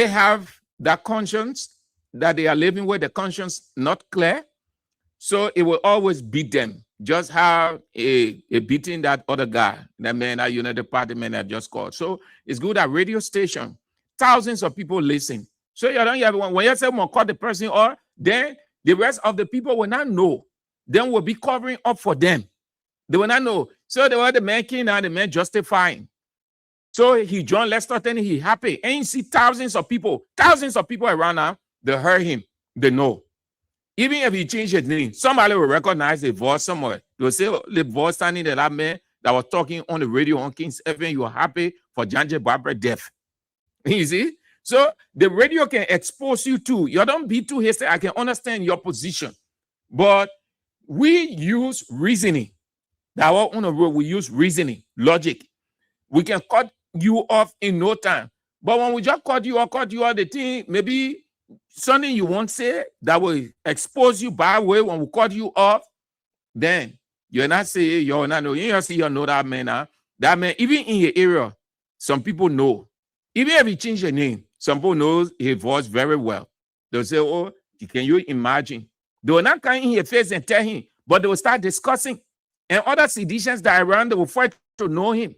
have that conscience that they are living with, the conscience not clear. So it will always beat them. Just how a beating that other guy, that man, that United Party man that just called. So it's good at radio station. Thousands of people listen. So you don't have when you say we'll cut the person or then the rest of the people will not know. Then we'll be covering up for them. They will not know. So they were the man king and the man justifying. So he joined Lester and he happy. And you see thousands of people around now, they heard him. They know. Even if he changed his name, somebody will recognize the voice somewhere. They'll say, oh, the voice standing there, that man that was talking on the radio on King's FM, you are happy for Janje Barbara death. You see? So the radio can expose you too. You don't be too hasty. I can understand your position. But we use reasoning. That on the road, we use reasoning, logic. We can cut you off in no time. But when we just caught you or the thing, maybe something you won't say that will expose you by way when we cut you off, then you're not saying you're not know. You see, you know that man. That man, even in your area, some people know. Even if you change your name, some people know his voice very well. They'll say, oh, can you imagine? They will not come in your face and tell him, but they will start discussing. And other seditions that are around, they will fight to know him.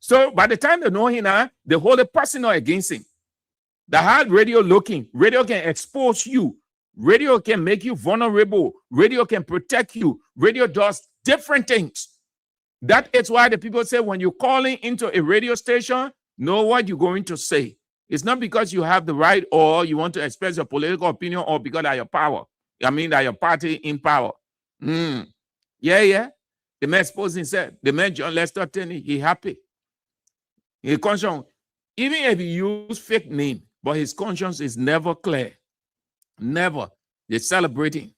So by the time they know him now, they hold a personal against him. The hard radio looking, radio can expose you. Radio can make you vulnerable. Radio can protect you. Radio does different things. That is why the people say when you're calling into a radio station, know what you're going to say. It's not because you have the right or you want to express your political opinion or because of your power. I mean that your party in power. Yeah. The man exposed himself. The man John Lester Tenney, he happy. His conscience, even if he use fake name, but his conscience is never clear. Never. They're celebrating.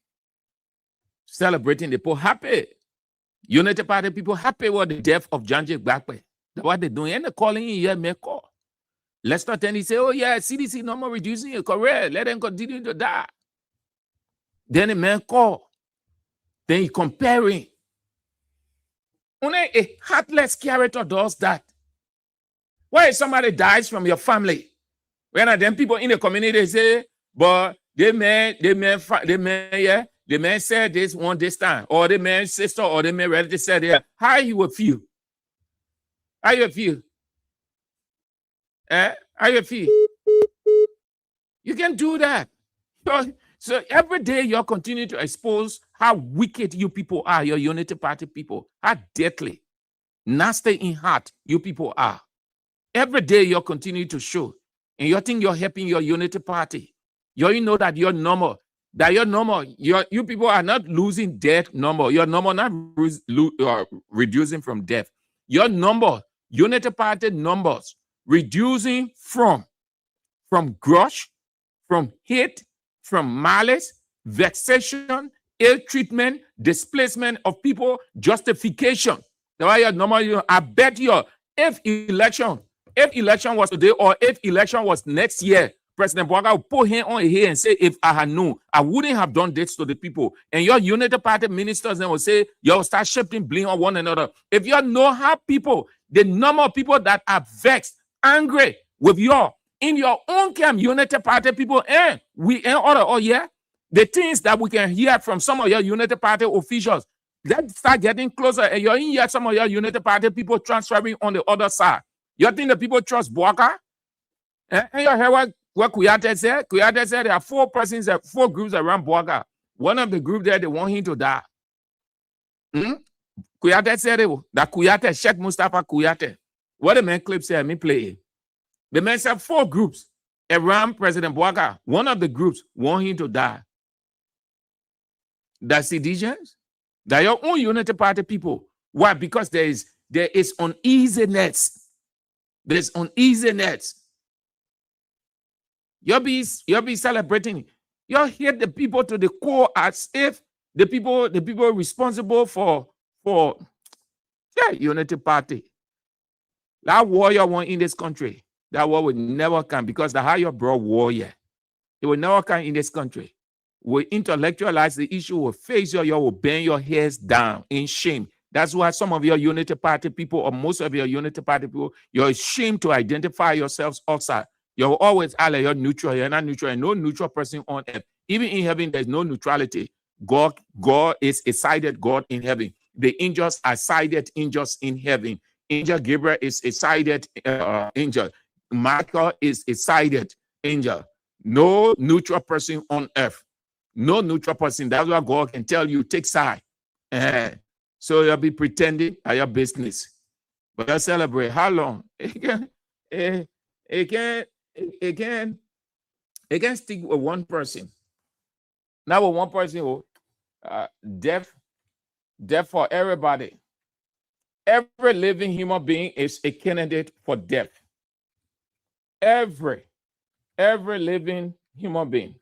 Celebrating the people happy. Unity Party people happy with the death of John J. Gbagbe. That's what they're doing. And they're calling in here, may call. Lester Tenney say, oh yeah, CDC no more reducing it. Correct. Let them continue to die. Then the man call. Then he comparing. Only a heartless character does that. Why if somebody dies from your family? When then people in the community say, but the man said this one this time, or the man's sister or the man relative said yeah. How you will feel? How you feel? How you feel? You can do that. So every day you're continuing to expose how wicked you people are, your Unity Party people, how deadly, nasty in heart you people are. Every day you're continuing to show, and you think you're helping your Unity Party. You know that you're normal. That you're normal. You people are not losing death number. Your number not reducing from death. Your number, Unity Party numbers, reducing from grudge, from hate, from malice, vexation, ill treatment, displacement of people, justification. That's why your number. I bet you, if election was today or if election was next year, President Bouaga will put him on here and say, if I had known, I wouldn't have done this to the people. And your Unity Party ministers then will say, you'll start shifting blame on one another. If you know how people, the number of people that are vexed, angry with you, in your own camp, Unity Party people, and we in order, oh yeah, the things that we can hear from some of your Unity Party officials, let's start getting closer. And you're in here, some of your Unity Party people transferring on the other side. You think the people trust Bouaga? And you hear what Kuyate said? Kuyate said there are four groups around Bouaga. One of the groups there, they want him to die. Kuyate said that Kuyate, Sheikh Mustafa Kuyate. What the man clip said, me play it. The man said 4 groups around President Bouaga. One of the groups want him to die. That's seditions. That your own Unity Party people. Why? Because there is uneasiness. There's uneasiness. You'll be celebrating. You'll hit the people to the core as if the people responsible for Unity Party. That warrior one in this country. That war will never come because the higher brought warrior. It will never come in this country. We intellectualize the issue, will face you will bend your heads down in shame. That's why some of your Unity Party people, or most of your Unity Party people, you're ashamed to identify yourselves outside. You're always you're neutral, you're not neutral, and no neutral person on earth. Even in heaven, there's no neutrality. God is a sided God in heaven. The angels are sided angels in heaven. Angel Gabriel is a sided angel. Michael is a sided angel. No neutral person on earth. No neutral person. That's why God can tell you, take side. So you'll be pretending at your business. But you'll celebrate. How long? It can stick with one person. Now with one person, death for everybody. Every living human being is a candidate for death. Every living human being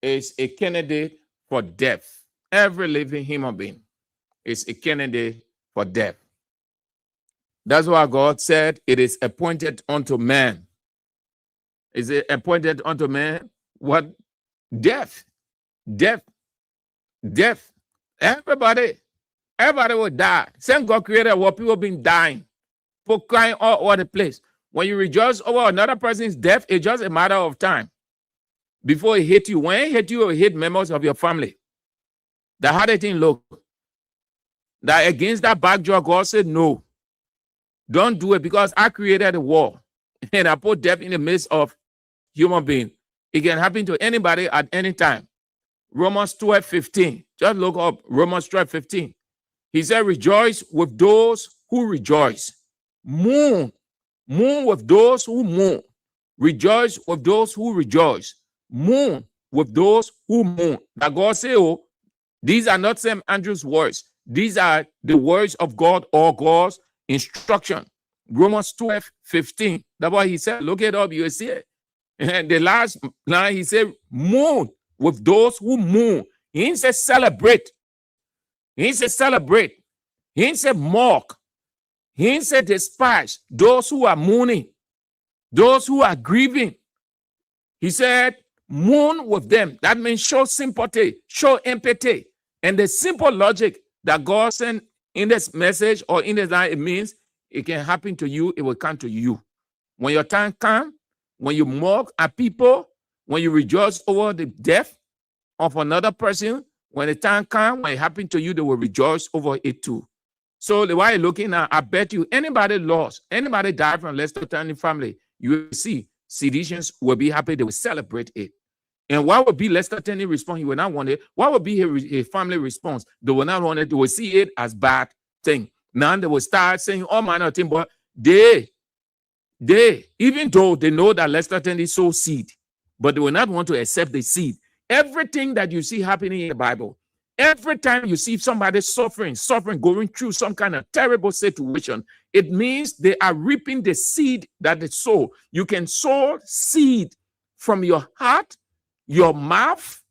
is a candidate for death. Every living human being is a candidate for death. That's why God said it is appointed unto man. Is it appointed unto man? What? Death. Death. Death. Everybody will die. Same God created what people been dying. People crying all over the place. When you rejoice over another person's death, it's just a matter of time before it hit you. When it hit you, it hit members of your family. That's how the thing look. That against that backdrop, God said, no, don't do it, because I created a war and I put death in the midst of human beings. It can happen to anybody at any time. Romans 12:15. Just look up Romans 12:15. He said, rejoice with those who rejoice. Mourn with those who mourn. Rejoice with those who rejoice. Mourn with those who mourn. That God say, oh, these are not St. Andrew's words. These are the words of God or God's instruction. Romans 12:15. That's why he said, look it up, you will see it. And the last line, he said, mourn with those who mourn. He didn't say celebrate. He didn't say celebrate. He didn't say mock. He didn't say despise those who are mourning, those who are grieving. He said, mourn with them. That means show sympathy, show empathy. And the simple logic that God sent in this message or in this line, it means it can happen to you, it will come to you. When your time comes, when you mock at people, when you rejoice over the death of another person, when the time comes, when it happens to you, they will rejoice over it too. So the way you're looking at, I bet you anybody lost, anybody died from Lester Tenney family, you will see Seditians will be happy, they will celebrate it. And what would be Lester Tenney response? He will not want it. What would be his family response? They will not want it. They will see it as bad thing. Now they will start saying all manner of things, but they, even though they know that Lester Tenney sowed seed, but they will not want to accept the seed. Everything that you see happening in the Bible, every time you see somebody suffering, going through some kind of terrible situation, it means they are reaping the seed that they sow. You can sow seed from your heart, your mouth,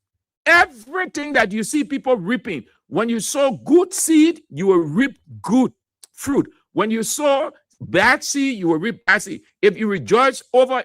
everything that you see people reaping. When you sow good seed, you will reap good fruit. When you sow bad seed, you will reap bad seed. If you rejoice over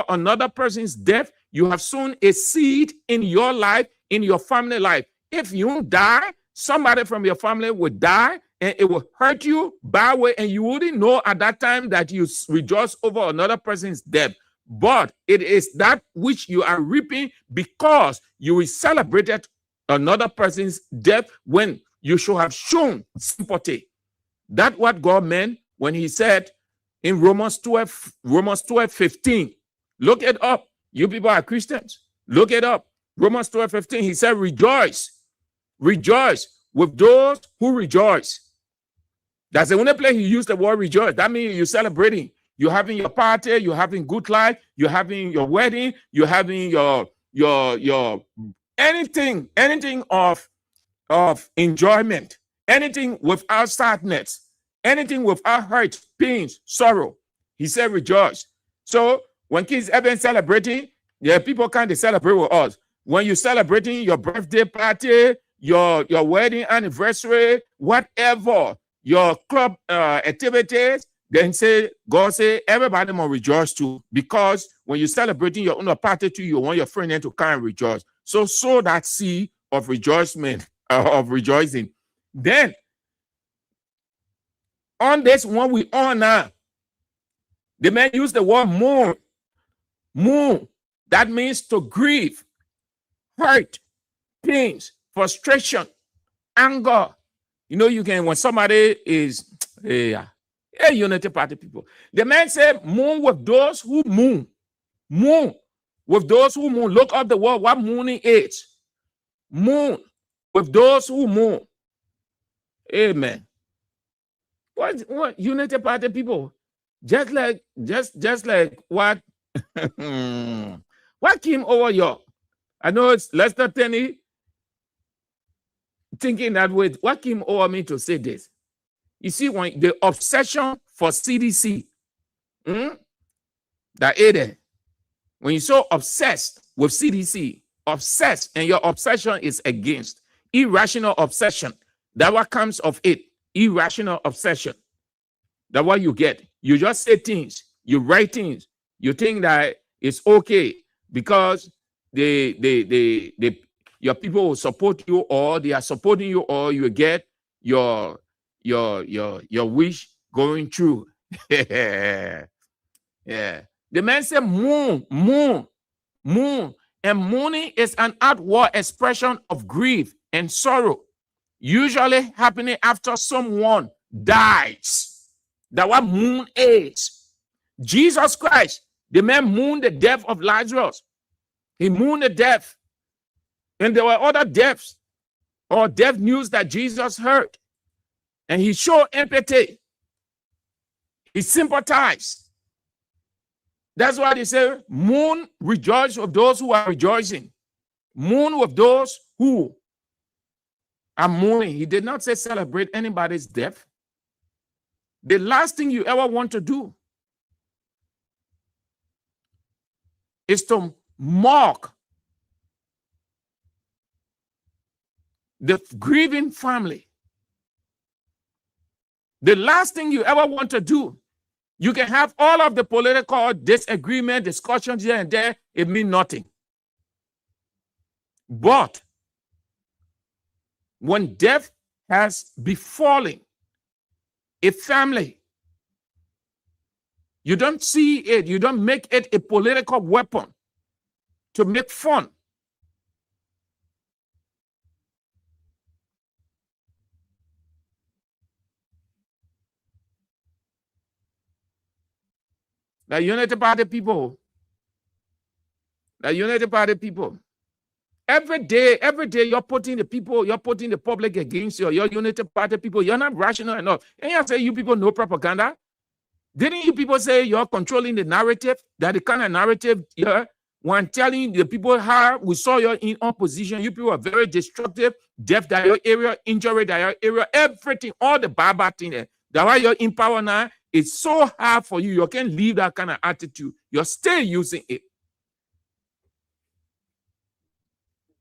another person's death, you have sown a seed in your life, in your family life. If you die, somebody from your family will die, and it will hurt you bad way, and you wouldn't know at that time that you rejoice over another person's death. But it is that which you are reaping because you celebrated another person's death when you should have shown sympathy. That's what God meant when he said in Romans 12:15. Look it up. You people are Christians. Look it up. Romans 12:15. He said, rejoice. Rejoice with those who rejoice. That's the only place he used the word rejoice. That means you're celebrating. You're having your party, you're having good life, you're having your wedding, you're having your anything of enjoyment, anything without sadness, anything without hurt, pains, sorrow. He said rejoice. So when kids have been celebrating, yeah, people can't celebrate with us. When you're celebrating your birthday party, your wedding anniversary, whatever, your club activities, then God say, everybody must rejoice too. Because when you're celebrating your own party too, you want your friend to come and rejoice. So sow that seed of rejoicing, of rejoicing. Then, on this one we honor, the man used the word mourn. Mourn. That means to grieve, hurt, pains, frustration, anger. You know, you can, when somebody is, Unity Party people. The man said, mourn with those who mourn. Mourn with those who mourn. Look up the word, what mourning is. Mourn with those who mourn. Amen. What Unity Party people? Just like what what came over your, I know it's Lester Tenney thinking that way. What came over me to say this? You see, when the obsession for CDC, that Aiden, when you're so obsessed with CDC, obsessed, and your obsession is against irrational obsession, that what comes of it, irrational obsession. That's what you get. You just say things, you write things, you think that it's okay because your people will support you, or they are supporting you, or you get your wish going through. Yeah. The man said mourn. And mourning is an outward expression of grief and sorrow, usually happening after someone dies. That's what mourn is. Jesus Christ, the man mourned the death of Lazarus. He mourned the death. And there were other deaths or death news that Jesus heard. And he showed empathy. He sympathized. That's why they say, mourn, rejoice with those who are rejoicing. Mourn with those who are mourning. He did not say celebrate anybody's death. The last thing you ever want to do is to mock the grieving family. The last thing you ever want to do, you can have all of the political disagreement, discussions here and there, it means nothing. But when death has befallen a family, you don't see it, you don't make it a political weapon to make fun. The United Party people, every day you're putting the public against you. You're United Party people. You're not rational enough. And you say you people know propaganda. Didn't you people say you're controlling the narrative? That the kind of narrative when telling the people how we saw you in opposition, you people are very destructive, death that your area, injury that your area, everything, all the bad thing there. That's why you're in power now. It's so hard for you. You can't leave that kind of attitude. You're still using it.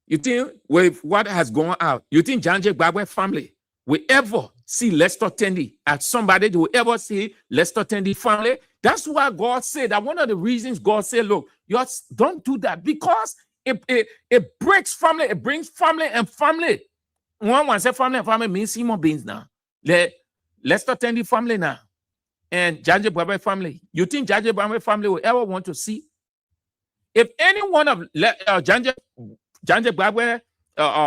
You think with what has gone out, you think Janje Gbagbe family will ever see Lester Tendi as somebody that will ever see Lester Tendi family? That's why God said that one of the reasons God said, look, you don't do that, because it breaks family, it brings family and family. One say family and family means human beings now. Lester Tendi family now. And Janje Gbagbe family, you think Janje Gbagbe family will ever want to see? If any one of Janje Gbagbe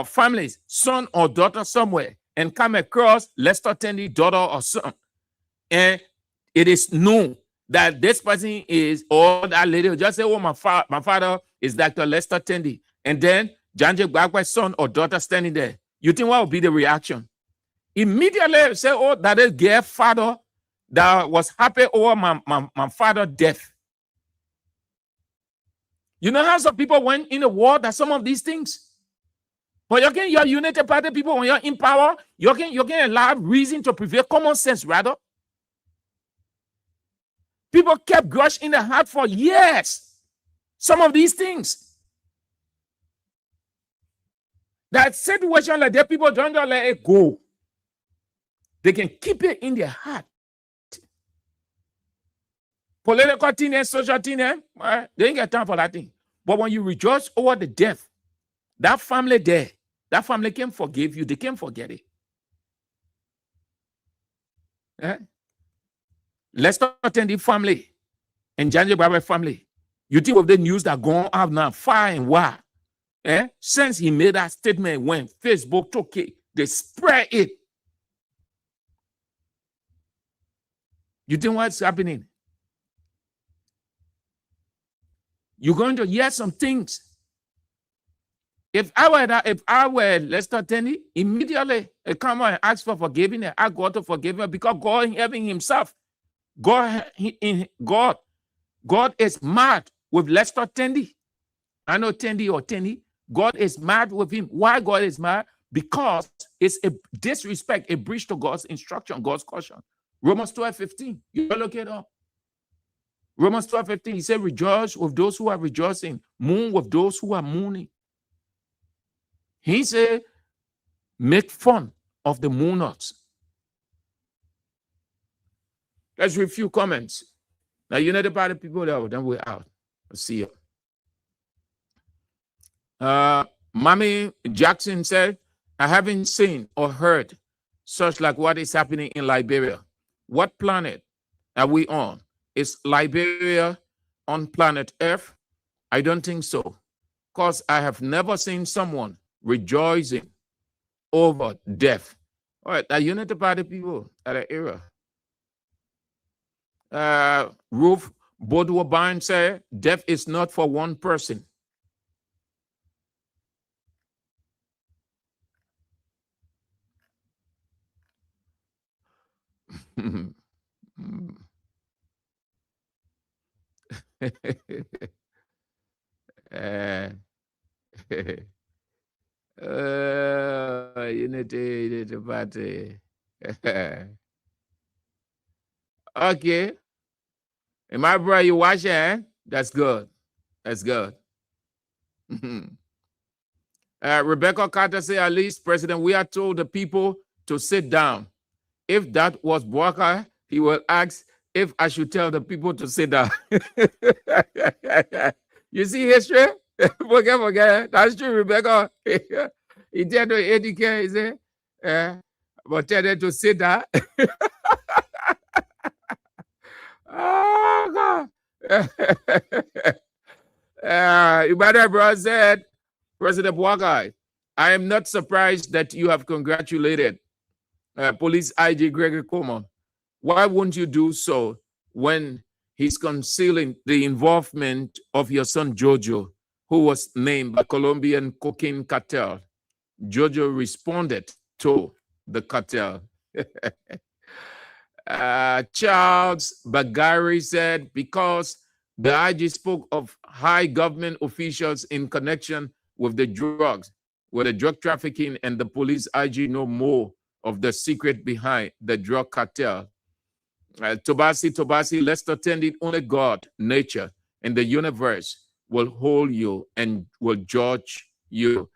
families, son or daughter somewhere, and come across Lester Tendi daughter or son, and it is known that this person is, or that lady will just say, oh, my father is Dr. Lester Tendi, and then Janje Gbagbe son or daughter standing there, you think what will be the reaction? Immediately say, oh, that is their father that was happy over my father's death. You know how some people went in the war that some of these things? But you're United Party people, when you're in power, you can allow reason to prevail, common sense rather. People kept grudge in their heart for years. Some of these things. That situation like that, people don't let it go. They can keep it in their heart. Political thing and social thing, they ain't got time for that thing. But when you rejoice over the death, that family there, that family can forgive you. They can't forget it. Lester Tendi family and Janje Gbagbe family. You think of the news that gone out now, far and wide. Since he made that statement, when Facebook took it, they spread it. You think what's happening? You're going to hear some things. If I were Lester Tendi, immediately I come and ask for forgiving and ask God to forgive me, because God in heaven himself, God is mad with Lester Tendi. I know Tendi or Tendi. God is mad with him. Why God is mad? Because it's a disrespect, a breach to God's instruction, God's caution. Romans 12:15. You look it up. Romans 12:15. He said, rejoice with those who are rejoicing, mourn with those who are mourning. He said, make fun of the mourners. Let's read a few comments. Now, United Party people, then we're out. Let's see you. Mommy Jackson said, I haven't seen or heard such like what is happening in Liberia. What planet are we on? Is Liberia on planet Earth? I don't think so, because I have never seen someone rejoicing over death. All right, the United Party people at the era. Ruth Baudouin said, death is not for one person. Unity Party. Okay. And my brother, you watch it, eh? That's good. That's good. Rebecca Carter said, at least, President, we are told the people to sit down. If that was Bouaka, he will ask if I should tell the people to sit down. You see history? Forget. That's true, Rebecca. He tell to educate, he said, but tell them to sit down. Oh, God. Ibadan Bro said, President Bouaka, I am not surprised that you have congratulated Police IG Gregory Coleman. Why wouldn't you do so when he's concealing the involvement of your son Jojo, who was named by Colombian cocaine cartel? Jojo responded to the cartel. Charles Bagari said, because the IG spoke of high government officials in connection with the drugs, with the drug trafficking, and the police IG know more of the secret behind the drug cartel. Tobasi, let's attend it. Only God, nature, and the universe will hold you and will judge you.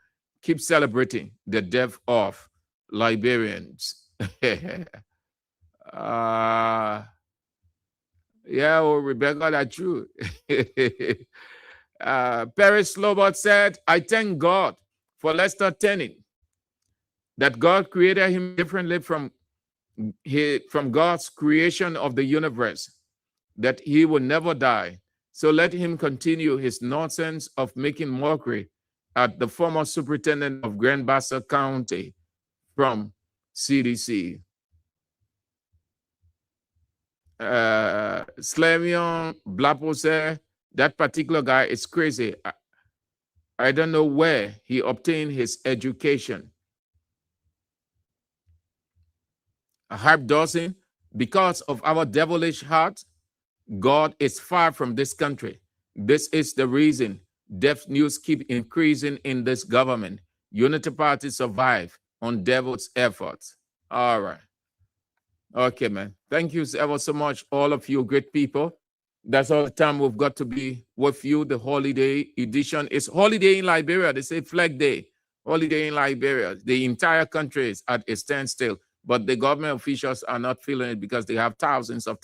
Keep celebrating the death of Liberians. Yeah, well, Rebecca, that's true. Paris Slobot said, I thank God for Lester Tenney, that God created him differently from God's creation of the universe, that he will never die. So let him continue his nonsense of making mockery at the former superintendent of Grand Bassa County from CDC. Slamion Blapo said, that particular guy is crazy. I don't know where he obtained his education. Harp Dawson, because of our devilish heart, God is far from this country. This is the reason death news keep increasing in this government. Unity Party survive on devil's efforts. All right. Okay, man. Thank you ever so much, all of you great people. That's all the time we've got to be with you. The holiday edition is holiday in Liberia. They say Flag Day. Holiday in Liberia. The entire country is at a standstill, but the government officials are not feeling it because they have thousands of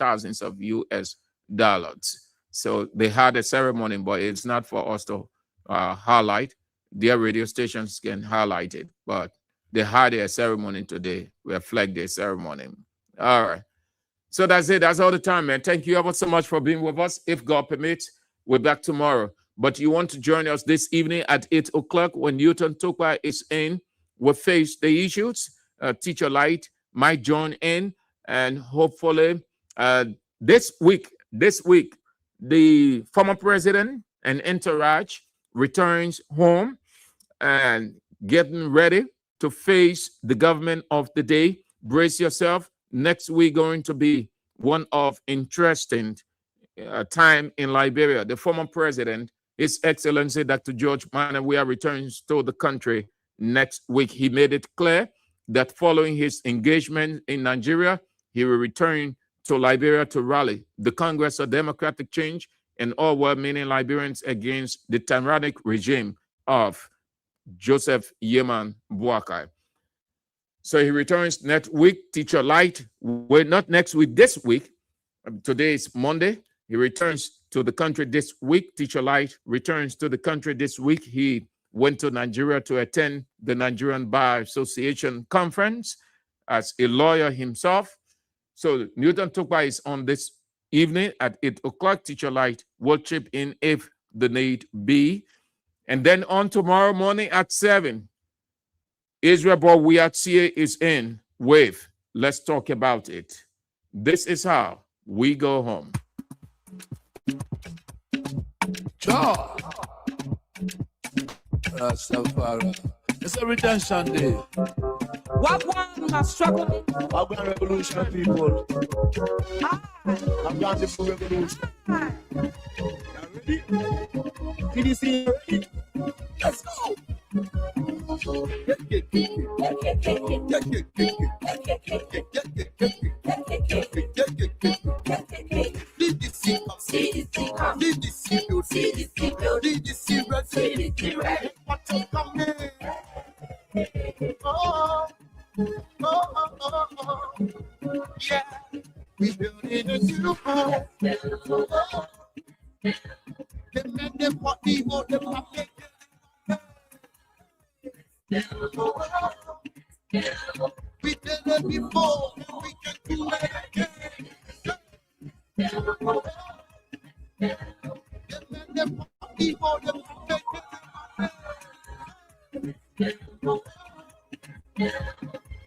US dollars. So they had a ceremony, but it's not for us to highlight. Their radio stations can highlight it, but they had a ceremony today. We have Flag Day ceremony. All right. So that's it. That's all the time, man. Thank you ever so much for being with us. If God permits, we're back tomorrow. But you want to join us this evening at 8 o'clock when Newton Tokwa is in. We'll face the issues. Teacher Light might join in. And hopefully this week, the former president and entourage returns home and getting ready to face the government of the day. Brace yourself. Next week going to be one of interesting time in Liberia. The former president, His Excellency Dr. George Manawia, returns to the country next week. He made it clear that following his engagement in Nigeria, he will return to Liberia to rally the Congress of Democratic Change and all well-meaning Liberians against the tyrannic regime of Joseph Yeman Bouaka. So he returns next week. Teacher Light, well, not next week, this week, Today is Monday. He returns to the country this week. Teacher Light returns to the country this week. He went to Nigeria to attend the Nigerian Bar Association conference as a lawyer himself. So Newton Tukpa is on this evening at 8 o'clock. Teacher Light will chip in if the need be. And then on tomorrow morning at 7, Israel Bowiatsie is in with Let's Talk About It. This is how we go home. Sure. It's a redemption day. What one must struggle? Afghan revolution, people. Afghan people revolution. Ready? PDC ready? Let's go. Yeah, we building a new home. The men them what we want them to make. We did it before, and we can do it again. The men them what we want them to make.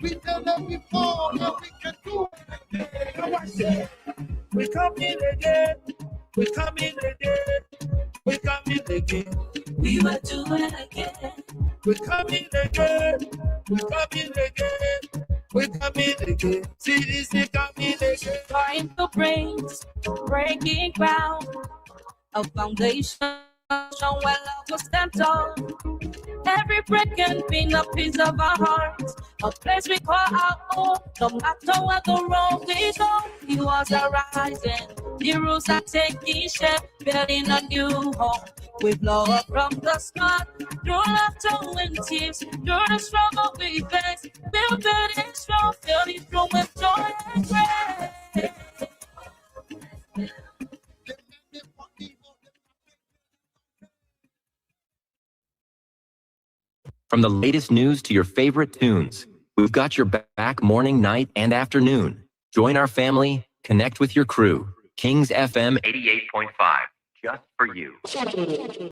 We did it before, and we can do it again. We coming again. We coming again. We coming again. We will do it again. We coming again. We coming again. We coming again. CDC coming again. Trying to breaking ground, a foundation where love will stand tall. Every break can be a piece of our hearts, a place we call our own. No matter what the road we go, he was arising. The rules are taking shape, building a new home. With love from the start, through laughter and tears, through the struggle we face, we're building strong, filling through with joy and grace. From the latest news to your favorite tunes, we've got your back morning, night, and afternoon. Join our family, connect with your crew. Kings FM 88.5, just for you.